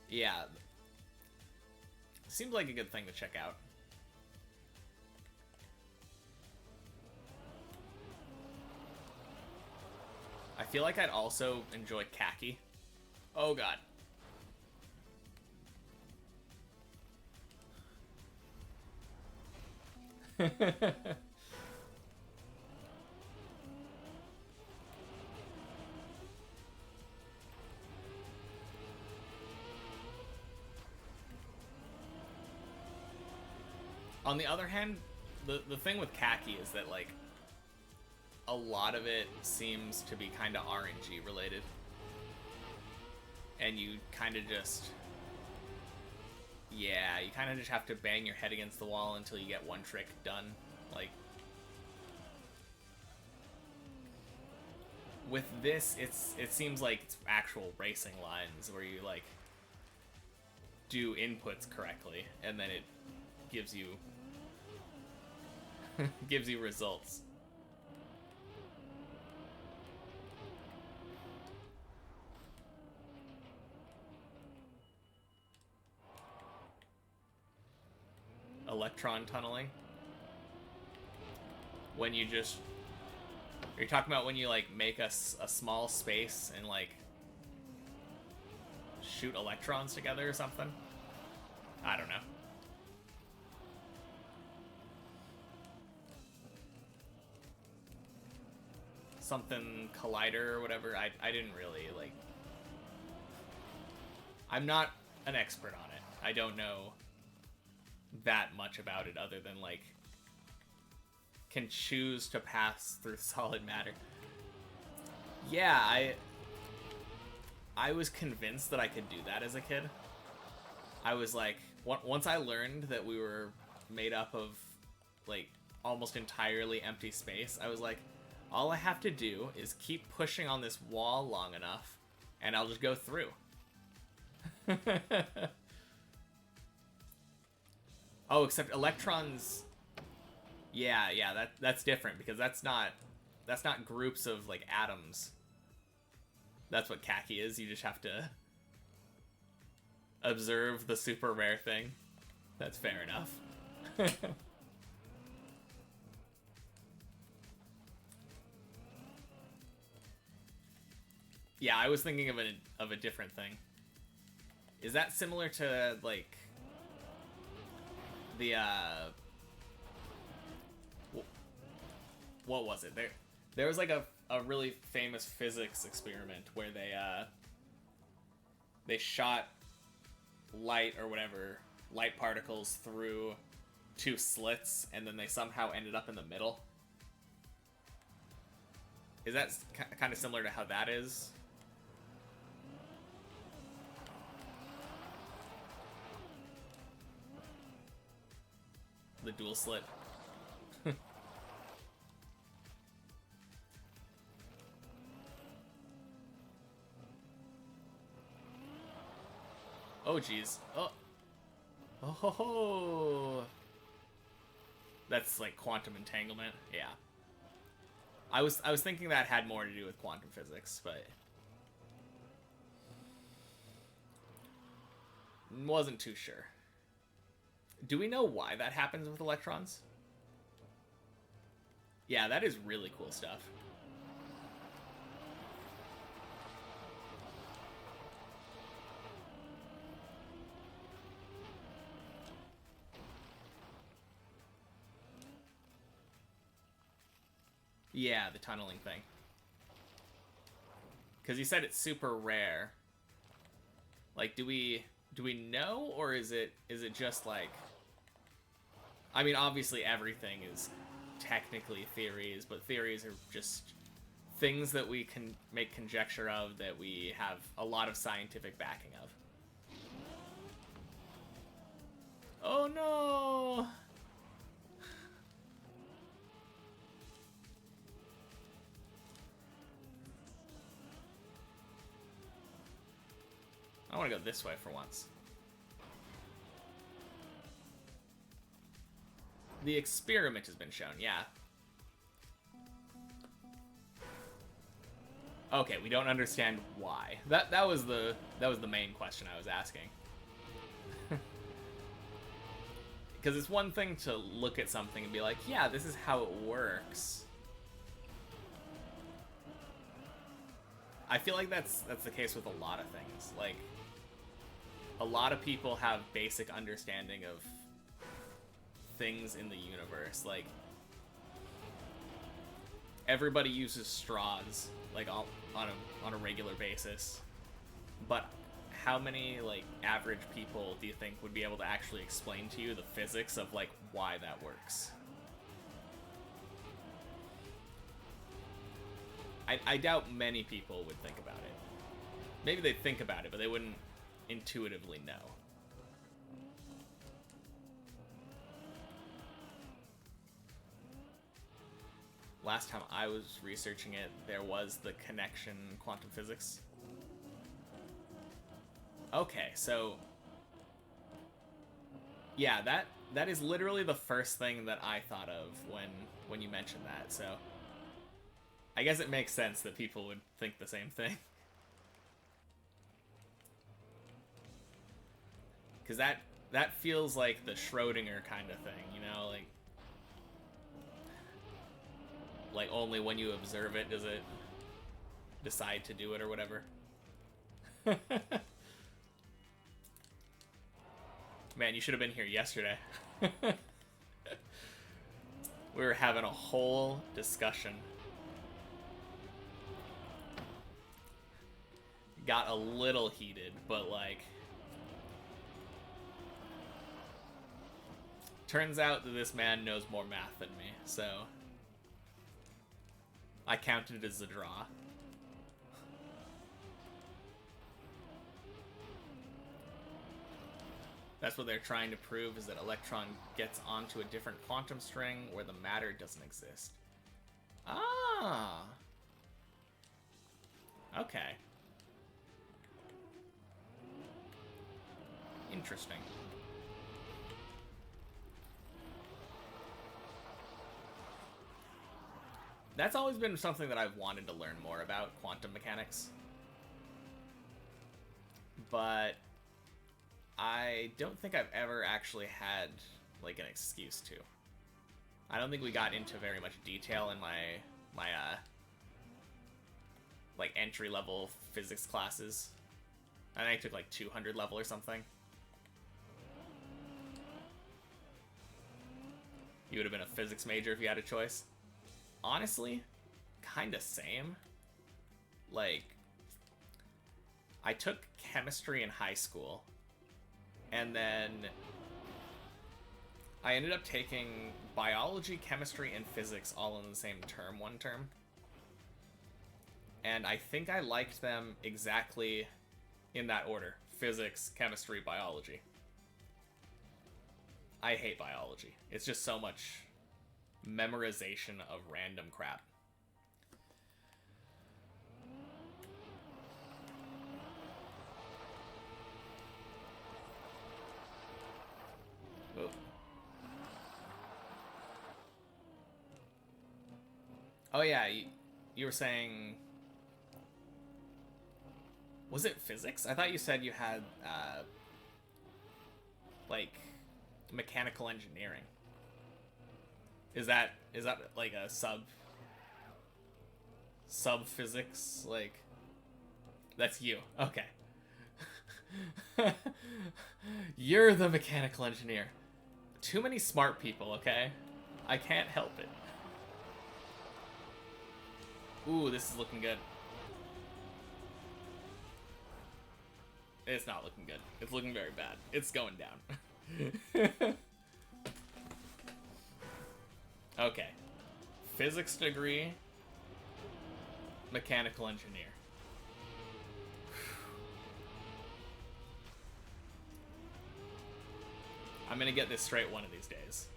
Yeah. Seems like a good thing to check out. I feel like I'd also enjoy khaki. Oh, God. On the other hand, the thing with khaki is that, like, a lot of it seems to be kind of RNG related. And you kind of just... Yeah, you kind of just have to bang your head against the wall until you get one trick done. Like, with this, it seems like it's actual racing lines where you, like, do inputs correctly, and then it gives you gives you results. Electron tunneling. When you just... Are you talking about when you, like, make a small space and, like, shoot electrons together or something? I don't know. Something collider or whatever. I didn't really, like... I'm not an expert on it. I don't know that much about it other than, like, can choose to pass through solid matter. Yeah, I was convinced that I could do that as a kid. I was like, once I learned that we were made up of, like, almost entirely empty space, I was like, all I have to do is keep pushing on this wall long enough, and I'll just go through. Oh, except electrons... Yeah, that's different, because that's not groups of, like, atoms. That's what khaki is. You just have to observe the super rare thing. That's fair enough. Yeah, I was thinking of a different thing. Is that similar to, like, the what was it? There was, like, a really famous physics experiment where they shot light or whatever, light particles through two slits, and then they somehow ended up in the middle. Is that kind of similar to how that is? The dual slit. Oh, jeez. Oh. Oh, ho, ho. That's like quantum entanglement. Yeah. I was thinking that had more to do with quantum physics, but wasn't too sure. Do we know why that happens with electrons? Yeah, that is really cool stuff. Yeah, the tunneling thing. Because you said it's super rare. Like, do we know, or is it just like... I mean, obviously everything is technically theories, but theories are just things that we can make conjecture of that we have a lot of scientific backing of. Oh no! I want to go this way for once. The experiment has been shown, yeah. Okay, we don't understand why. That was the main question I was asking. Because it's one thing to look at something and be like, yeah, this is how it works. I feel like that's the case with a lot of things. Like, a lot of people have basic understanding of things in the universe. Like, everybody uses straws, like, on a regular basis. But how many, like, average people do you think would be able to actually explain to you the physics of, like, why that works? I doubt many people would think about it. Maybe they'd think about it, but they wouldn't intuitively know. Last time I was researching it, there was the connection quantum physics. Okay, so... yeah, that is literally the first thing that I thought of when you mentioned that, so... I guess it makes sense that people would think the same thing. Because that feels like the Schrodinger kind of thing, you know? Like only when you observe it does it decide to do it or whatever. Man, you should have been here yesterday. We were having a whole discussion. Got a little heated, but like... turns out that this man knows more math than me, so... I counted it as a draw. That's what they're trying to prove, is that electron gets onto a different quantum string where the matter doesn't exist. Ah! Okay. Interesting. That's always been something that I've wanted to learn more about, quantum mechanics. But I don't think I've ever actually had, like, an excuse to. I don't think we got into very much detail in my like, entry-level physics classes. I think I took, like, 200 level or something. You would have been a physics major if you had a choice. Honestly, kinda same. Like, I took chemistry in high school, and then I ended up taking biology, chemistry, and physics all in the same term, one term. And I think I liked them exactly in that order. Physics, chemistry, biology. I hate biology. It's just so much memorization of random crap. Oh. Oh yeah, you were saying, was it physics? I thought you said you had like mechanical engineering. Is that like a sub physics? Like, that's you. Okay. You're the mechanical engineer. Too many smart people, okay? I can't help it. Ooh, this is looking good. It's not looking good. It's looking very bad. It's going down. Okay. Physics degree, mechanical engineer. I'm gonna get this straight one of these days.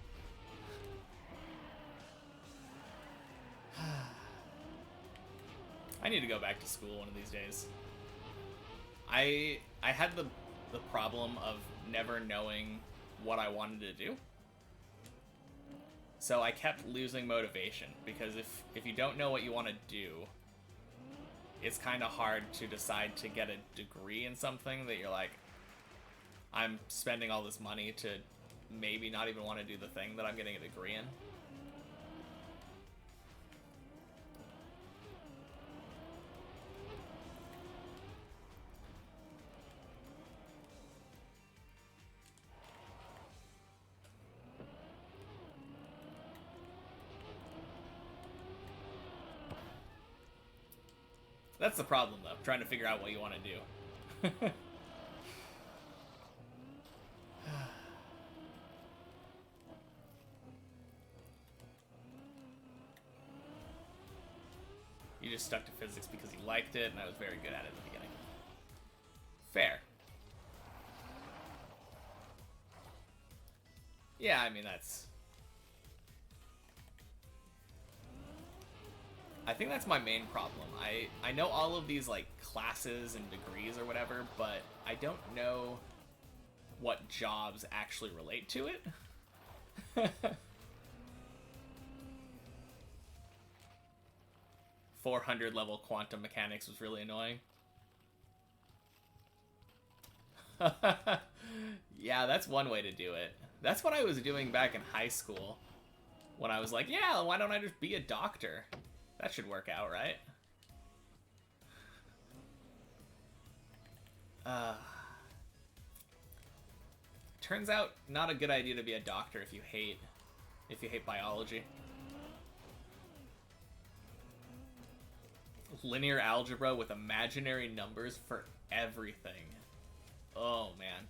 I need to go back to school one of these days. I had the problem of never knowing what I wanted to do. So I kept losing motivation, because if you don't know what you want to do, it's kind of hard to decide to get a degree in something that you're like, I'm spending all this money to maybe not even want to do the thing that I'm getting a degree in. That's the problem, though, trying to figure out what you want to do. You just stuck to physics because you liked it, and I was very good at it at the beginning. Fair. Yeah, I mean, I think that's my main problem. I know all of these, like, classes and degrees or whatever, but I don't know what jobs actually relate to it. 400 level quantum mechanics was really annoying. Yeah, that's one way to do it. That's what I was doing back in high school, when I was like, yeah, why don't I just be a doctor? That should work out, right? Turns out, not a good idea to be a doctor if you hate biology. Linear algebra with imaginary numbers for everything. Oh, man.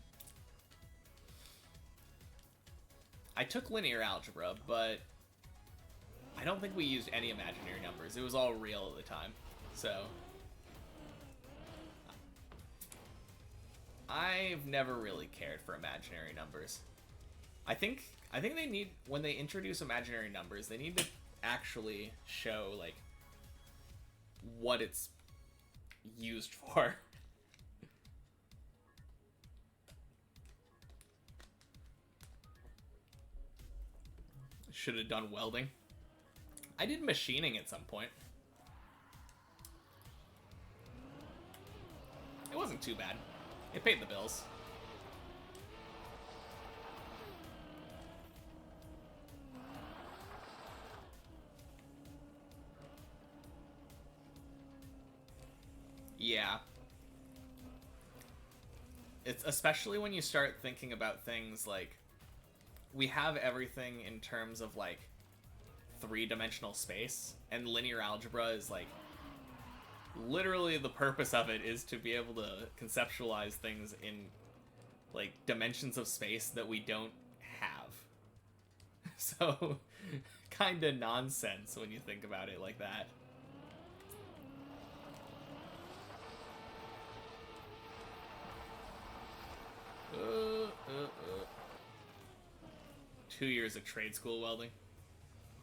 I took linear algebra, but I don't think we used any imaginary numbers. It was all real at the time. So I've never really cared for imaginary numbers. I think they need, when they introduce imaginary numbers, they need to actually show, like, what it's used for. Should have done welding. I did machining at some point. It wasn't too bad. It paid the bills. Yeah. It's especially when you start thinking about things like, we have everything in terms of, like, three-dimensional space, and linear algebra is, like, literally the purpose of it is to be able to conceptualize things in, like, dimensions of space that we don't have. So, kinda nonsense when you think about it like that. uh. 2 years of trade school welding.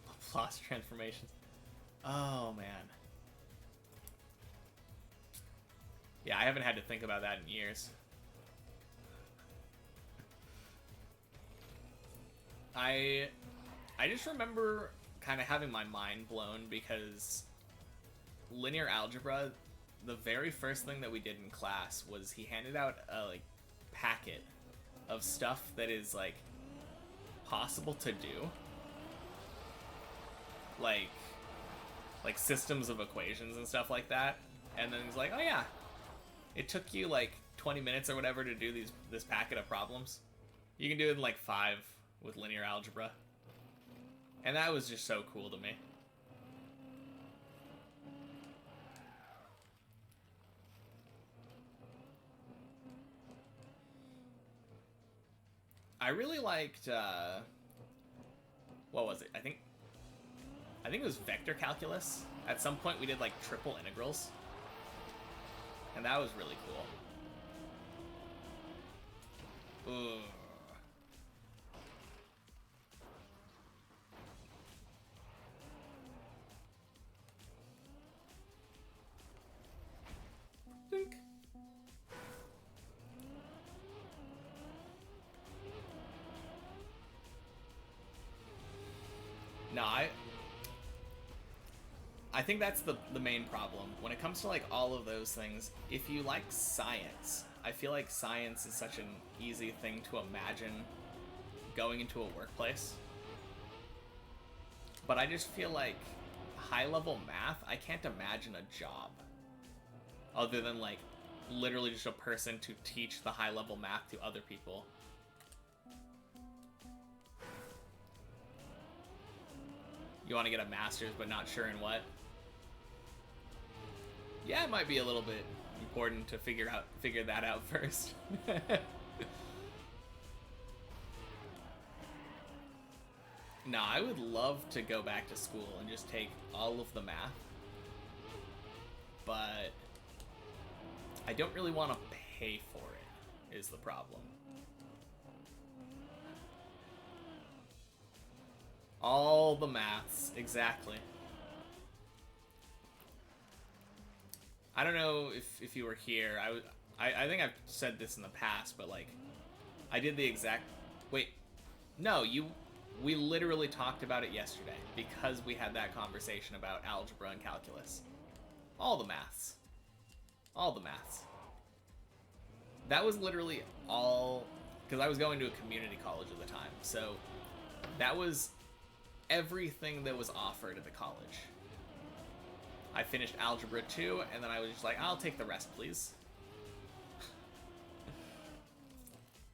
Laplace transformations. Oh, man. Yeah, I haven't had to think about that in years. I just remember kind of having my mind blown because linear algebra, the very first thing that we did in class was he handed out a like packet of stuff that is like possible to do, like systems of equations and stuff like that. And then he's like, oh yeah, it took you like 20 minutes or whatever to do this packet of problems. You can do it in like 5 with linear algebra. And that was just so cool to me. I really liked, what was it? I think it was vector calculus. At some point we did like triple integrals. And that was really cool. Ugh. Dink. No, I think that's the main problem. When it comes to like all of those things, if you like science, I feel like science is such an easy thing to imagine going into a workplace. But I just feel like high-level math, I can't imagine a job other than like literally just a person to teach the high-level math to other people. You want to get a master's but not sure in what? Yeah, it might be a little bit important to figure that out first. No, I would love to go back to school and just take all of the math. But I don't really want to pay for it, is the problem. All the maths, exactly. I don't know if you were here. I think I've said this in the past, but like, I did the exact. Wait, no, we literally talked about it yesterday because we had that conversation about algebra and calculus. All the maths. All the maths. That was literally all, because I was going to a community college at the time, so that was everything that was offered at the college. I finished Algebra 2, and then I was just like, I'll take the rest, please.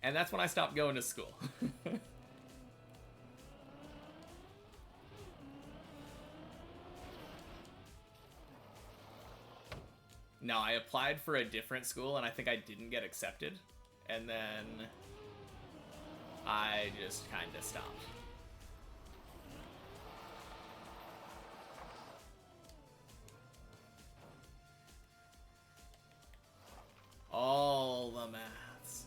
And that's when I stopped going to school. No, I applied for a different school, and I think I didn't get accepted. And then I just kind of stopped. All the maths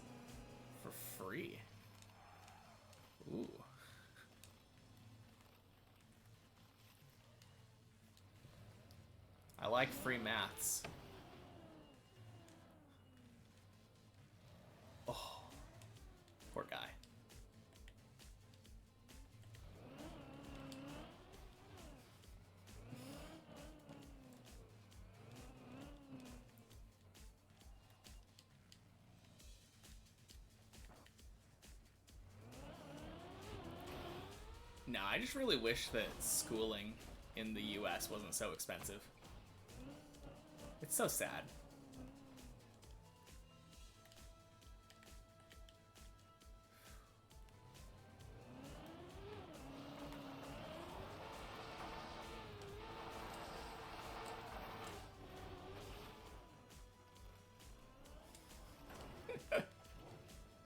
for free. Ooh. I like free maths. Oh, poor guy. No, I just really wish that schooling in the US wasn't so expensive. It's so sad.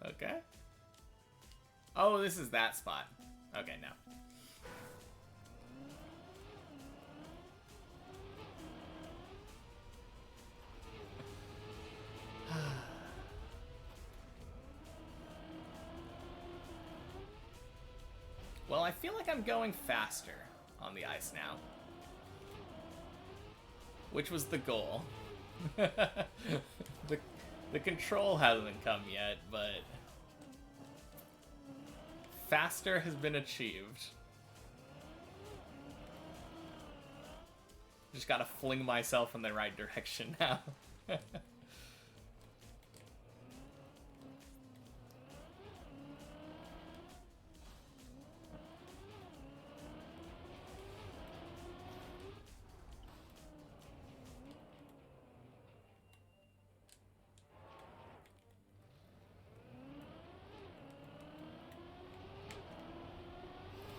Okay. Oh, this is that spot. Okay, no. Well, I feel like I'm going faster on the ice now. Which was the goal. The control hasn't come yet, but faster has been achieved. Just gotta fling myself in the right direction now.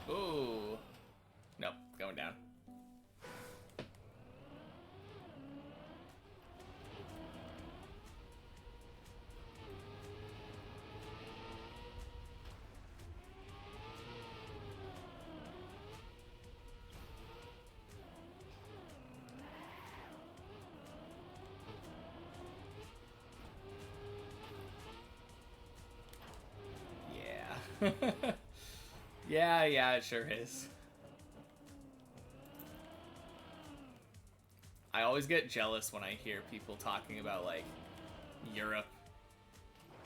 Ooh. Nope, going down. Yeah. Yeah, it sure is. I always get jealous when I hear people talking about, like, Europe,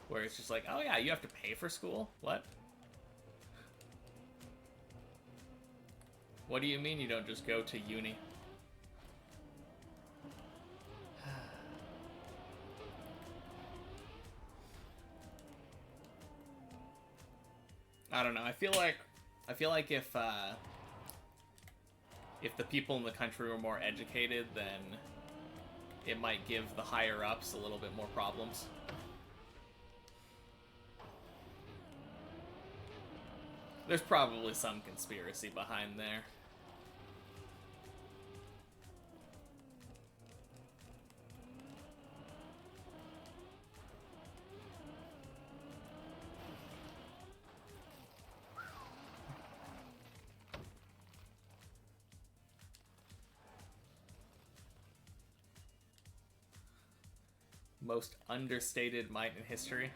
where it's just like, oh yeah, you have to pay for school? What? What do you mean you don't just go to uni? I don't know. I feel like if the people in the country were more educated, then it might give the higher ups a little bit more problems. There's probably some conspiracy behind there. Most understated might in history.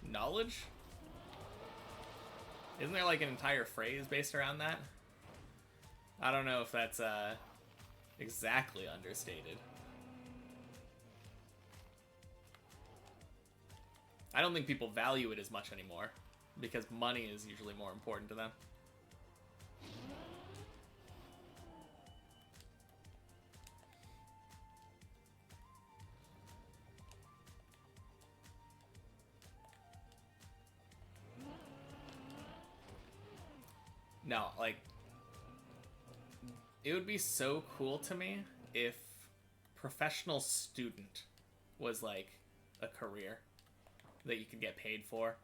Knowledge? Isn't there like an entire phrase based around that? I don't know if that's exactly understated. I don't think people value it as much anymore because money is usually more important to them. No, like, it would be so cool to me if professional student was like a career that you could get paid for.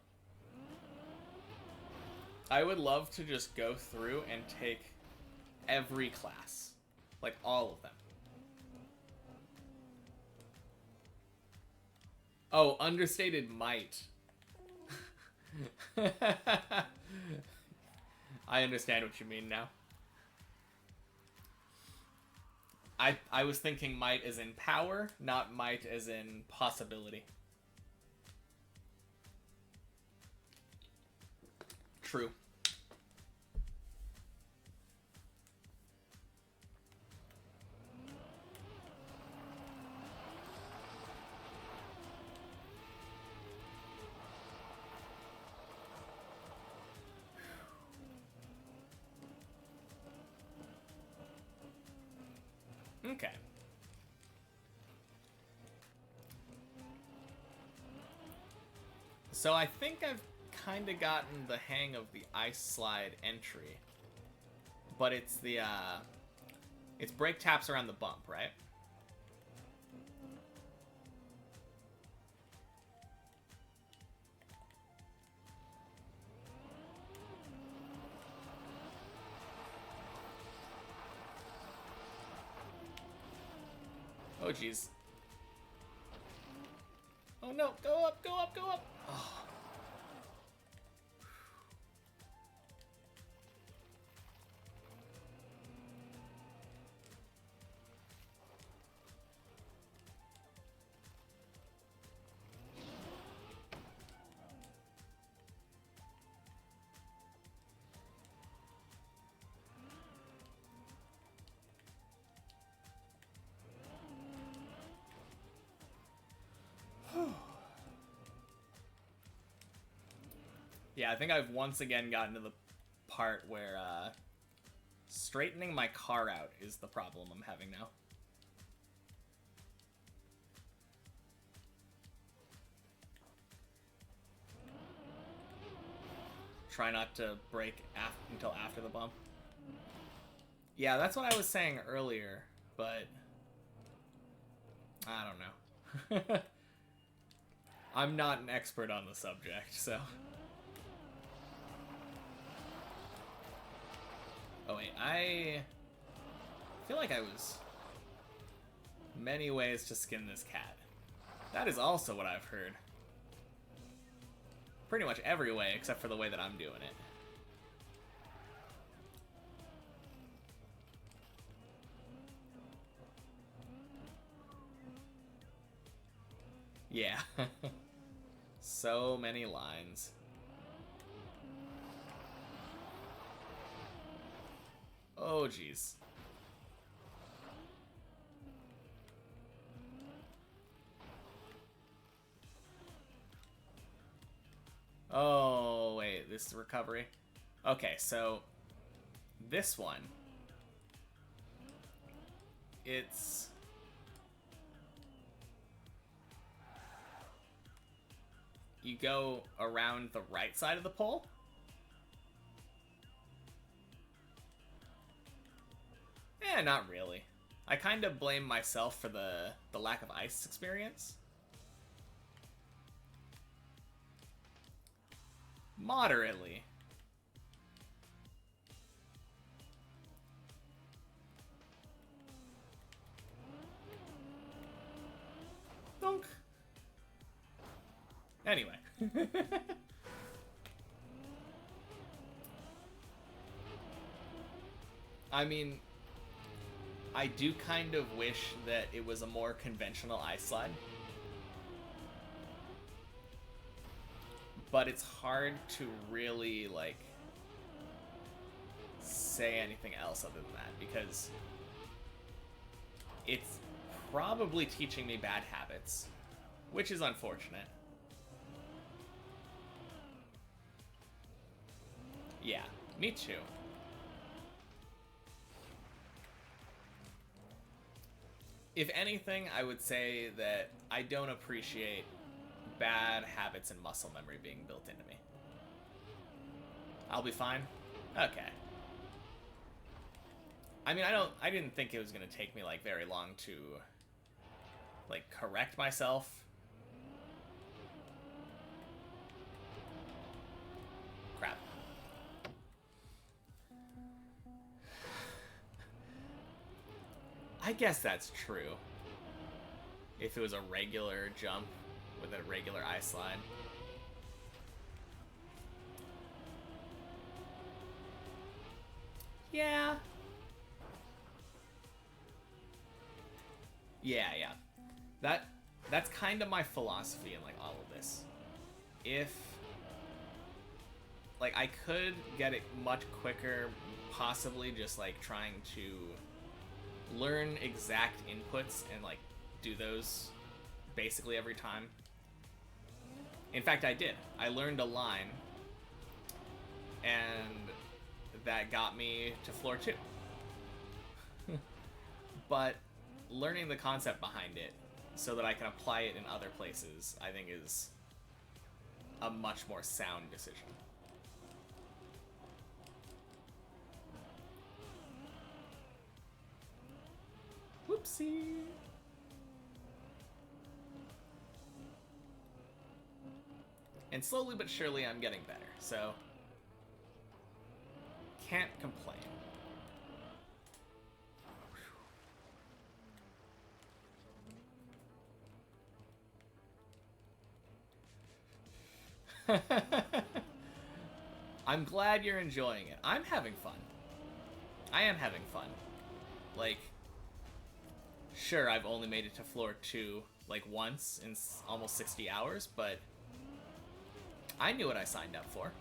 I would love to just go through and take every class, like all of them. Oh, understated might. I understand what you mean now. I was thinking might as in power, not might as in possibility. True. Okay. So I think I've kind of gotten the hang of the ice slide entry. But it's the, it's brake taps around the bump, right? Oh, jeez. Oh, no. Go up, go up, go up. Oh. Yeah, I think I've once again gotten to the part where Straightening my car out is the problem I'm having now. Try not to brake until after the bump. Yeah, that's what I was saying earlier, but I don't know. I'm not an expert on the subject, so. Oh wait, I feel like I was many ways to skin this cat. That is also what I've heard. Pretty much every way except for the way that I'm doing it. Yeah. So many lines. Oh, jeez. Oh, wait, this is recovery. Okay, so this one, it's you go around the right side of the pole. Eh, not really. I kind of blame myself for the lack of ice experience. Moderately. Donk. Anyway. I mean, I do kind of wish that it was a more conventional ice slide. But it's hard to really, like, say anything else other than that, because it's probably teaching me bad habits, which is unfortunate. Yeah, me too. If anything, I would say that I don't appreciate bad habits and muscle memory being built into me. I'll be fine? Okay. I mean, I didn't think it was gonna take me, like, very long to, like, correct myself. Crap. I guess that's true. If it was a regular jump with a regular ice slide. Yeah. Yeah. That's kind of my philosophy in, like, all of this. If, like, I could get it much quicker, possibly just, like, trying to learn exact inputs and, like, do those basically every time. In fact, I did. I learned a line, and that got me to floor 2. But learning the concept behind it so that I can apply it in other places, I think, is a much more sound decision. Whoopsie. And slowly but surely I'm getting better, so can't complain. I'm glad you're enjoying it. I'm having fun. I am having fun. Like, sure, I've only made it to floor 2, like, once in almost 60 hours, but I knew what I signed up for.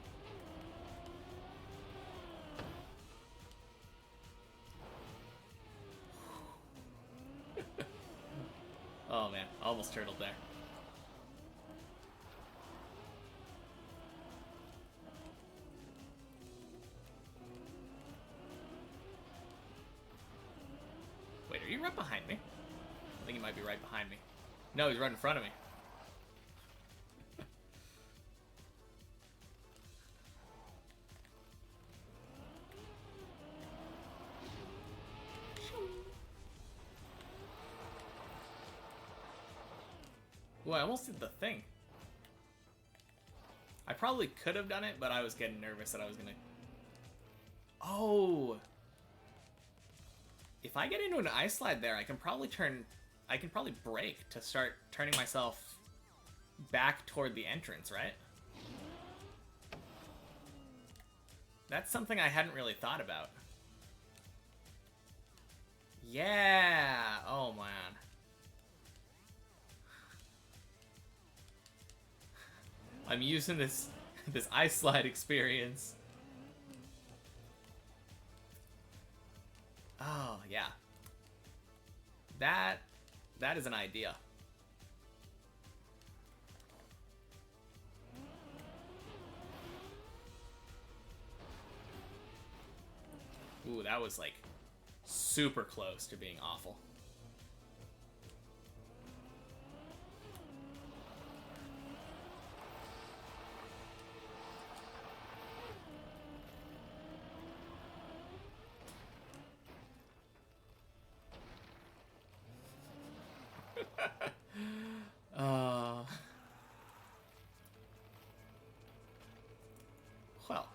Oh man, almost turtled there. right behind me? I think he might be right behind me. No, he's right in front of me. Ooh, I almost did the thing. I probably could have done it, but I was getting nervous that I was gonna... Oh! If I get into an ice slide there, I can probably brake to start turning myself back toward the entrance, right? That's something I hadn't really thought about. Yeah! Oh, man. I'm using this ice slide experience. Oh, yeah. That is an idea. Ooh, that was like super close to being awful. Well,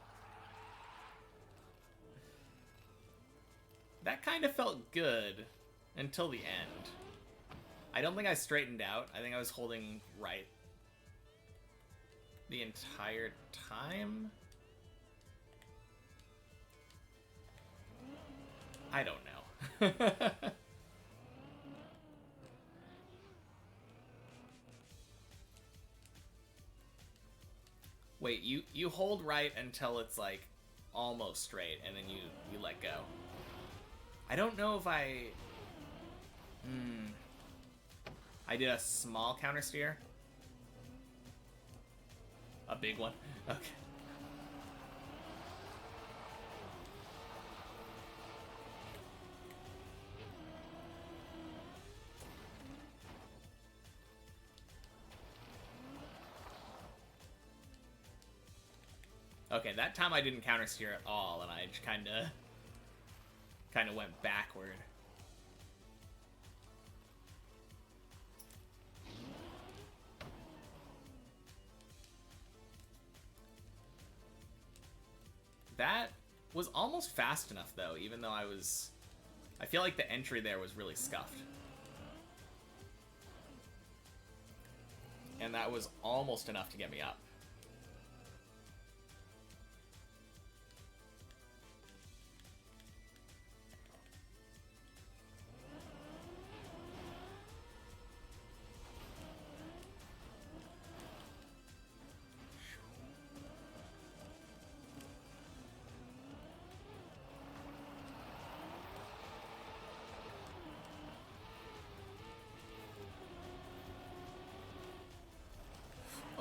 that kind of felt good until the end. I don't think I straightened out. I think I was holding right the entire time. I don't know. Wait, you hold right until it's like almost straight, and then you let go. I don't know if I did a small counter steer. A big one. Okay. Okay, that time I didn't counter steer at all, and I just kind of went backward. That was almost fast enough, though, even though I feel like the entry there was really scuffed. And that was almost enough to get me up.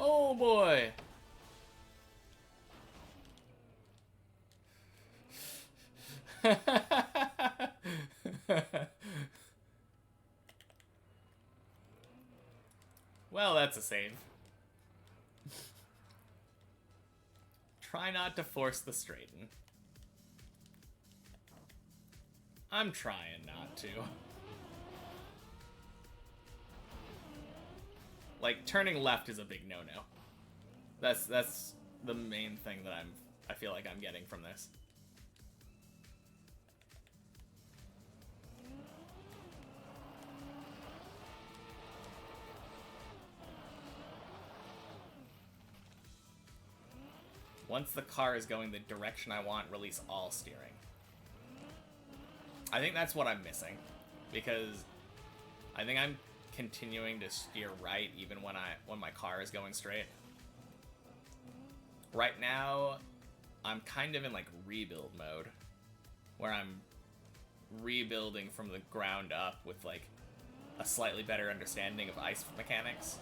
Oh boy! Well, that's a save. Try not to force the straighten. I'm trying not to. Like, turning left is a big no-no. That's the main thing that I feel like I'm getting from this. Once the car is going the direction I want, release all steering. I think that's what I'm missing, because I think I'm continuing to steer right even when my car is going straight. Right now, I'm kind of in like rebuild mode, where I'm rebuilding from the ground up with like a slightly better understanding of ice mechanics.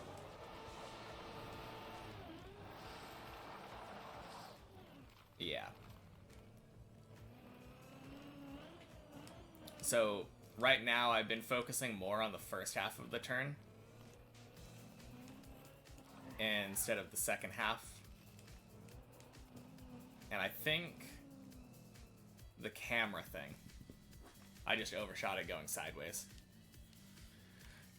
Yeah. So right now I've been focusing more on the first half of the turn instead of the second half. And I think the camera thing, I just overshot it going sideways.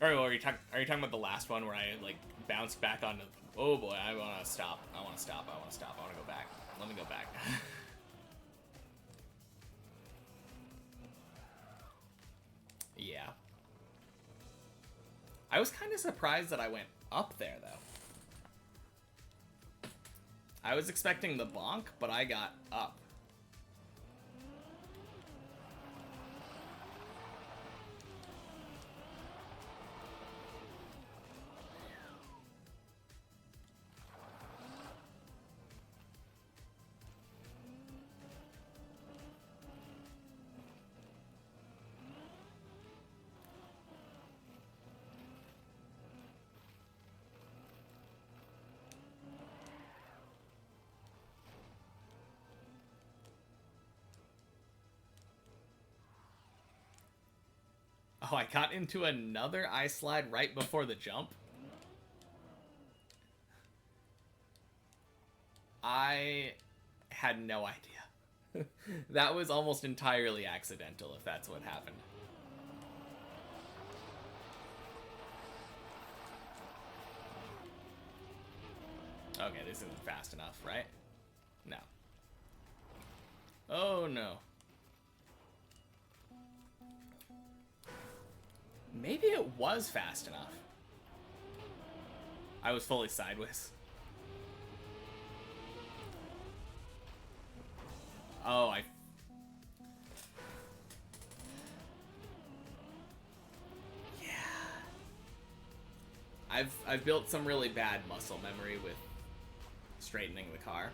Alright, well, are you talking about the last one where I, like, bounced back onto... Oh boy, I want to stop. I want to stop. I want to stop. I want to go back. Let me go back. Yeah. I was kind of surprised that I went up there, though. I was expecting the bonk, but I got up. Oh, I got into another ice slide right before the jump. I had no idea. That was almost entirely accidental, if that's what happened. Okay, this isn't fast enough, right? No. Oh, no. Maybe it was fast enough. I was fully sideways. Oh, yeah. I've built some really bad muscle memory with straightening the car.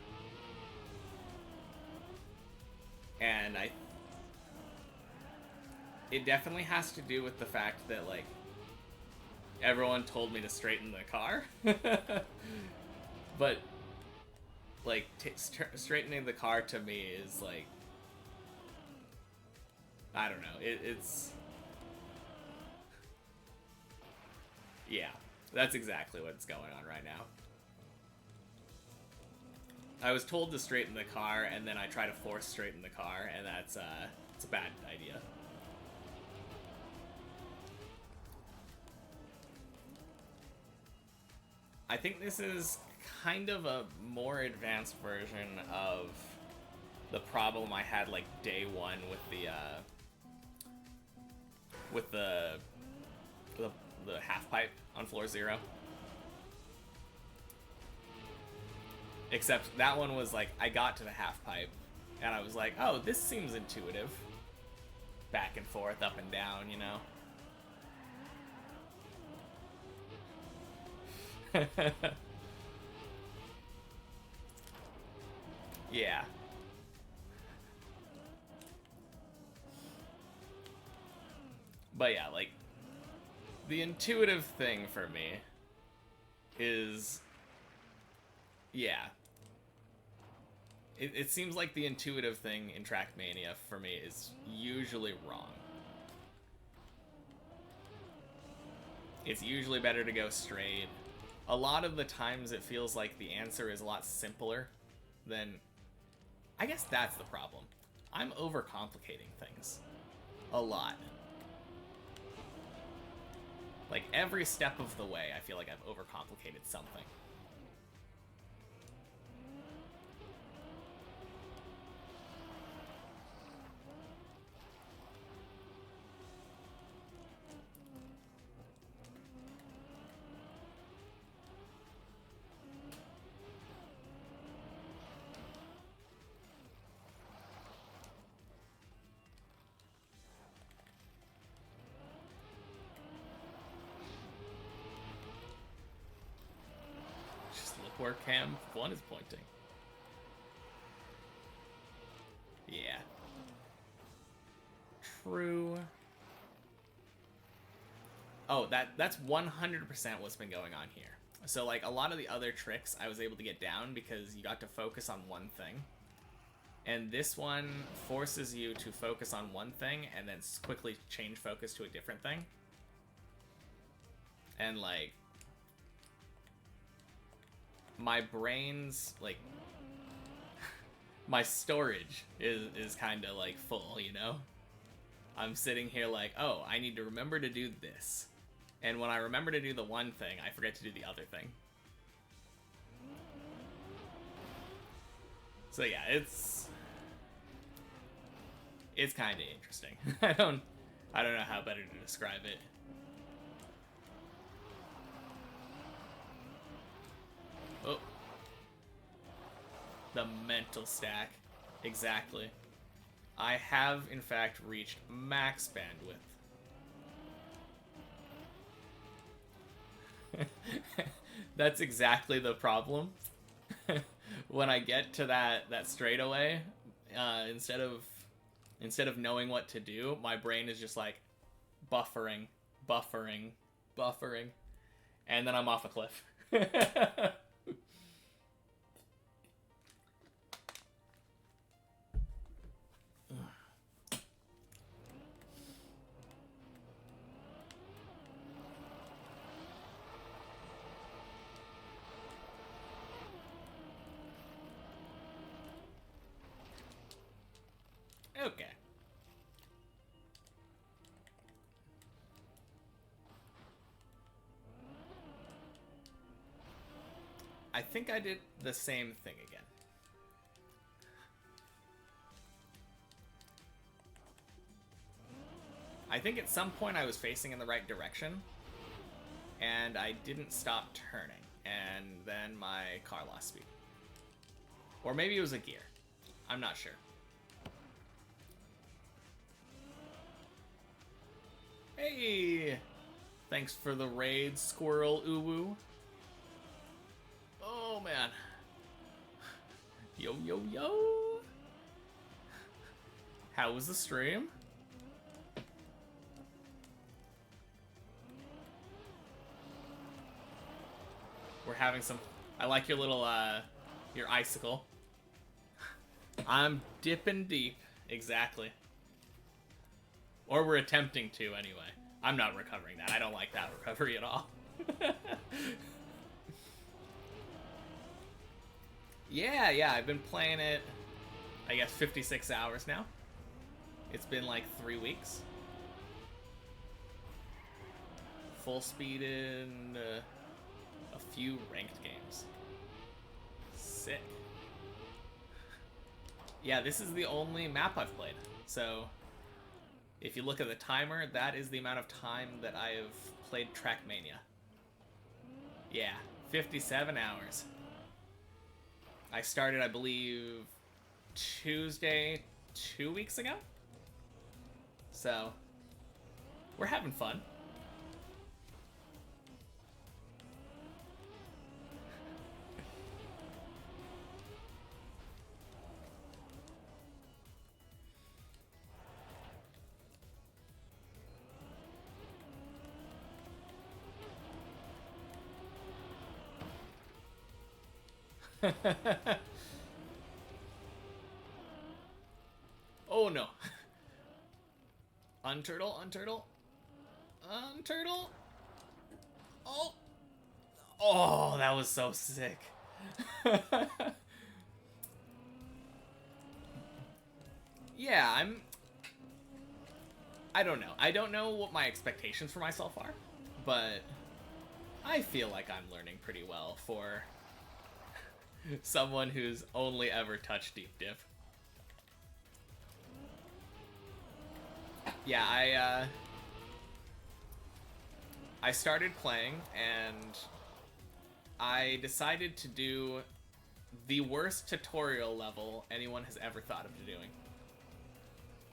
And it definitely has to do with the fact that, like, everyone told me to straighten the car. But, like, straightening the car to me is, like, I don't know. It's... Yeah, that's exactly what's going on right now. I was told to straighten the car, and then I try to force straighten the car, and that's, it's a bad idea. I think this is kind of a more advanced version of the problem I had, like, day one with the half pipe on floor 0. Except that one was like, I got to the half pipe, and I was like, oh, this seems intuitive. Back and forth, up and down, you know? Yeah. But yeah, like, the intuitive thing for me is, yeah. It seems like the intuitive thing in Trackmania for me is usually wrong. It's usually better to go straight. A lot of the times it feels like the answer is a lot simpler than... I guess that's the problem. I'm overcomplicating things. A lot. Like, every step of the way, I feel like I've overcomplicated something. Where cam 1 is pointing. Yeah. True. Oh, that's 100% what's been going on here. So, like, a lot of the other tricks I was able to get down because you got to focus on one thing. And this one forces you to focus on one thing and then quickly change focus to a different thing. And, like, my brain's, like, my storage is kind of, like, full, you know? I'm sitting here like, oh, I need to remember to do this. And when I remember to do the one thing, I forget to do the other thing. So yeah, it's kind of interesting. I don't know how better to describe it. Oh. The mental stack. Exactly. I have, in fact, reached max bandwidth. That's exactly the problem. When I get to that straightaway, instead of knowing what to do, my brain is just like buffering, and then I'm off a cliff. Okay. I think I did the same thing again. I think at some point I was facing in the right direction, and I didn't stop turning, and then my car lost speed. Or maybe it was a gear. I'm not sure. Hey! Thanks for the raid, Squirrel Uwu. Oh, man. Yo, yo, yo! How was the stream? We're having some... I like your little, your icicle. I'm dipping deep. Exactly. Or we're attempting to, anyway. I'm not recovering that. I don't like that recovery at all. Yeah, I've been playing it, I guess, 56 hours now. It's been like 3 weeks. Full speed in a few ranked games. Sick. Yeah, this is the only map I've played. So, if you look at the timer, that is the amount of time that I have played Trackmania. Yeah, 57 hours. I started, I believe, Tuesday 2 weeks ago. So, we're having fun. Oh no. Unturtle. Oh. Oh, that was so sick. Yeah, I don't know. I don't know what my expectations for myself are, but I feel like I'm learning pretty well for someone who's only ever touched deep dip. Yeah, I started playing, and I decided to do the worst tutorial level anyone has ever thought of doing.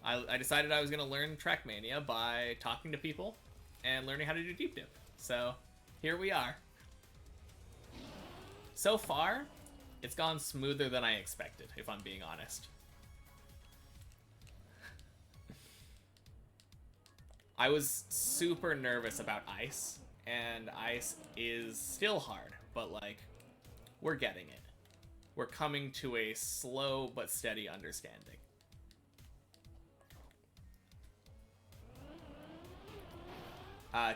I decided I was going to learn Trackmania by talking to people and learning how to do deep dip. So, here we are. So far, it's gone smoother than I expected, if I'm being honest. I was super nervous about ice, and ice is still hard, but, like, we're getting it. we're coming to a slow but steady understanding.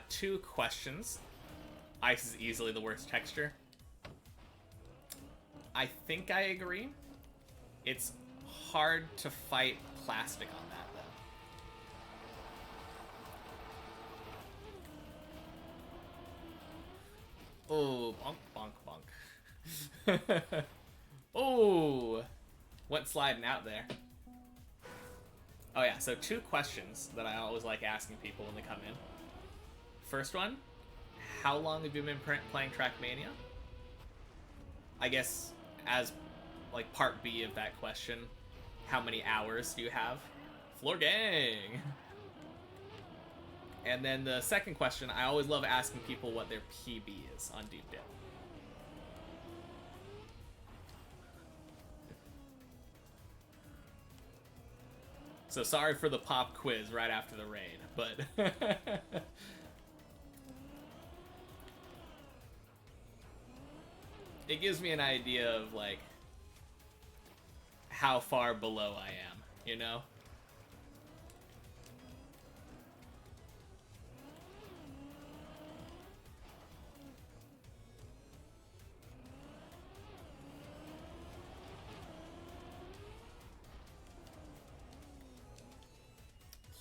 Two questions. Ice is easily the worst texture. I think I agree. It's hard to fight plastic on that, though. Oh, bonk, bonk, bonk. Oh, went sliding out there. Oh yeah, so two questions that I always like asking people when they come in. First one, how long have you been playing Trackmania? I guess as like part B of that question, how many hours do you have? Floor gang! And then the second question, I always love asking people what their PB is on Deep Dip. So sorry for the pop quiz right after the raid, but... it gives me an idea of, like, how far below I am, you know?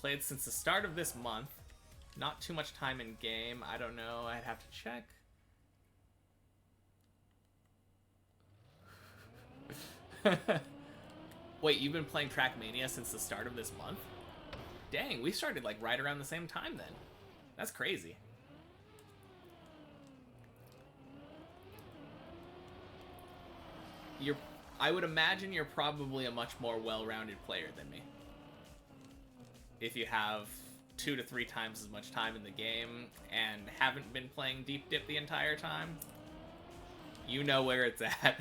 Played since the start of this month. Not too much time in game. I don't know. I'd have to check. Wait, you've been playing Trackmania since the start of this month? Dang, we started like right around the same time then. That's crazy. I would imagine you're probably a much more well-rounded player than me. If you have 2 to 3 times as much time in the game and haven't been playing Deep Dip the entire time, you know where it's at.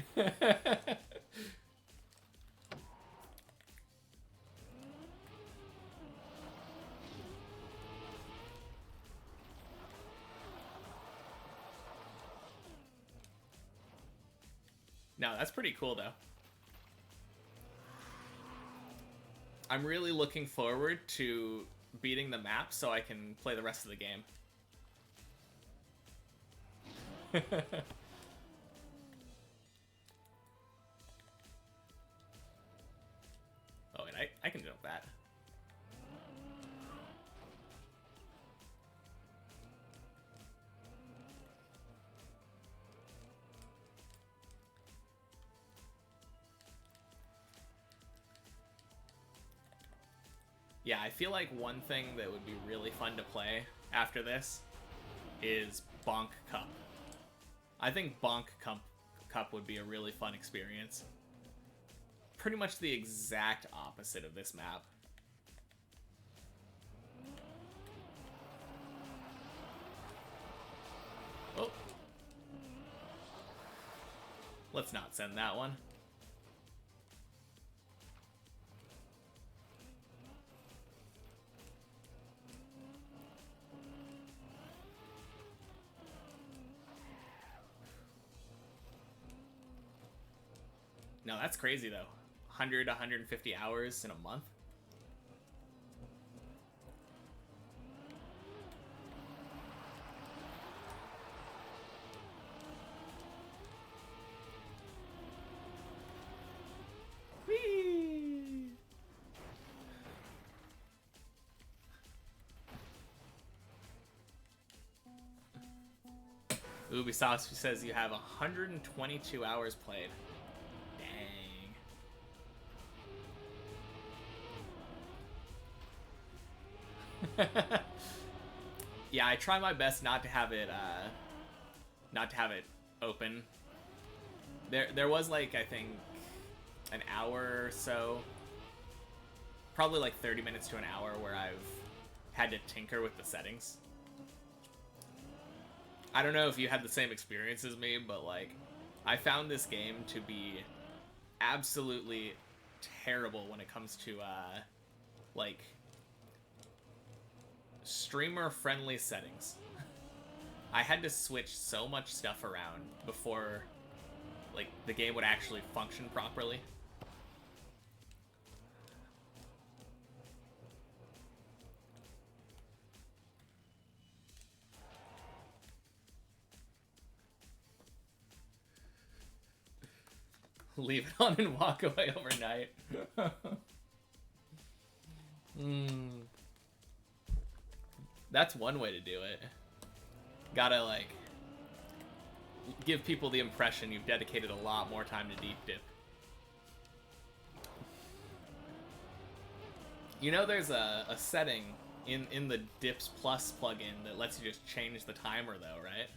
No, that's pretty cool though. I'm really looking forward to beating the map so I can play the rest of the game. Oh, wait, I can jump that. Yeah, I feel like one thing that would be really fun to play after this is Bonk Cup. I think Bonk Cup would be a really fun experience. Pretty much the exact opposite of this map. Oh. Let's not send that one. No, that's crazy though. 100, 150 hours in a month. Whee! Ubisoft says you have 122 hours played. Yeah, I try my best not to have it open. There was like, I think, an hour or so, probably like 30 minutes to an hour where I've had to tinker with the settings. I don't know if you had the same experience as me, but like, I found this game to be absolutely terrible when it comes to like streamer-friendly settings. I had to switch so much stuff around before like the game would actually function properly. Leave it on and walk away overnight. That's one way to do it. Gotta, like, give people the impression you've dedicated a lot more time to deep dip. You know there's a setting in the Dips Plus plugin that lets you just change the timer, though, right?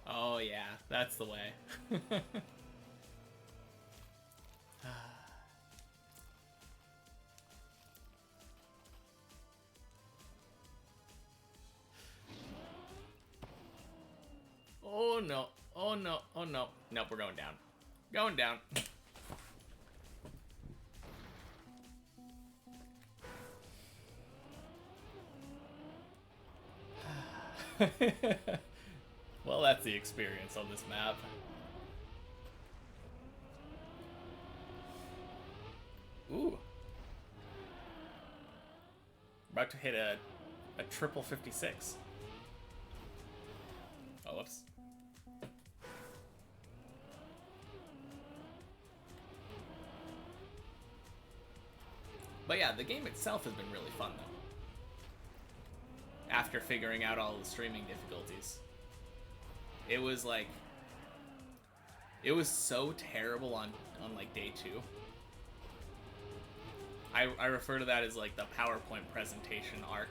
Oh yeah, that's the way. Oh no, oh no, oh no. Nope, we're going down. Going down. Well, that's the experience on this map. Ooh. About to hit a triple 56. Oh, whoops. But yeah, the game itself has been really fun, though. After figuring out all the streaming difficulties. It was like... It was so terrible on like, day 2. I refer to that as, like, the PowerPoint presentation arc.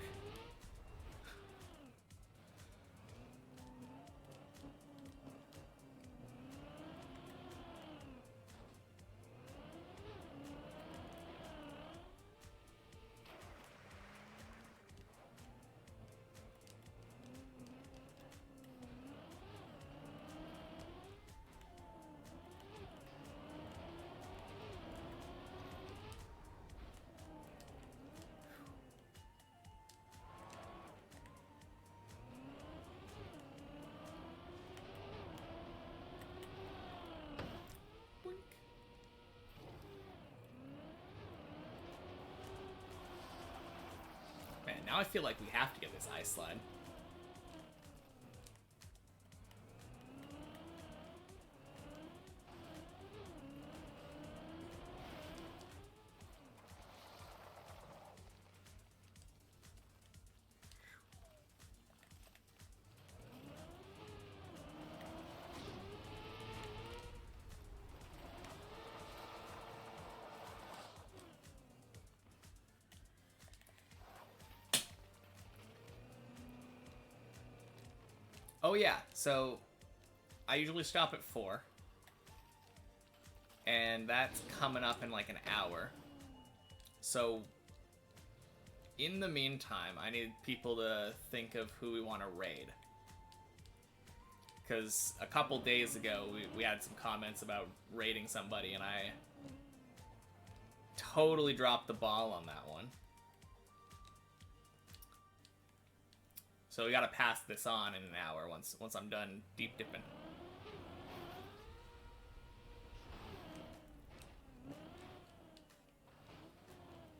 Man, now I feel like we have to get this ice slide. Oh yeah, so I usually stop at 4. And that's coming up in like an hour. So in the meantime, I need people to think of who we want to raid. Because a couple days ago, we had some comments about raiding somebody, and I totally dropped the ball on that one. So we gotta pass this on in an hour once I'm done deep dipping.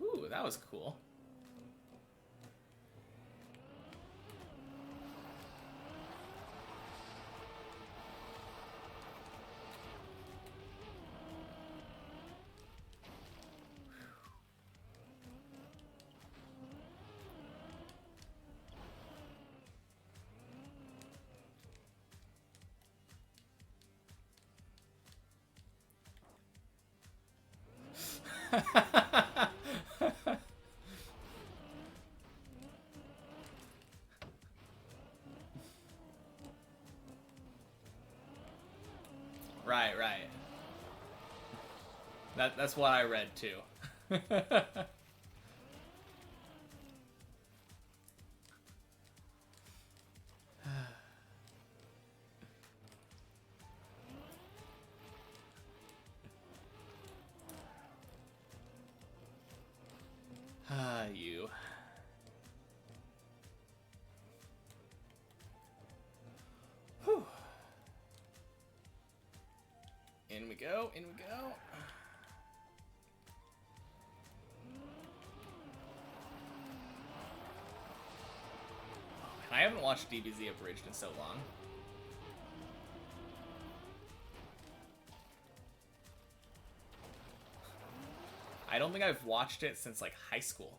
Ooh, that was cool. Right. That's what I read too. You. Whew. In we go, in we go. I haven't watched DBZ Abridged in so long. I don't think I've watched it since, like, high school.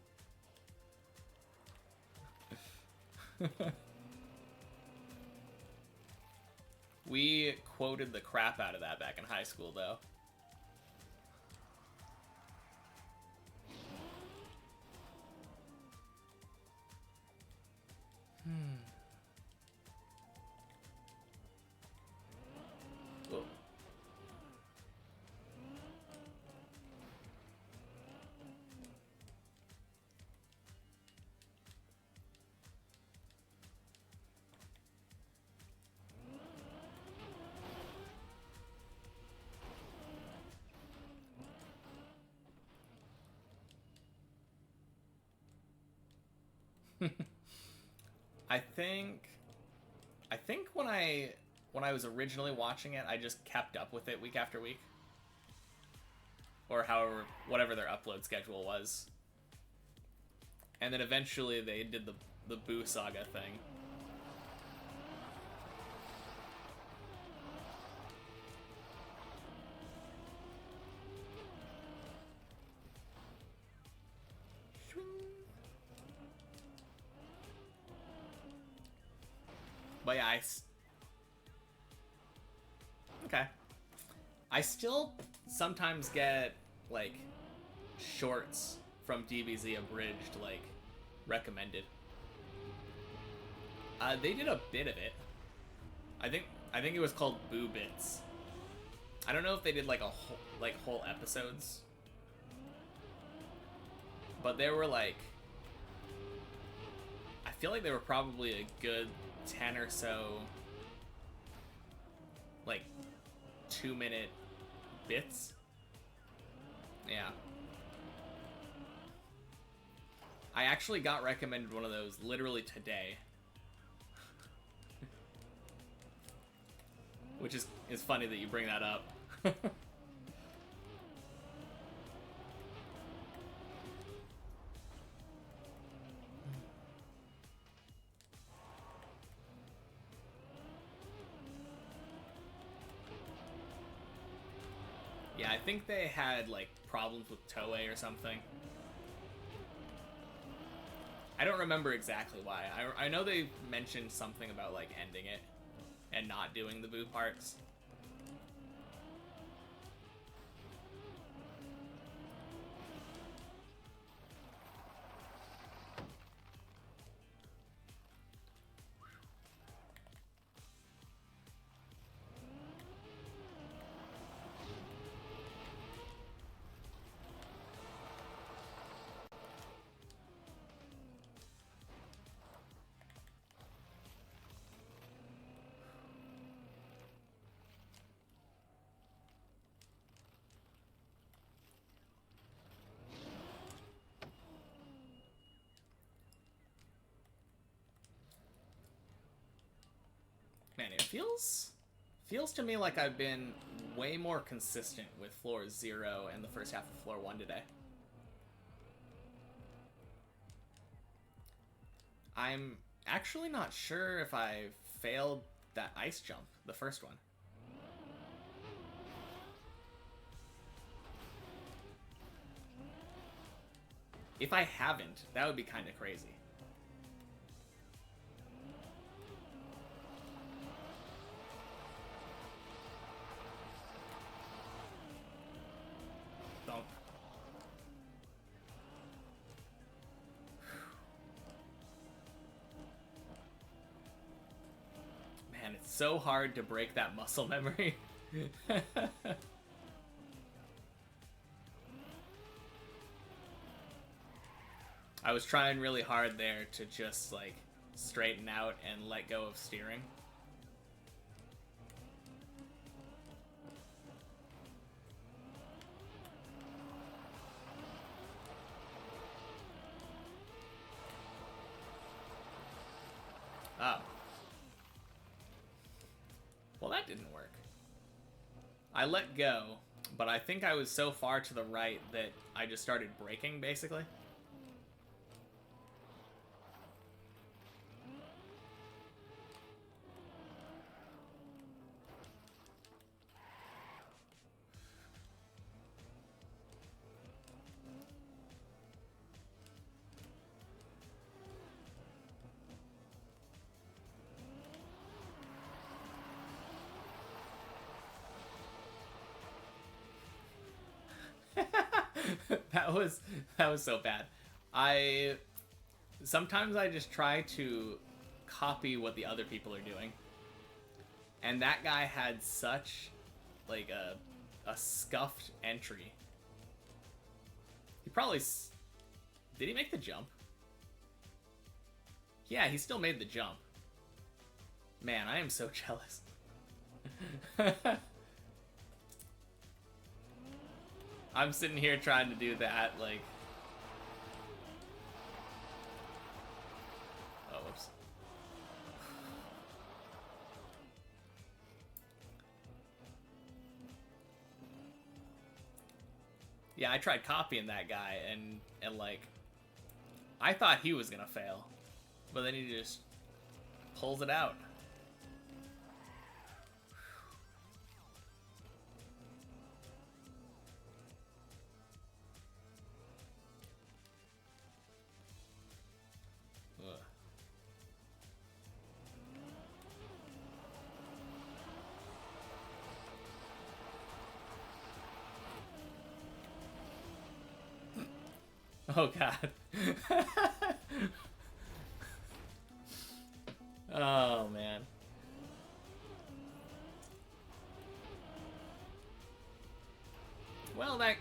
We quoted the crap out of that back in high school, though. Whoa. I think when I was originally watching it, I just kept up with it week after week. Or however, whatever their upload schedule was. And then eventually they did the Boo Saga thing. But yeah, okay. I still sometimes get, like, shorts from DBZ Abridged, like, recommended. They did a bit of it. I think it was called Boo Bits. I don't know if they did, like, whole episodes. But there were, like, I feel like they were probably a good 10 or so, like, 2-minute bits. Yeah. I actually got recommended one of those literally today. Which is funny that you bring that up. Yeah, I think they had, like, problems with Toei or something. I don't remember exactly why. I know they mentioned something about, like, ending it and not doing the Boo parts. Man, it feels to me like I've been way more consistent with floor 0 and the first half of floor 1 today. I'm actually not sure if I failed that ice jump, the first one. If I haven't, that would be kind of crazy. Thump. Man, it's so hard to break that muscle memory. I was trying really hard there to just, like, straighten out and let go of steering. Oh. Well, that didn't work. I let go, but I think I was so far to the right that I just started braking, basically. that was so bad. Sometimes I just try to copy what the other people are doing. And that guy had such like a scuffed entry. He probably did he make the jump? Yeah, he still made the jump. Man, I am so jealous. I'm sitting here trying to do that, like... Oh, whoops. Yeah, I tried copying that guy, and like... I thought he was gonna fail. But then he just pulls it out. Oh god. Oh man. Well, I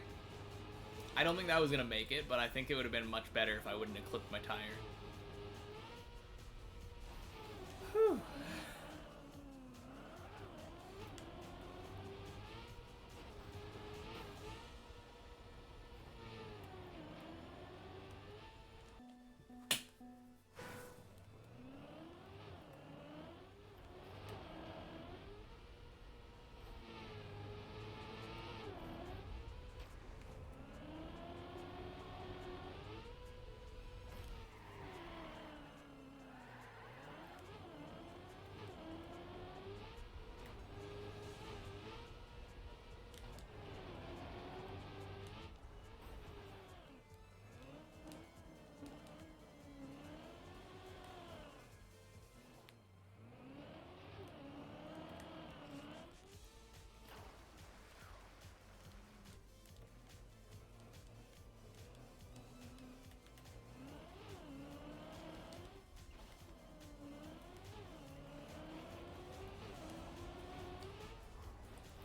don't think that was gonna make it, but I think it would have been much better if I wouldn't have clipped my tire. Whew.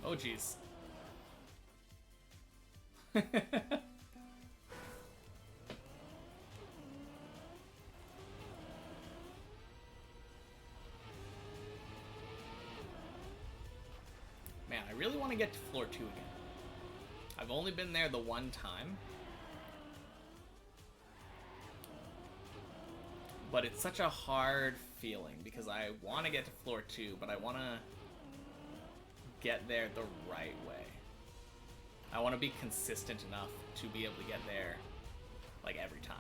Oh jeez. Man, I really want to get to floor 2 again. I've only been there the one time. But it's such a hard feeling because I want to get to floor 2, but I want to get there the right way. I want to be consistent enough to be able to get there, like, every time.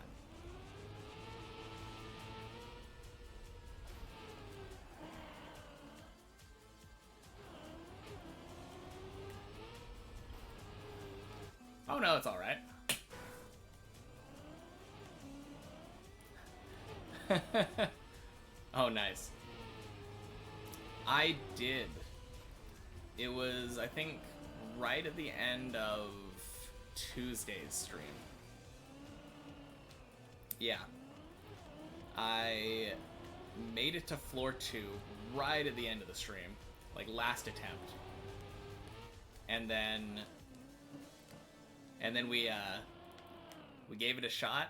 Oh no, it's alright. Oh, nice. I did. It was, I think, right at the end of Tuesday's stream. Yeah. I made it to floor 2 right at the end of the stream. Like, last attempt. And then we gave it a shot.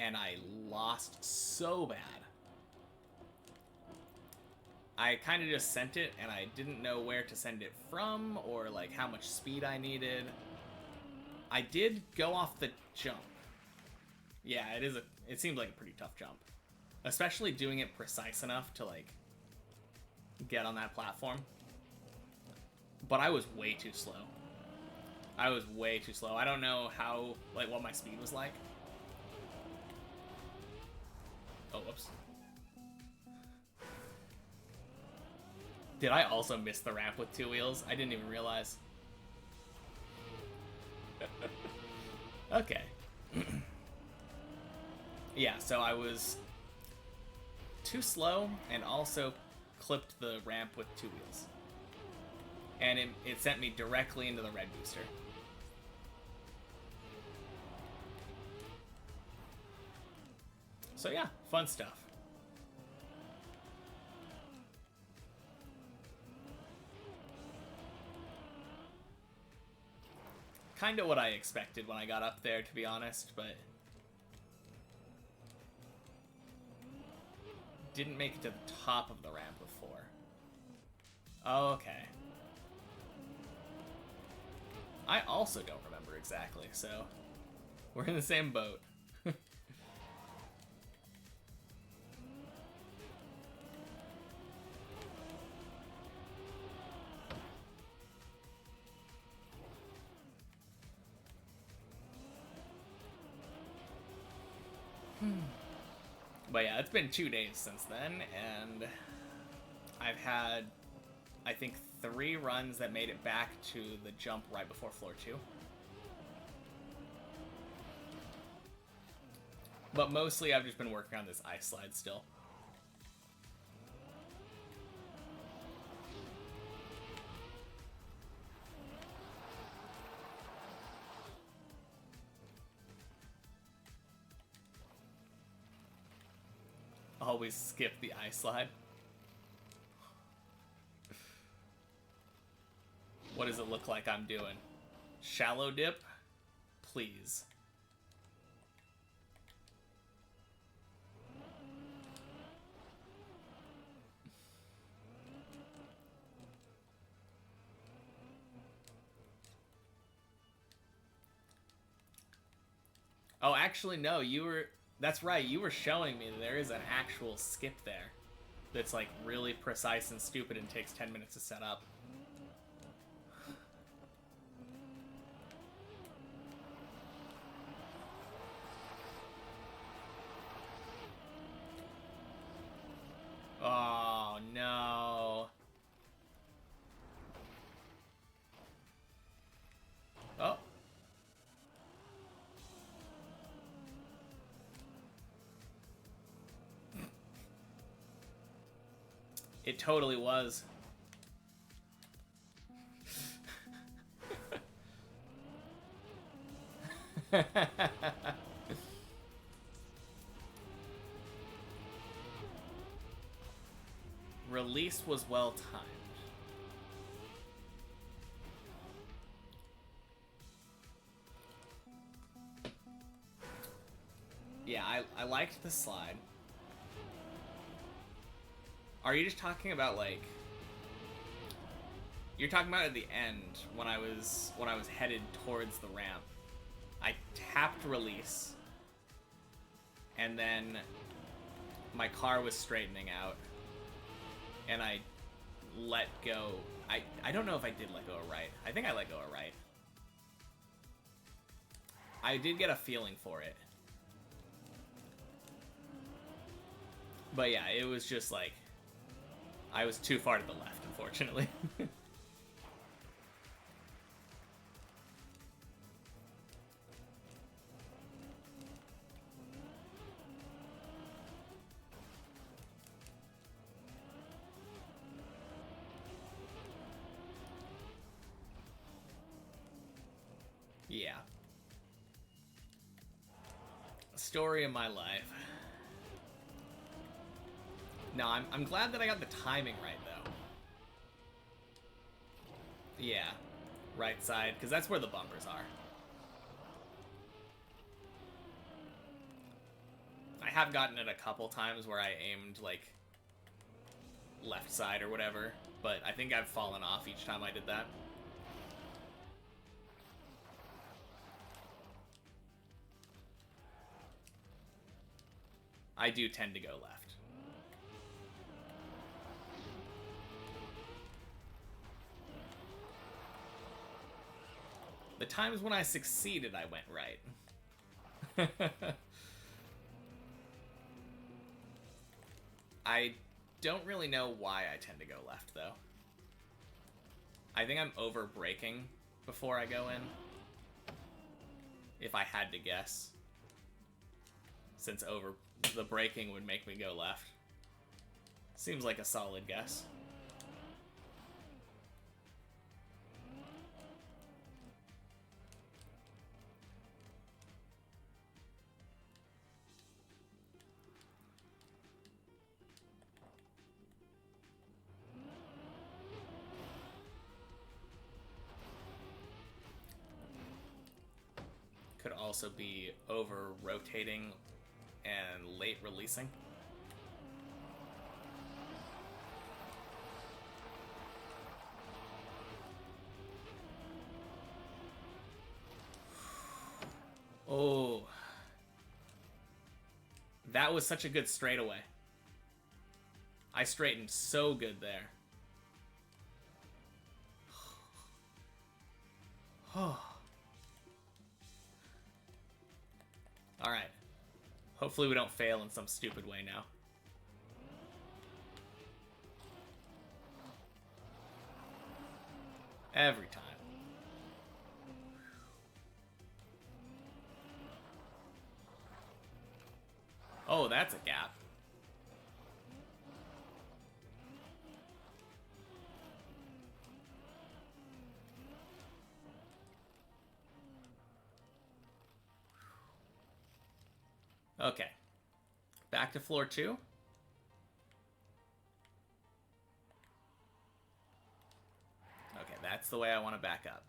and I lost so bad. I kind of just sent it, and I didn't know where to send it from, or like how much speed I needed. I did go off the jump. Yeah, it seemed like a pretty tough jump. Especially doing it precise enough to like get on that platform. But I was way too slow. I was way too slow. I don't know how, like, what my speed was like. Oh, whoops. Did I also miss the ramp with 2 wheels? I didn't even realize. Okay. Yeah, so I was too slow and also clipped the ramp with 2 wheels. And it sent me directly into the red booster. So yeah, fun stuff. Kind of what I expected when I got up there, to be honest, but didn't make it to the top of the ramp before. Oh, okay. I also don't remember exactly, so we're in the same boat. But yeah, it's been 2 days since then, and I've had, I think, 3 runs that made it back to the jump right before floor 2. But mostly I've just been working on this ice slide still. Always skip the ice slide. What does it look like I'm doing? Shallow dip? Please. Oh, actually, no, you were... That's right, you were showing me that there is an actual skip there that's, like, really precise and stupid and takes 10 minutes to set up. Oh, no. Oh. It totally was. Release was well timed. Yeah, I liked the slide. Are you just talking about, like... You're talking about at the end, when I was headed towards the ramp. I tapped release, and then my car was straightening out, and I let go. I don't know if I did let go of right. I think I let go of right. I did get a feeling for it. But yeah, it was just like... I was too far to the left, unfortunately. Yeah. Story of my life. No, I'm glad that I got the timing right, though. Yeah. Right side, because that's where the bumpers are. have gotten it a couple times where I aimed, like, left side or whatever, but I think I've fallen off each time I did that. I do tend to go left. The times when I succeeded, I went right. I don't really know why I tend to go left, though. I think I'm over braking before I go in, if I had to guess. Since over the braking would make me go left. Seems like a solid guess. Could also be over rotating and late releasing. Oh, that was such a good straightaway. I straightened so good there. Alright. Hopefully we don't fail in some stupid way now. Every time. Oh, that's a gap. Okay. Back to floor 2. Okay, that's the way I want to back up.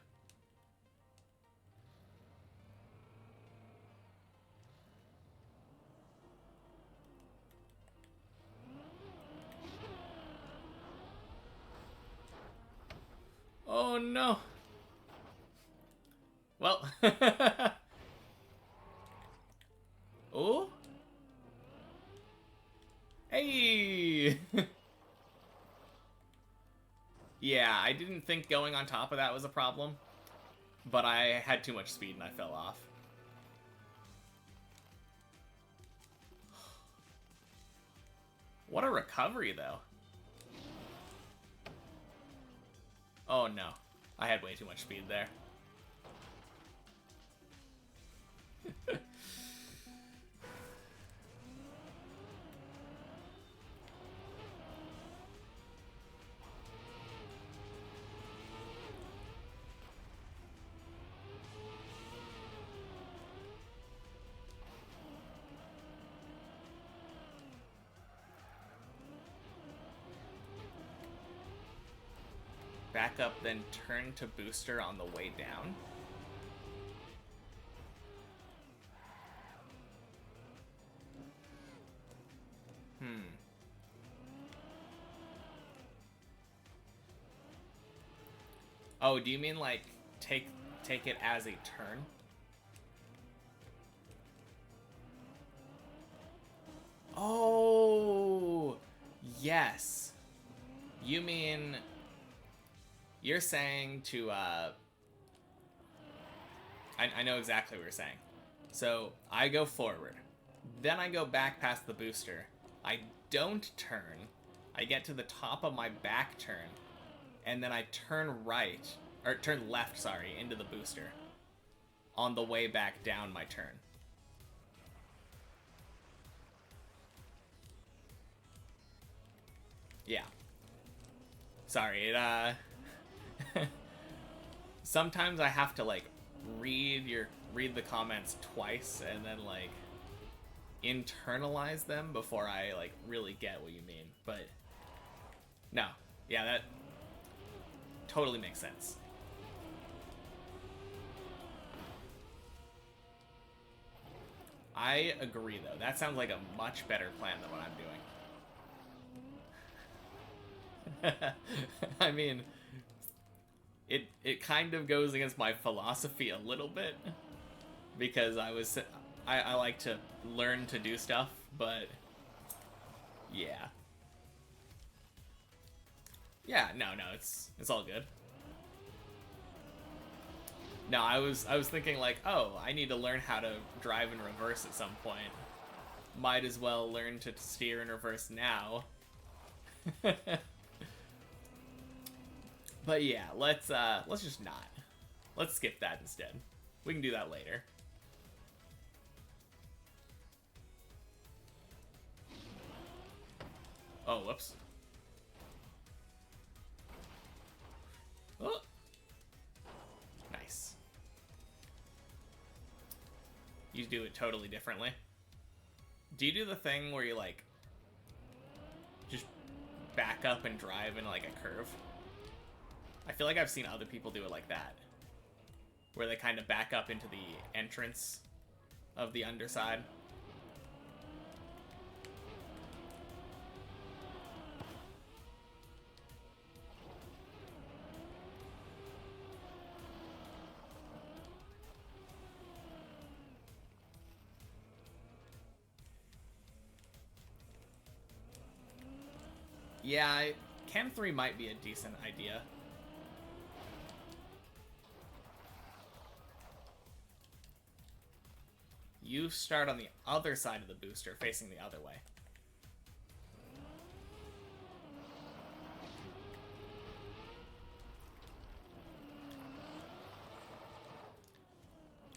Oh no. Well. Oh. Hey. Yeah, I didn't think going on top of that was a problem, but I had too much speed and I fell off. What a recovery, though. Oh no, I had way too much speed there. Back up, then turn to booster on the way down. Oh, do you mean like take it as a turn? Oh, yes. You mean you're saying to I know exactly what you're saying. So I go forward, then I go back past the booster. I don't turn. I get to the top of my back turn, and then I turn right, or turn left, sorry, into the booster on the way back down my turn. Yeah. Sorry, it sometimes I have to like read the comments twice and then like internalize them before I like really get what you mean. But no, yeah, that totally makes sense. I agree, though. That sounds like a much better plan than what I'm doing. I mean, it kind of goes against my philosophy a little bit because I like to learn to do stuff, but yeah. Yeah, no, it's all good. No, I was thinking like, oh, I need to learn how to drive in reverse at some point. Might as well learn to steer in reverse now. But yeah, let's just not. Let's skip that instead. We can do that later. Oh, whoops. Oh. Nice. You do it totally differently. Do you do the thing where you like just back up and drive in like a curve? I feel like I've seen other people do it like that, where they kind of back up into the entrance of the underside. Yeah, Cam 3 might be a decent idea. You start on the other side of the booster, facing the other way.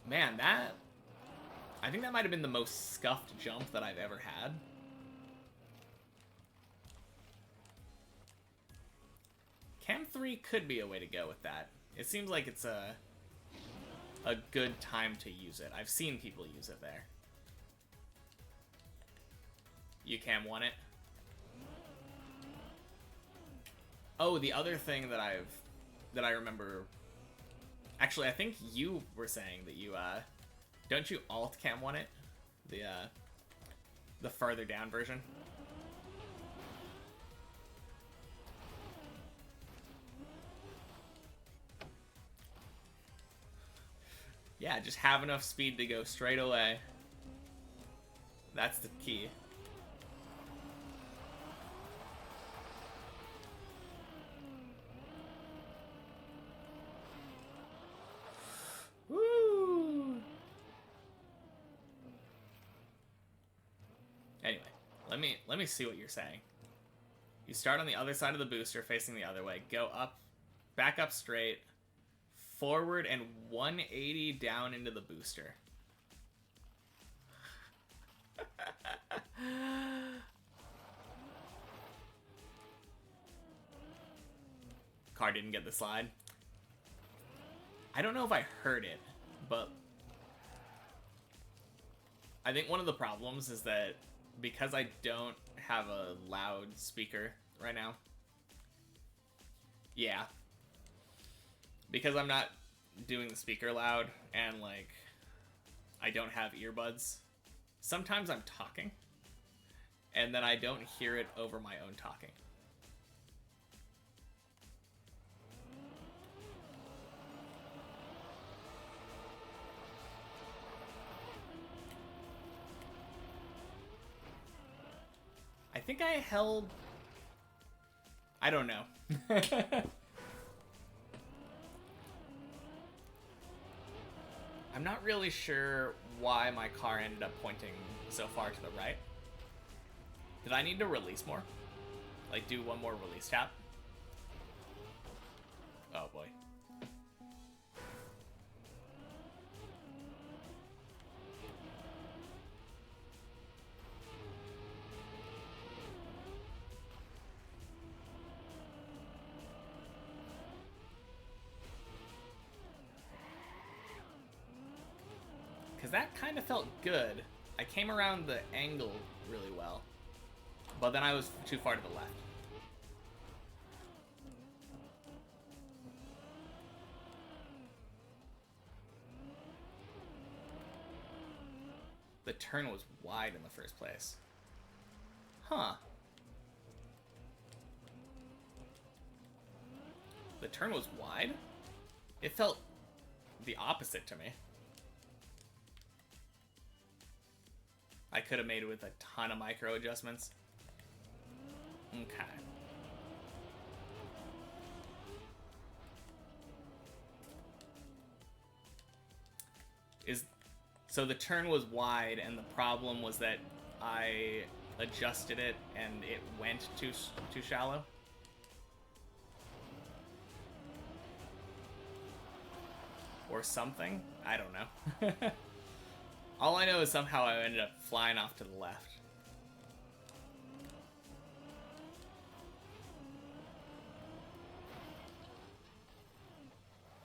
Man, I think that might have been the most scuffed jump that I've ever had. Cam 3 could be a way to go with that. It seems like it's a good time to use it. I've seen people use it there. You Cam won it. Oh, the other thing that I remember. Actually, I think you were saying that you don't you alt Cam won it? The further down version. Yeah, just have enough speed to go straight away. That's the key. Woo! Anyway, let me see what you're saying. You start on the other side of the booster, facing the other way. Go up, back up straight, forward, and 180 down into the booster. Car didn't get the slide. I don't know if I heard it, but I think one of the problems is that because I don't have a loud speaker right now. Yeah. Because I'm not doing the speaker loud and like I don't have earbuds. Sometimes I'm talking and then I don't hear it over my own talking. I think I held... I don't know. I'm not really sure why my car ended up pointing so far to the right. Did I need to release more? Like, do one more release tap? Oh, boy. Because that kind of felt good. I came around the angle really well. But then I was too far to the left. the turn was wide in the first place. Huh. The turn was wide? It felt the opposite to me. I could have made it with a ton of micro adjustments. Okay. So the turn was wide, and the problem was that I adjusted it and it went too shallow. Or something? I don't know. All I know is somehow I ended up flying off to the left.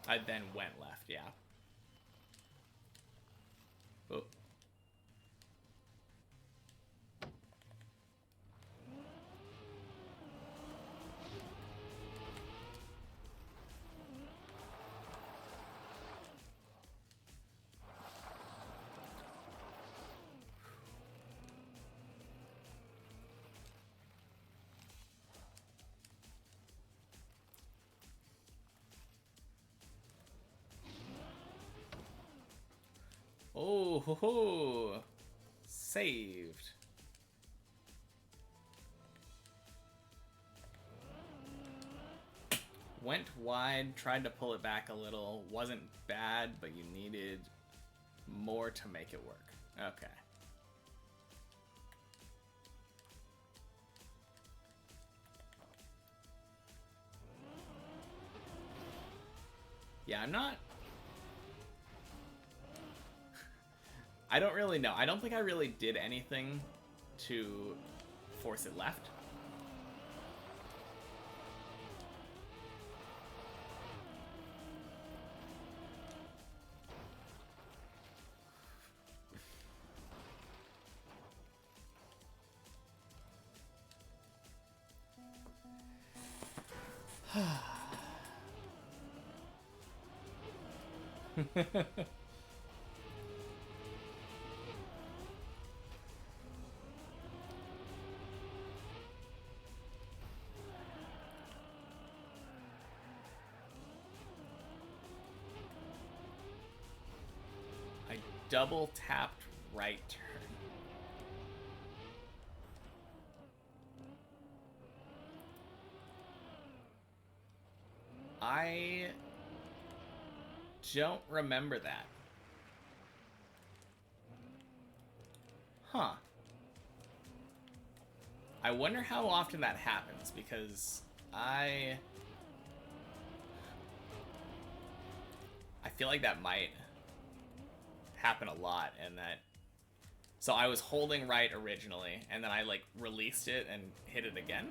I then went left, yeah. Oh. Oh, ho, ho. Saved. Went wide, tried to pull it back a little. Wasn't bad, but you needed more to make it work. Okay. Yeah, I'm not... I don't really know. I don't think I really did anything to force it left. I double tapped right turn. I don't remember that. Huh. I wonder how often that happens, because I feel like that might happen a lot, and that... So I was holding right originally, and then I, like, released it and hit it again?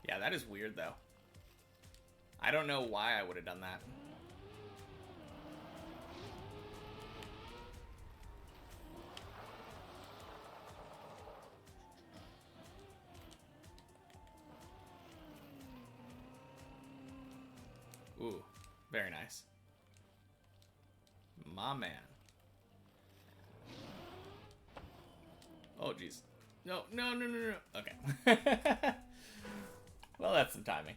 Yeah, that is weird, though. I don't know why I would have done that. Ooh, very nice. My man. Oh, jeez. No, no, no, no, no. Okay. Well, that's some timing.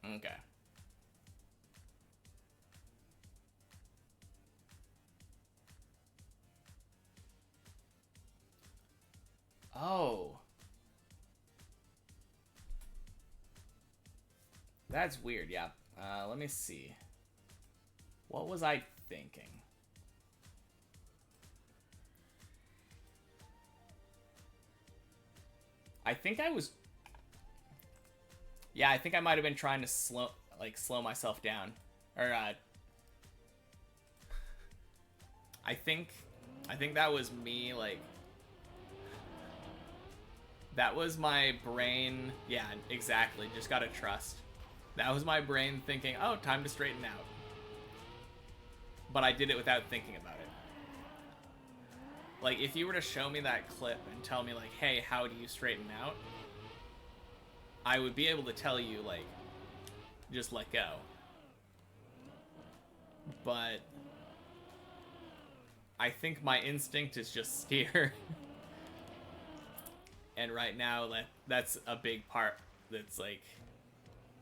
Okay. Oh. That's weird, yeah. Let me see. What was I thinking? I think I was... Yeah, I think I might have been trying to slow myself down. Or, I think that was me, like, That was my brain. Yeah, exactly. Just gotta trust. That was my brain thinking, oh, time to straighten out. But I did it without thinking about it. Like, if you were to show me that clip and tell me, like, hey, how do you straighten out? I would be able to tell you, like, just let go. But I think my instinct is just steer. And right now, that's a big part that's, like,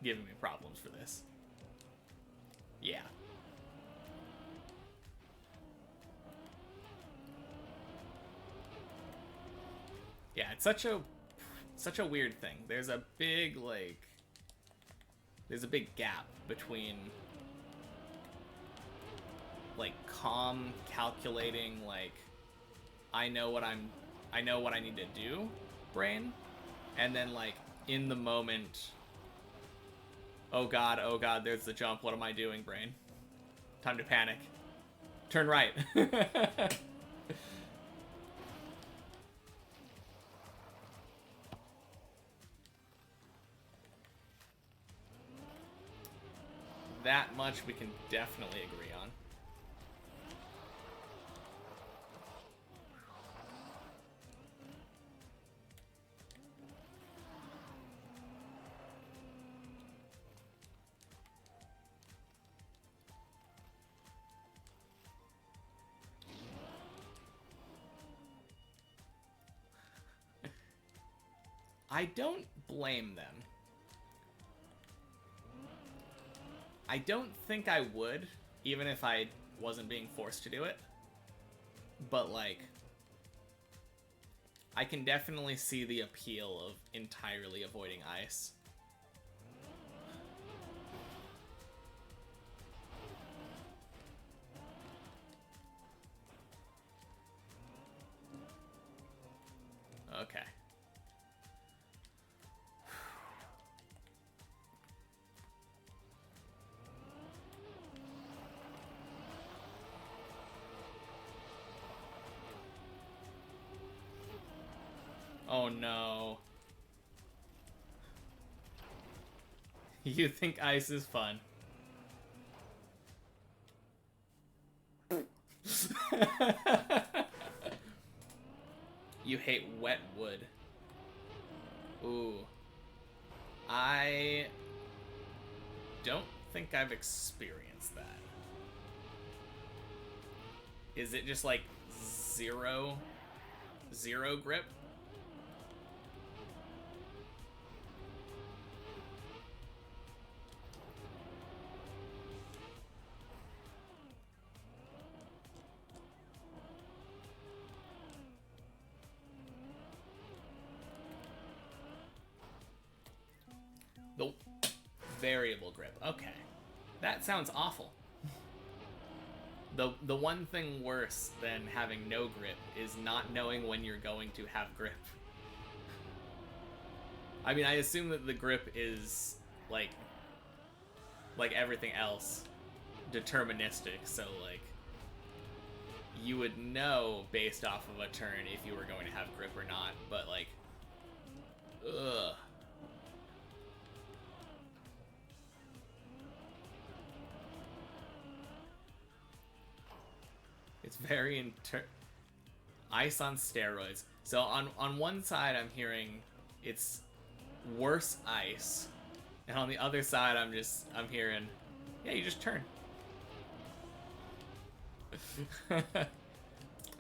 giving me problems for this. Yeah. Yeah, it's such a weird thing. There's a big, like, there's a big gap between, like, calm, calculating, like, I know what I need to do brain, and then, like, in the moment, oh god, there's the jump, what am I doing brain? Time to panic. Turn right. That much we can definitely agree on. I don't blame them. I don't think I would, even if I wasn't being forced to do it. But, like, I can definitely see the appeal of entirely avoiding ice. Okay. Oh no. You think ice is fun. You hate wet wood. Ooh. I don't think I've experienced that. Is it just like zero grip? The variable grip. Okay. That sounds awful. The one thing worse than having no grip is not knowing when you're going to have grip. I mean, I assume that the grip is like everything else, deterministic, so like you would know based off of a turn if you were going to have grip or not, but like ugh. It's very ice on steroids. So on one side I'm hearing it's worse ice, and on the other side I'm hearing, yeah, you just turn.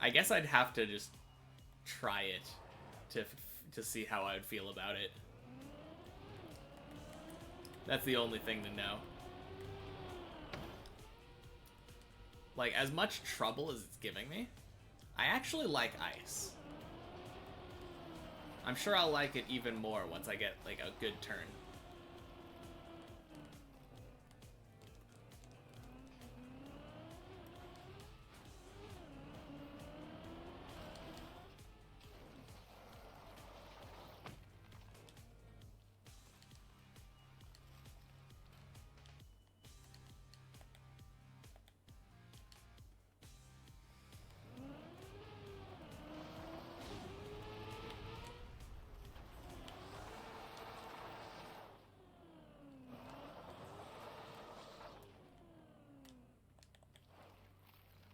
I guess I'd have to just try it to see how I would feel about it. That's the only thing to know. Like, as much trouble as it's giving me, I actually like ice. I'm sure I'll like it even more once I get, like, a good turn.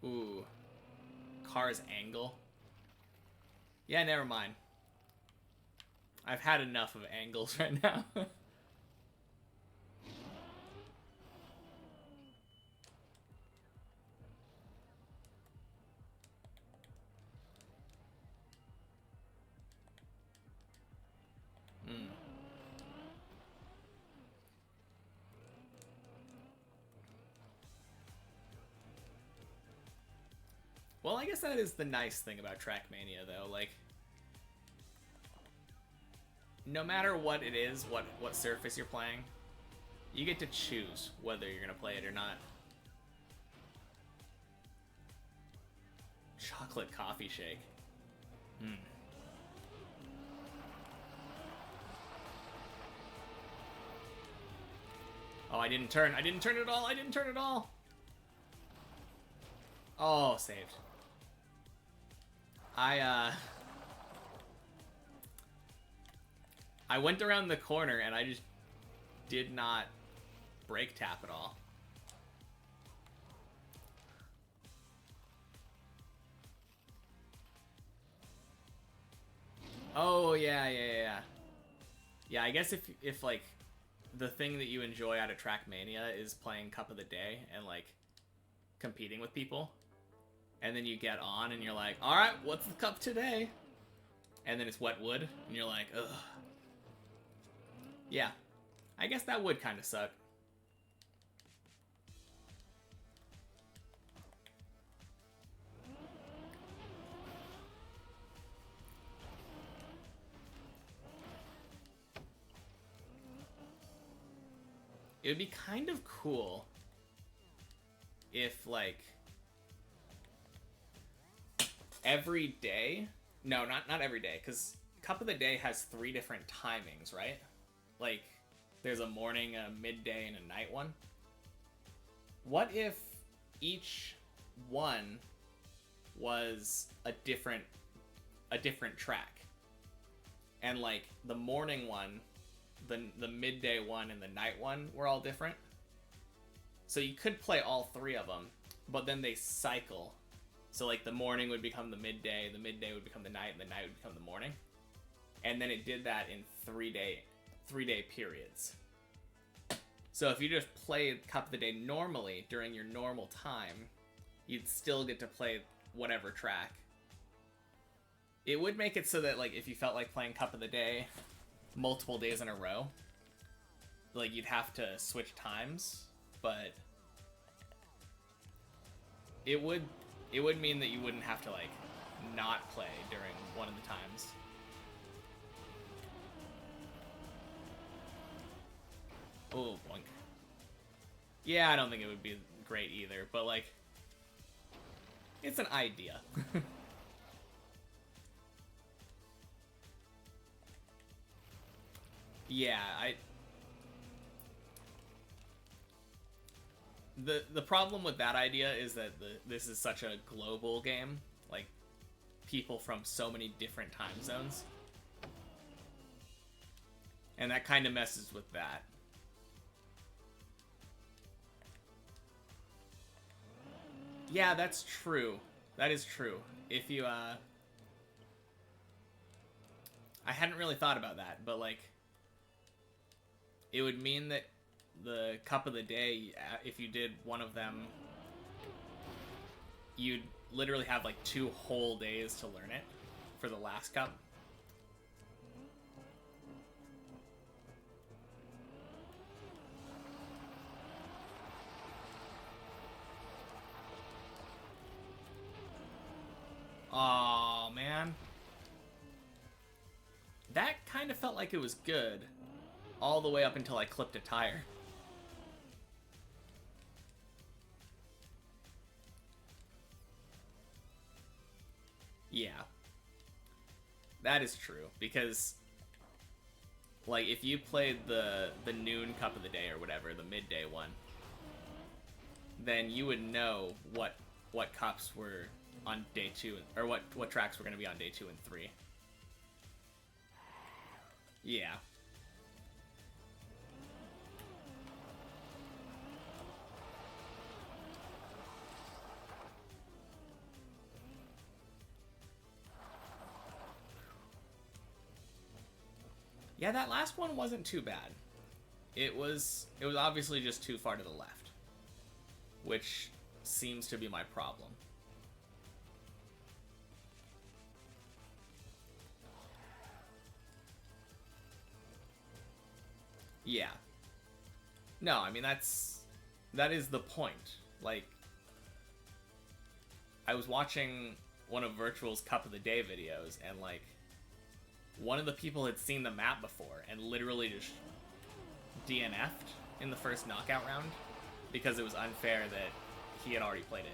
Ooh. Car's angle. Yeah, never mind. I've had enough of angles right now. Well, I guess that is the nice thing about Trackmania, though. Like, no matter what it is, what surface you're playing, you get to choose whether you're gonna play it or not. Chocolate coffee shake. Oh, I didn't turn. I didn't turn at all. I didn't turn at all. Oh, saved. I went around the corner and I just did not brake tap at all. Oh, yeah. Yeah, I guess if like the thing that you enjoy out of Trackmania is playing Cup of the Day and like competing with people, and then you get on and you're like, all right, what's the cup today? And then it's wet wood and you're like, ugh. Yeah, I guess that would kind of suck. It would be kind of cool if, like, every day... No, not every day, because Cup of the Day has 3 different timings, right? Like, there's a morning, a midday, and a night one. What if each one was a different track? And, like, the morning one, the midday one, and the night one were all different? So you could play all 3 of them, but then they cycle. So, like, the morning would become the midday would become the night, and the night would become the morning. And then it did that in 3-day periods. So if you just played Cup of the Day normally during your normal time, you'd still get to play whatever track. It would make it so that, like, if you felt like playing Cup of the Day multiple days in a row, like, you'd have to switch times, but it would mean that you wouldn't have to, like, not play during one of the times. Oh, boink. Yeah, I don't think it would be great either, but, like, it's an idea. Yeah, The problem with that idea is that this is such a global game, like, people from so many different time zones. And that kind of messes with that. Yeah, that's true. That is true. If you, I hadn't really thought about that, but, like, it would mean that the Cup of the Day, if you did one of them, you'd literally have, like, 2 whole days to learn it for the last cup. Aw, man. That kind of felt like it was good, all the way up until I clipped a tire. Yeah. That is true, because, like, if you played the noon Cup of the Day or whatever, the midday one, then you would know what cups were on day 2, or what tracks were going to be on day 2 and 3. Yeah. Yeah, that last one wasn't too bad. It was obviously just too far to the left, which seems to be my problem. Yeah. No, I mean that is the point. Like, I was watching one of Virtual's Cup of the Day videos, and like one of the people had seen the map before and literally just DNF'd in the first knockout round because it was unfair that he had already played it.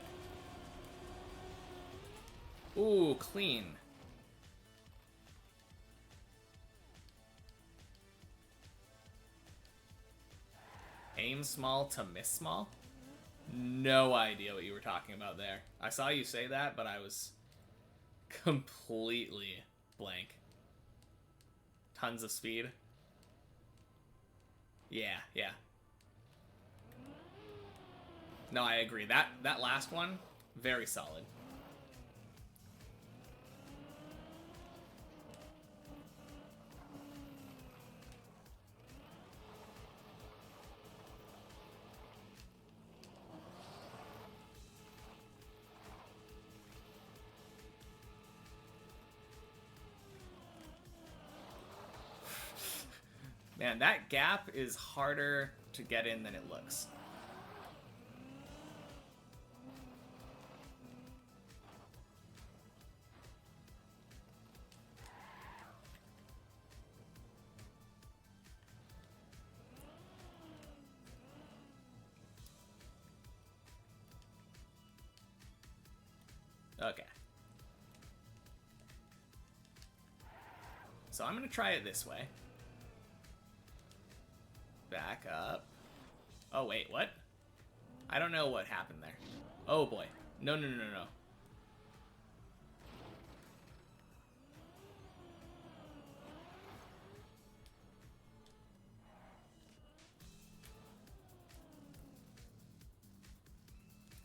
Ooh, clean. Aim small to miss small? No idea what you were talking about there. I saw you say that, but I was completely blank. Tons of speed. Yeah, yeah. No, I agree. That last one, very solid. Man, that gap is harder to get in than it looks. Okay. So I'm gonna try it this way. Back up. Oh, wait, what? I don't know what happened there. Oh, boy. No, no, no, no, no.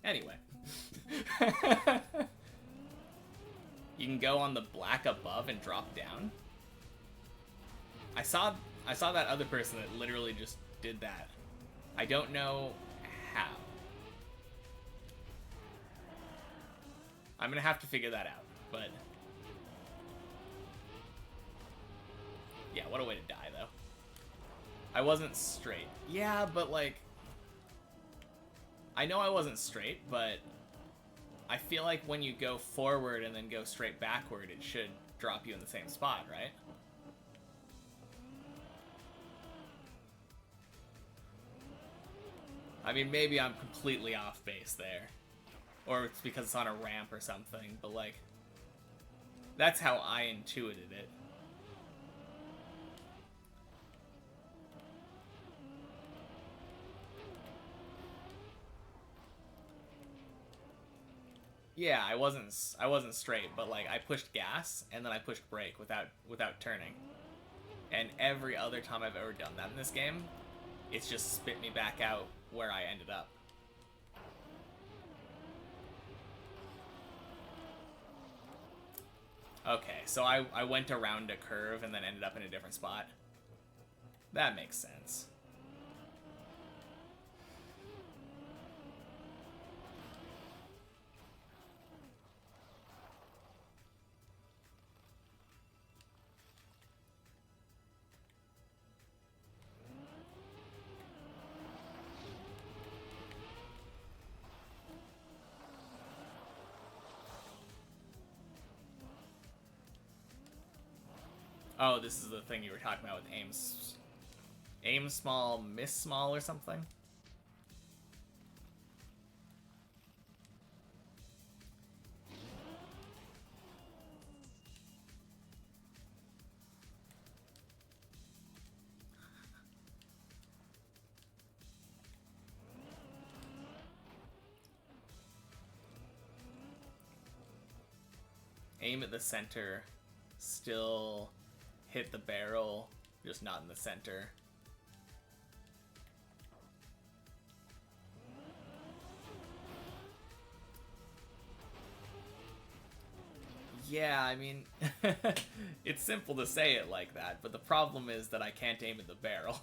Anyway. You can go on the black above and drop down. I saw that other person that literally just did that. I don't know how. I'm gonna have to figure that out, but yeah, what a way to die, though. I wasn't straight. Yeah, but like, I know I wasn't straight, but I feel like when you go forward and then go straight backward, it should drop you in the same spot, right? I mean, maybe I'm completely off base there. Or it's because it's on a ramp or something, but like, that's how I intuited it. Yeah, I wasn't straight, but like I pushed gas and then I pushed brake without turning. And every other time I've ever done that in this game, it's just spit me back out where I ended up. Okay, so I went around a curve and then ended up in a different spot. That makes sense. Oh, this is the thing you were talking about with aim small, miss small or something? Aim at the center, still hit the barrel, just not in the center. Yeah, I mean, it's simple to say it like that, but the problem is that I can't aim at the barrel.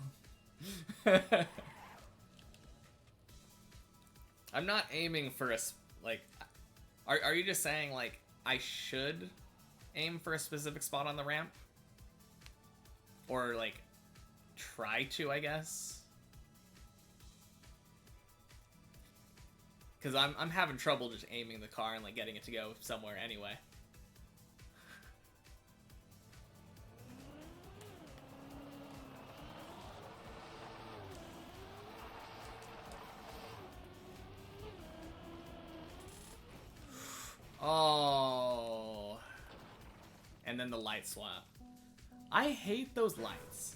I'm not aiming for a, like, are you just saying, like, I should aim for a specific spot on the ramp? Or, like, try to, I guess? Because I'm having trouble just aiming the car and, like, getting it to go somewhere anyway. Oh. And then the light swap. I hate those lights.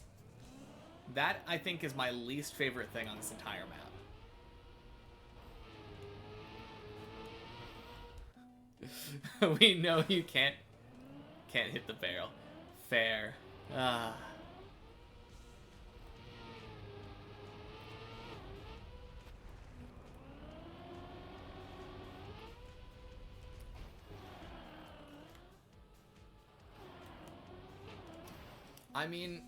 That, I think, is my least favorite thing on this entire map. We know you can't hit the barrel. Fair. I mean,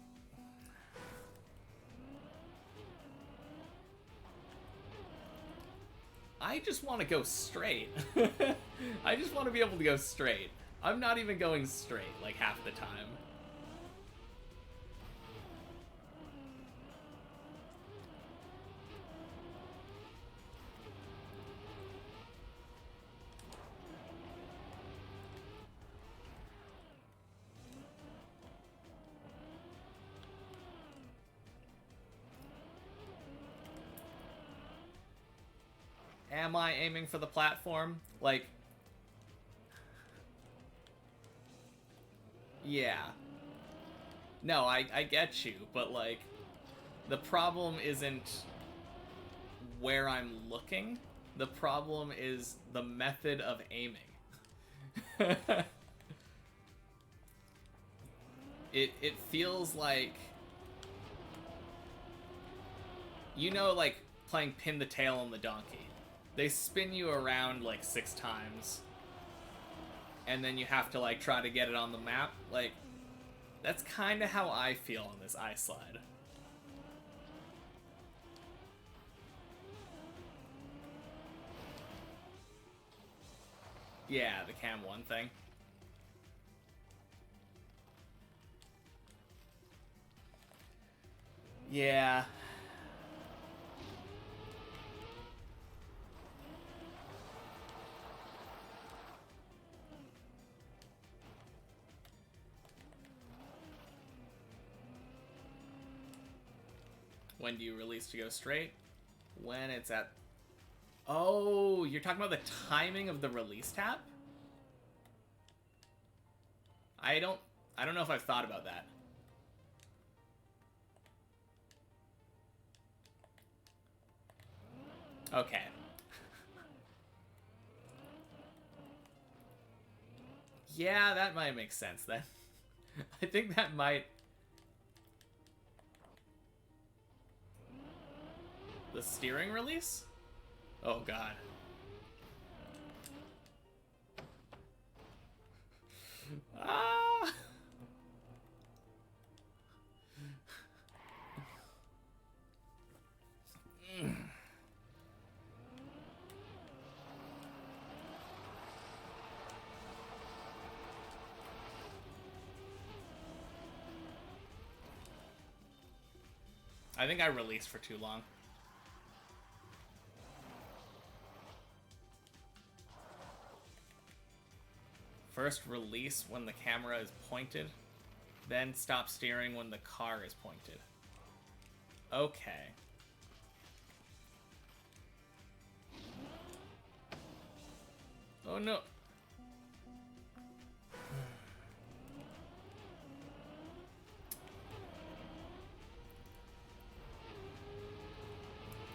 I just want to go straight. I just want to be able to go straight. I'm not even going straight, like, half the time. Am I aiming for the platform? Like, yeah. No, I get you, but, like, the problem isn't where I'm looking. The problem is the method of aiming. It feels like, you know, like playing pin the tail on the donkey. They spin you around like 6 times, and then you have to, like, try to get it on the map. Like, that's kind of how I feel on this ice slide. Yeah, the Cam 1 thing. Yeah. When do you release to go straight? When it's at... Oh, you're talking about the timing of the release tap? I don't know if I've thought about that. Okay. Yeah, that might make sense then. I think that might... The steering release? Oh, God. Ah! I think I released for too long. First release when the camera is pointed, then stop steering when the car is pointed. Okay. Oh no.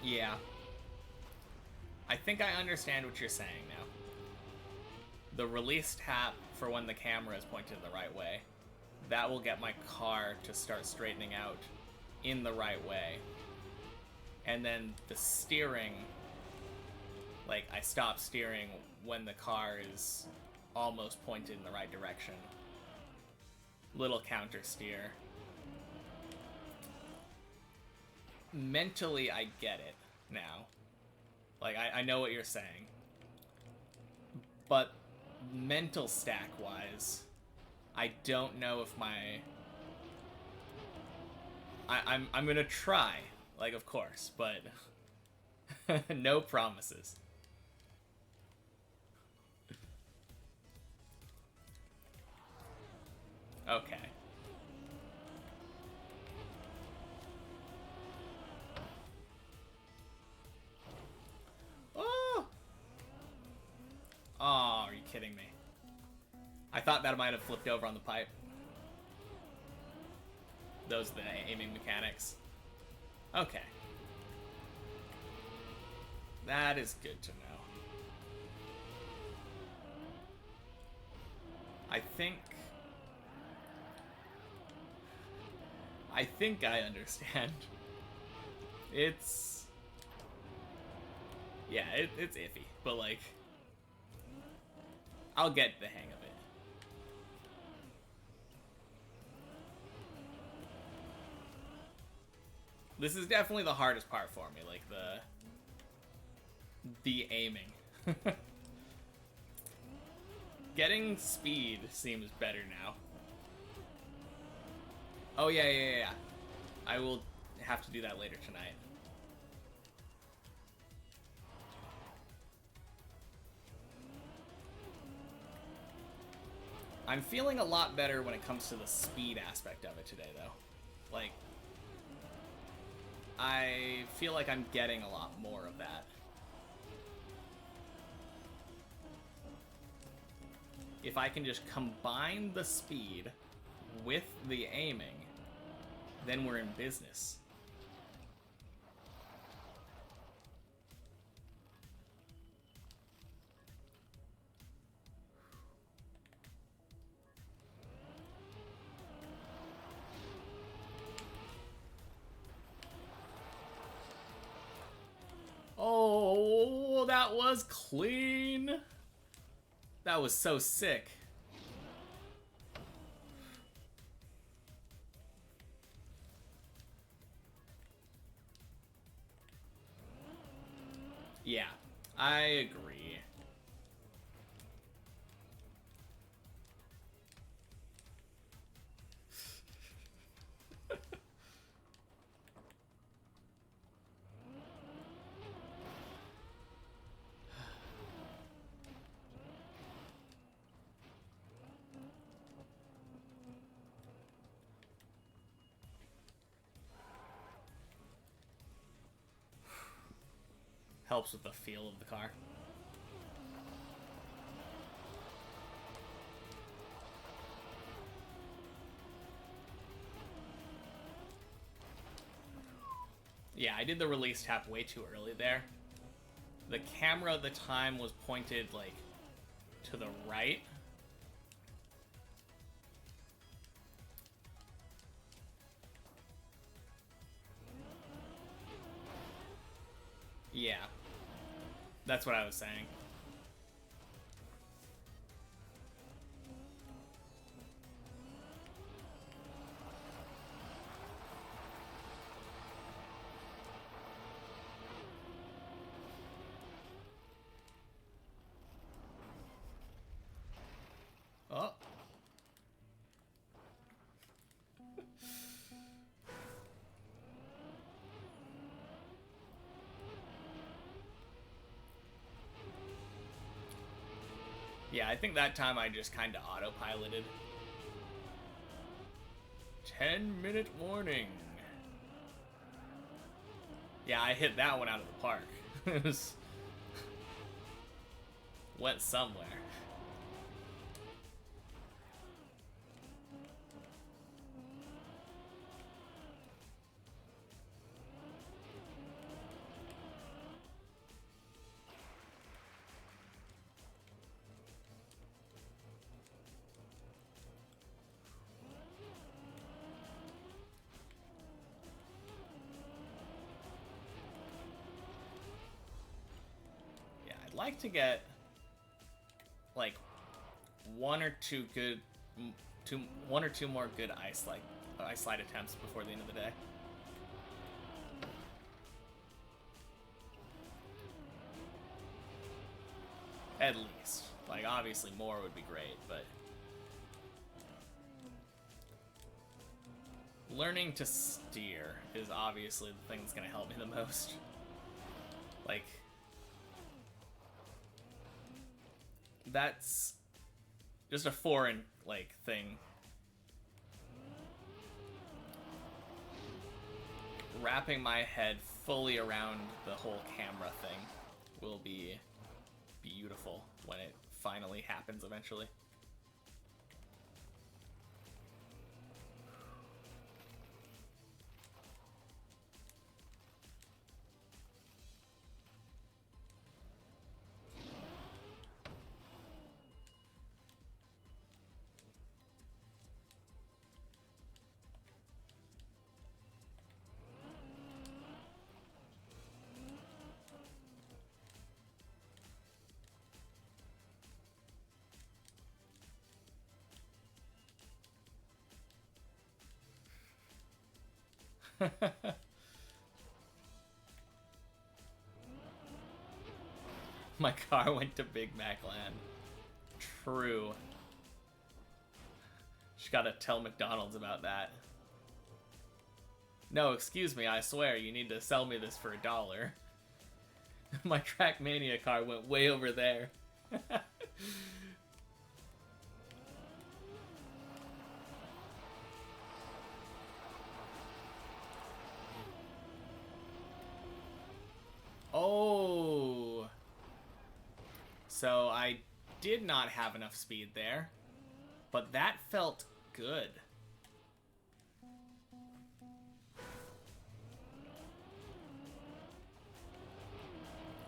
Yeah. I think I understand what you're saying now. The release tap for when the camera is pointed the right way, that will get my car to start straightening out in the right way. And then the steering, like, I stop steering when the car is almost pointed in the right direction. Little counter steer. Mentally, I get it now. Like, I know what you're saying. But mental stack-wise, I don't know if my... I'm gonna try, like, of course, but no promises. Okay. Oh! Oh, are you kidding me? I thought that might have flipped over on the pipe. Those are the aiming mechanics. Okay. That is good to know. I think I understand. It's... Yeah, it's iffy, but like... I'll get the hang of it. This is definitely the hardest part for me, like the aiming. Getting speed seems better now. Oh yeah. I will have to do that later tonight. I'm feeling a lot better when it comes to the speed aspect of it today, though. Like, I feel like I'm getting a lot more of that. If I can just combine the speed with the aiming, then we're in business. Oh, that was clean. That was so sick. Yeah, I agree. Helps with the feel of the car. Yeah, I did the release tap way too early there. The camera at the time was pointed, like, to the right. Yeah. That's what I was saying. Oh. Yeah, I think that time I just kind of autopiloted. 10-minute warning. Yeah, I hit that one out of the park. It was... went somewhere. I'd like to get, like, one or two good, one or two more good ice slide attempts before the end of the day. At least. Like, obviously more would be great, but learning to steer is obviously the thing that's gonna help me the most. Like, that's just a foreign, like, thing. Wrapping my head fully around the whole camera thing will be beautiful when it finally happens eventually. My car went to Big Mac Land. True. Just gotta tell McDonald's about that. No, excuse me, I swear, you need to sell me this for $1. My Trackmania car went way over there. Oh. So I did not have enough speed there, but that felt good.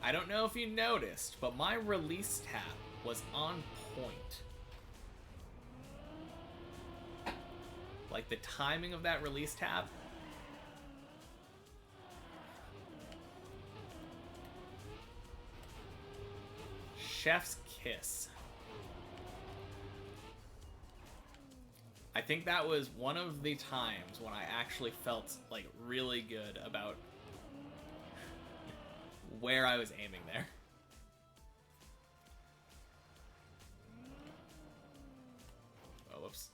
I don't know if you noticed, but my release tap was on point. Like, the timing of that release tap. Chef's kiss. I think that was one of the times when I actually felt, like, really good about where I was aiming there. Oh, whoops.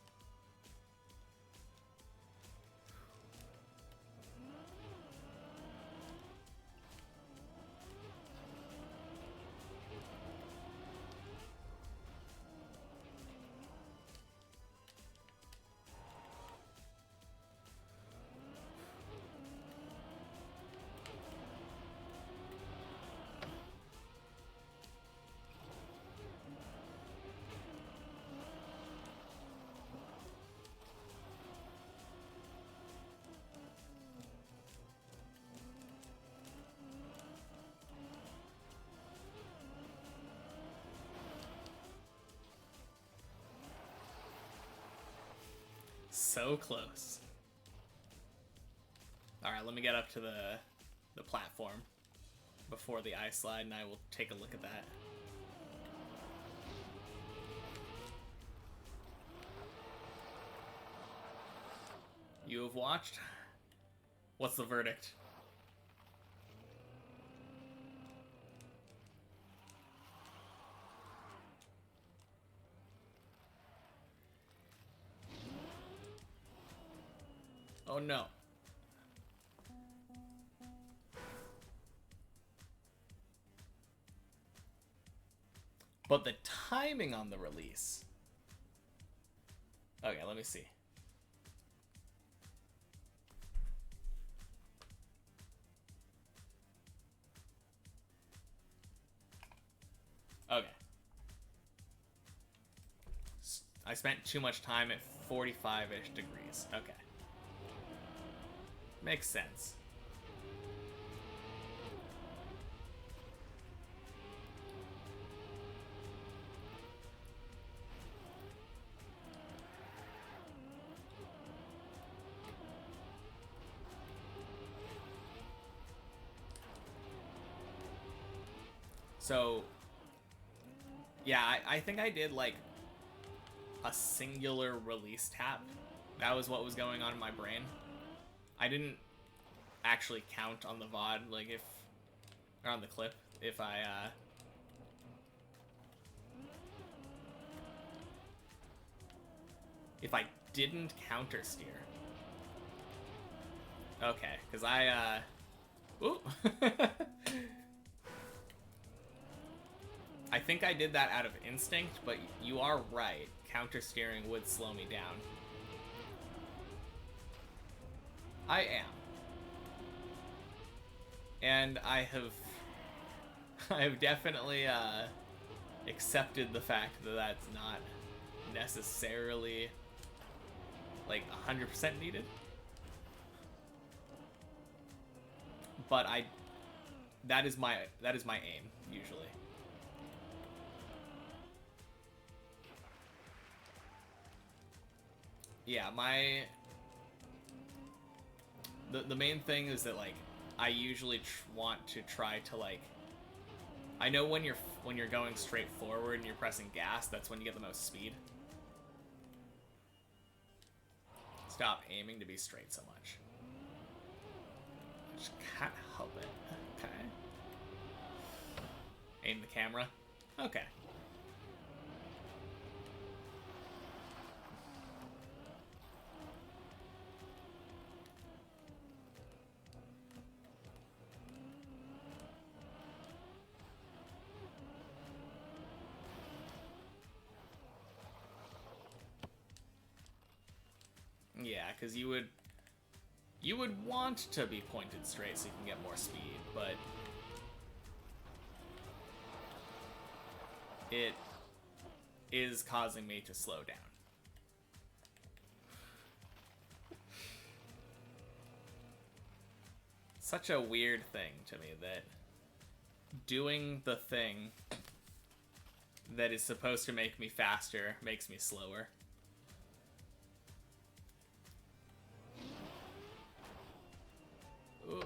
So close. Alright, let me get up to the platform before the ice slide, and I will take a look at that. You have watched? What's the verdict? Oh no. But the timing on the release. Okay, let me see. Okay. I spent too much time at 45-ish degrees. Okay. Makes sense. So, yeah, I think I did like a singular release tap. That was what was going on in my brain. I didn't actually count on the VOD, like or on the clip, if I didn't counter steer. Okay, because ooh. I think I did that out of instinct, but you are right. Counter steering would slow me down. I am. And I have definitely accepted the fact that that's not necessarily like 100% needed. But that is my aim usually. Yeah, the main thing is that like I usually want to try to like, I know when you're going straight forward and you're pressing gas, that's when you get the most speed. Stop aiming to be straight so much. Just can't help it. Okay. Aim the camera. Okay. Yeah, because you would want to be pointed straight so you can get more speed, but it is causing me to slow down. Such a weird thing to me that doing the thing that is supposed to make me faster makes me slower. Ooh.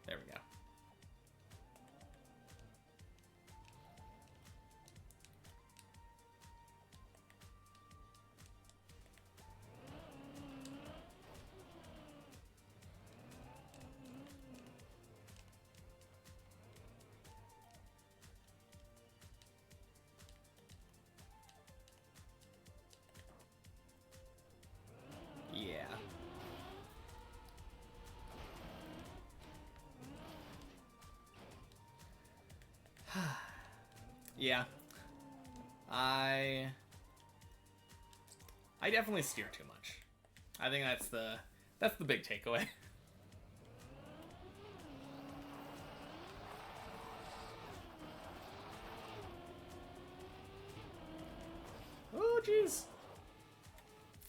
There we go. Yeah. Yeah. I definitely steer too much. I think that's the big takeaway. Oh jeez.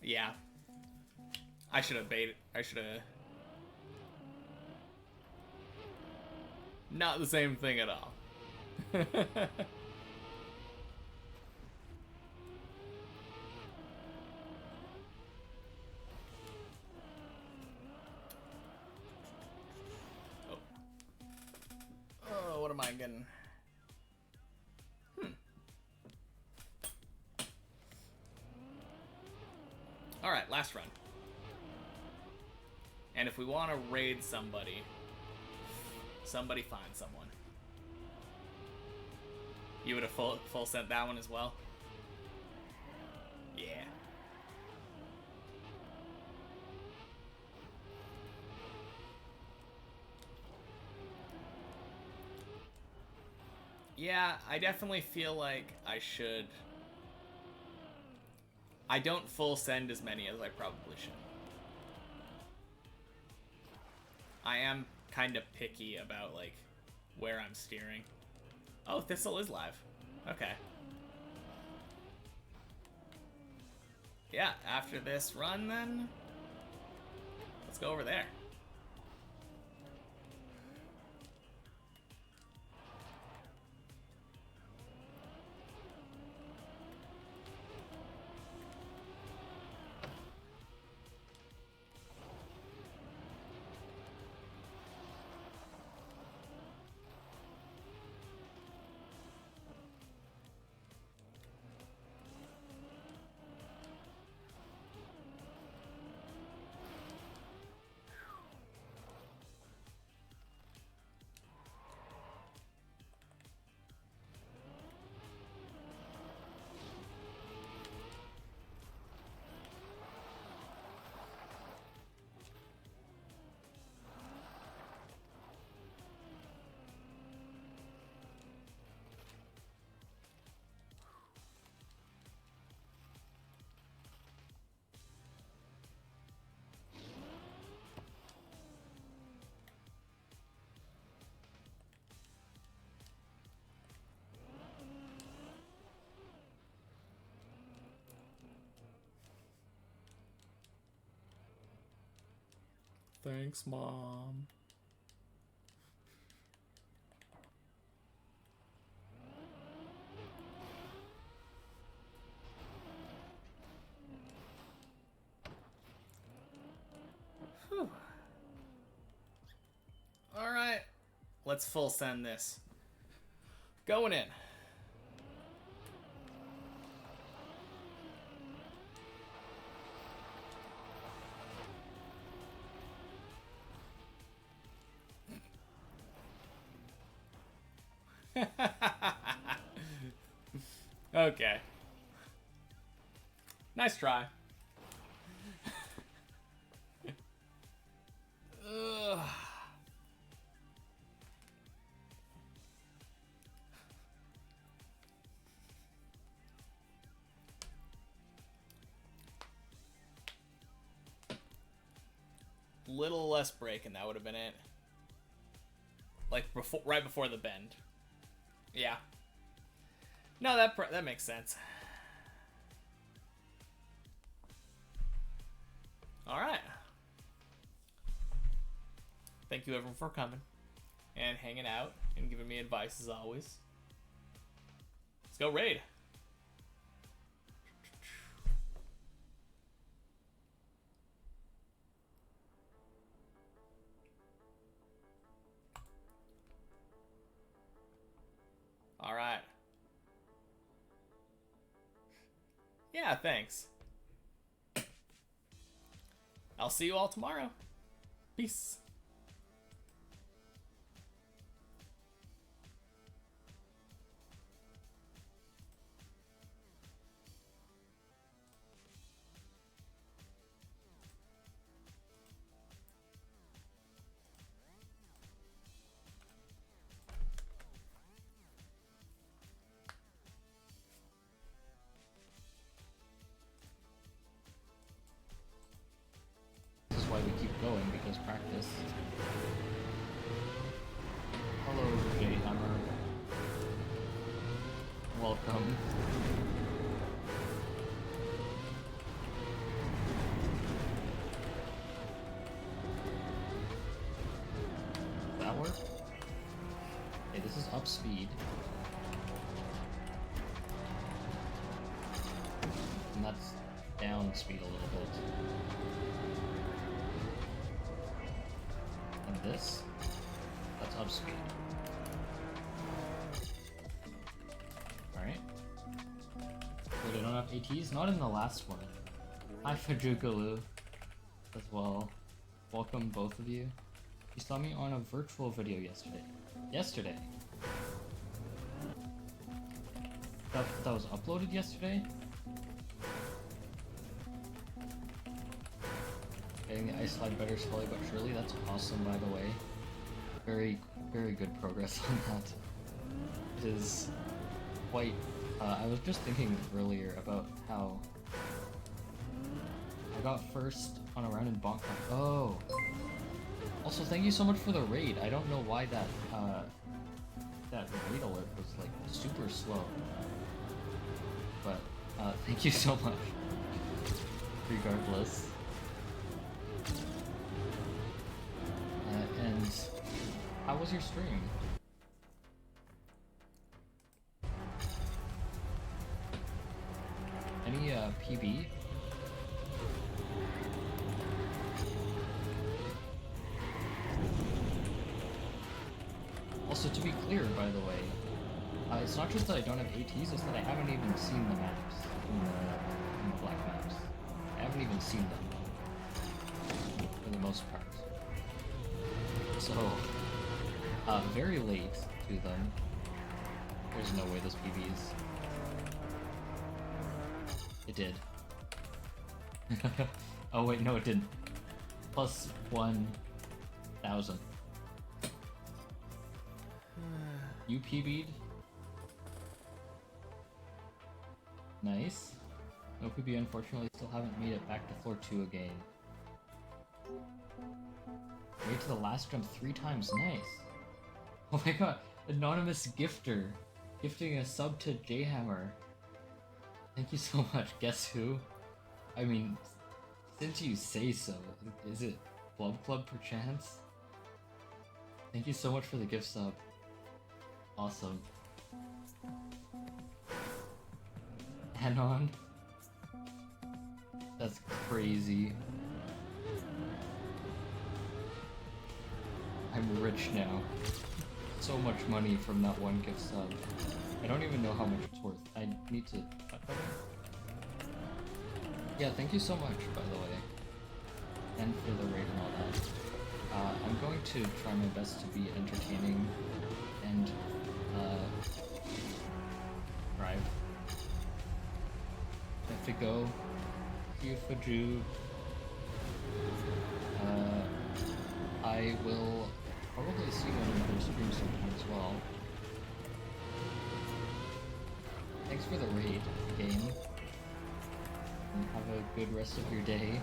Yeah. I should have baited. I should have. Not the same thing at all. Oh, what am I getting? Alright, last run. And if we want to raid somebody find someone. You would have full sent that one as well? Yeah. Yeah, I definitely feel like I should. I don't full send as many as I probably should. I am kind of picky about like where I'm steering. Oh, Thistle is live. Okay. Yeah, after this run then, let's go over there. Thanks, Mom. Whew. All right, let's full send this. Going in. Okay. Nice try. Ugh. Little less break and that would have been it. Like before, right before the bend. Yeah. No, that makes sense. All right. Thank you everyone for coming and hanging out and giving me advice as always. Let's go raid. All right. Yeah, thanks. I'll see you all tomorrow. Peace. Why we keep going, because practice. Hello, Jhammer. Welcome. Does that work? Okay, this is up speed. And that's down speed a little bit. And this, that's up speed. Alright. Wait, I don't have ATs? Not in the last one. Hi, Fajukalu, as well. Welcome, both of you. You saw me on a virtual video yesterday. Yesterday! That was uploaded yesterday? Getting the ice slide better slowly but surely. That's awesome, by the way. Very, very good progress on that. It is quite... I was just thinking earlier about how I got first on a round in Bonk. Oh! Also, thank you so much for the raid. I don't know why that that raid alert was like super slow. But thank you so much. Regardless. And how was your stream? Any PB? Also, to be clear, by the way, it's not just that I don't have ATs, it's that I haven't even seen the maps in the black maps. I haven't even seen them for the most part. So, very late to them. There's no way this PBs. It did. Oh wait, no it didn't. Plus 1,000. You PB'd? Nice. No PB, unfortunately, still haven't made it back to floor 2 again. Made to the last jump 3 times, nice. Oh my god, anonymous gifter. Gifting a sub to Jhammer. Thank you so much. Guess who? I mean, since you say so, is it Glove Club perchance? Thank you so much for the gift sub. Awesome. Anon? That's crazy. I'm rich now. So much money from that one gift sub. I don't even know how much it's worth. I need to... Yeah, thank you so much, by the way. And for the raid and all that. I'm going to try my best to be entertaining and thrive. I have to go. See you, Faju. I will probably see you on another stream sometime as well. Thanks for the raid, game. And have a good rest of your day.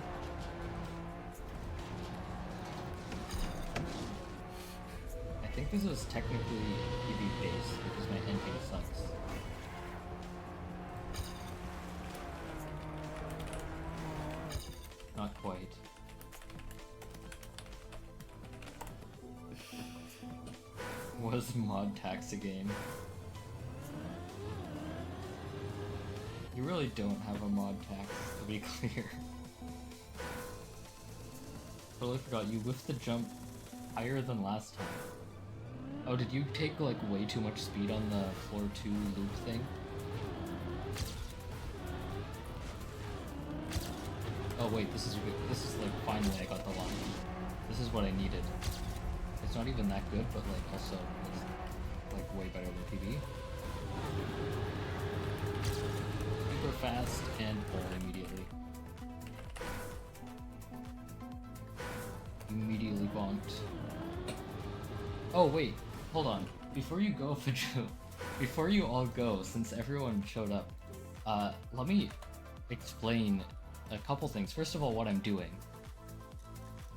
I think this is technically PB based because my ending sucks. Not quite. Was mod tax a game? You really don't have a mod tax, to be clear. Totally forgot, you whiffed the jump higher than last time. Oh, did you take like way too much speed on the floor 2 loop thing? Oh wait, this is like finally I got the line. This is what I needed. It's not even that good, but like also it's like way better than PB. Super fast and pull immediately. Immediately bonked. Oh wait, hold on. Before you go, Faju, before you all go, since everyone showed up, let me explain a couple things. First of all, what I'm doing.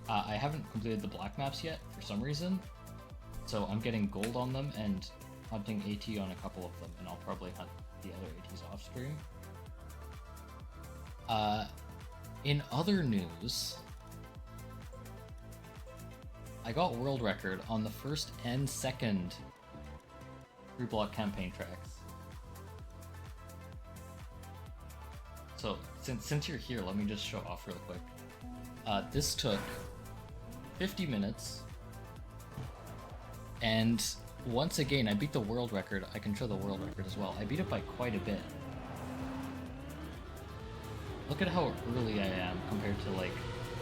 I haven't completed the black maps yet for some reason, so I'm getting gold on them and hunting AT on a couple of them, and I'll probably hunt the other ATs off stream. In other news, I got world record on the first and second 3-block campaign tracks. So since you're here, let me just show off real quick. This took 50 minutes, and once again, I beat the world record. I can show the world record as well. I beat it by quite a bit. Look at how early I am compared to, like,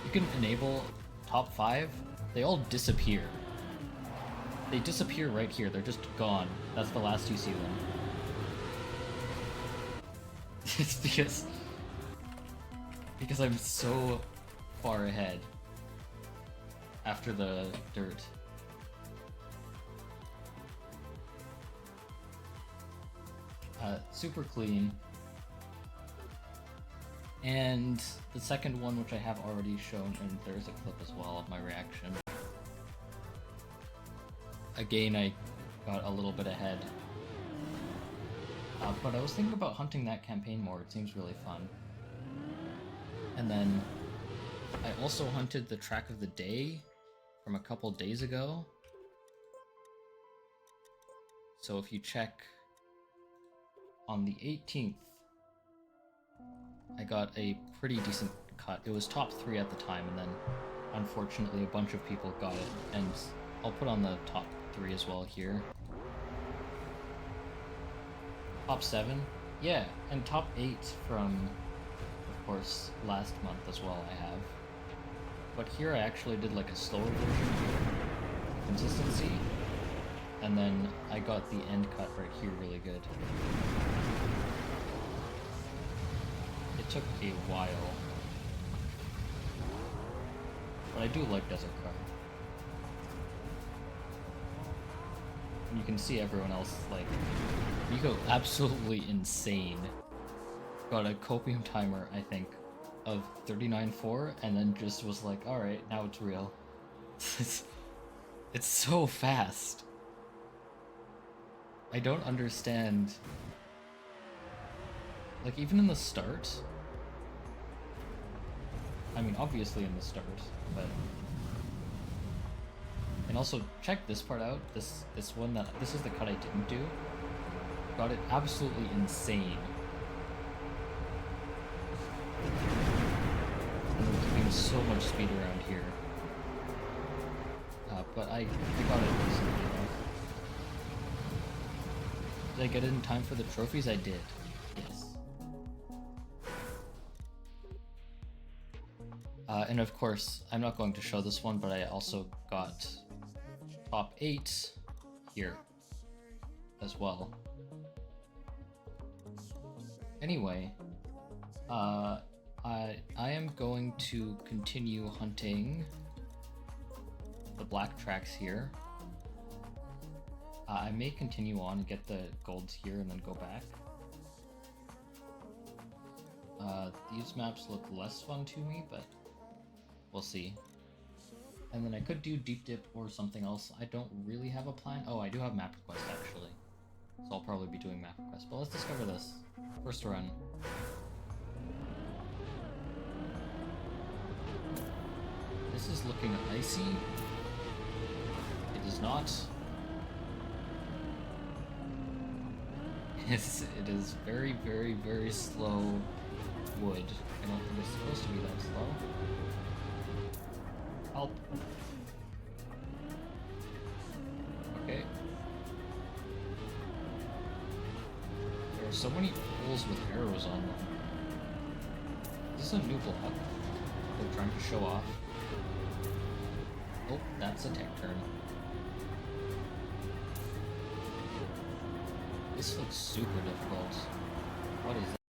you can enable top 5, they all disappear. They disappear right here, they're just gone. That's the last you see them. It's because I'm so far ahead after the dirt. Super clean. And the second one, which I have already shown, and there's a clip as well of my reaction. Again, I got a little bit ahead. But I was thinking about hunting that campaign more, it seems really fun. And then I also hunted the track of the day from a couple days ago. So if you check on the 18th, I got a pretty decent cut. It was top 3 at the time, and then unfortunately a bunch of people got it, and I'll put on the top 3 as well here. Top 7? Yeah, and top 8 from, of course, last month as well I have. But here I actually did like a slower version, consistency, and then I got the end cut right here really good. It took a while, but I do like Desert Car. And you can see everyone else, like, you go absolutely insane. Got a copium timer, I think, of 39.4, and then just was like, alright, now it's real. It's so fast. I don't understand. Like, even in the start, I mean, obviously in the start, but And also check this part out. This is the cut I didn't do. Got it absolutely insane. And we're keeping so much speed around here. But I got it decently enough. Did I get it in time for the trophies? I did. Yes. And of course, I'm not going to show this one, but I also got top 8 here as well. Anyway, I am going to continue hunting the black tracks here. I may continue on and get the golds here and then go back. These maps look less fun to me, but we'll see. And then I could do deep dip or something else. I don't really have a plan. Oh, I do have map request actually. So I'll probably be doing map request. But let's discover this. First run. This is looking icy. It is not. It is very, very, very slow wood. I don't think it's supposed to be that slow. Help. Okay. There are so many holes with arrows on them. Is this a new block? They're trying to show off. Oh, that's a tech turn. This looks super difficult. What is that?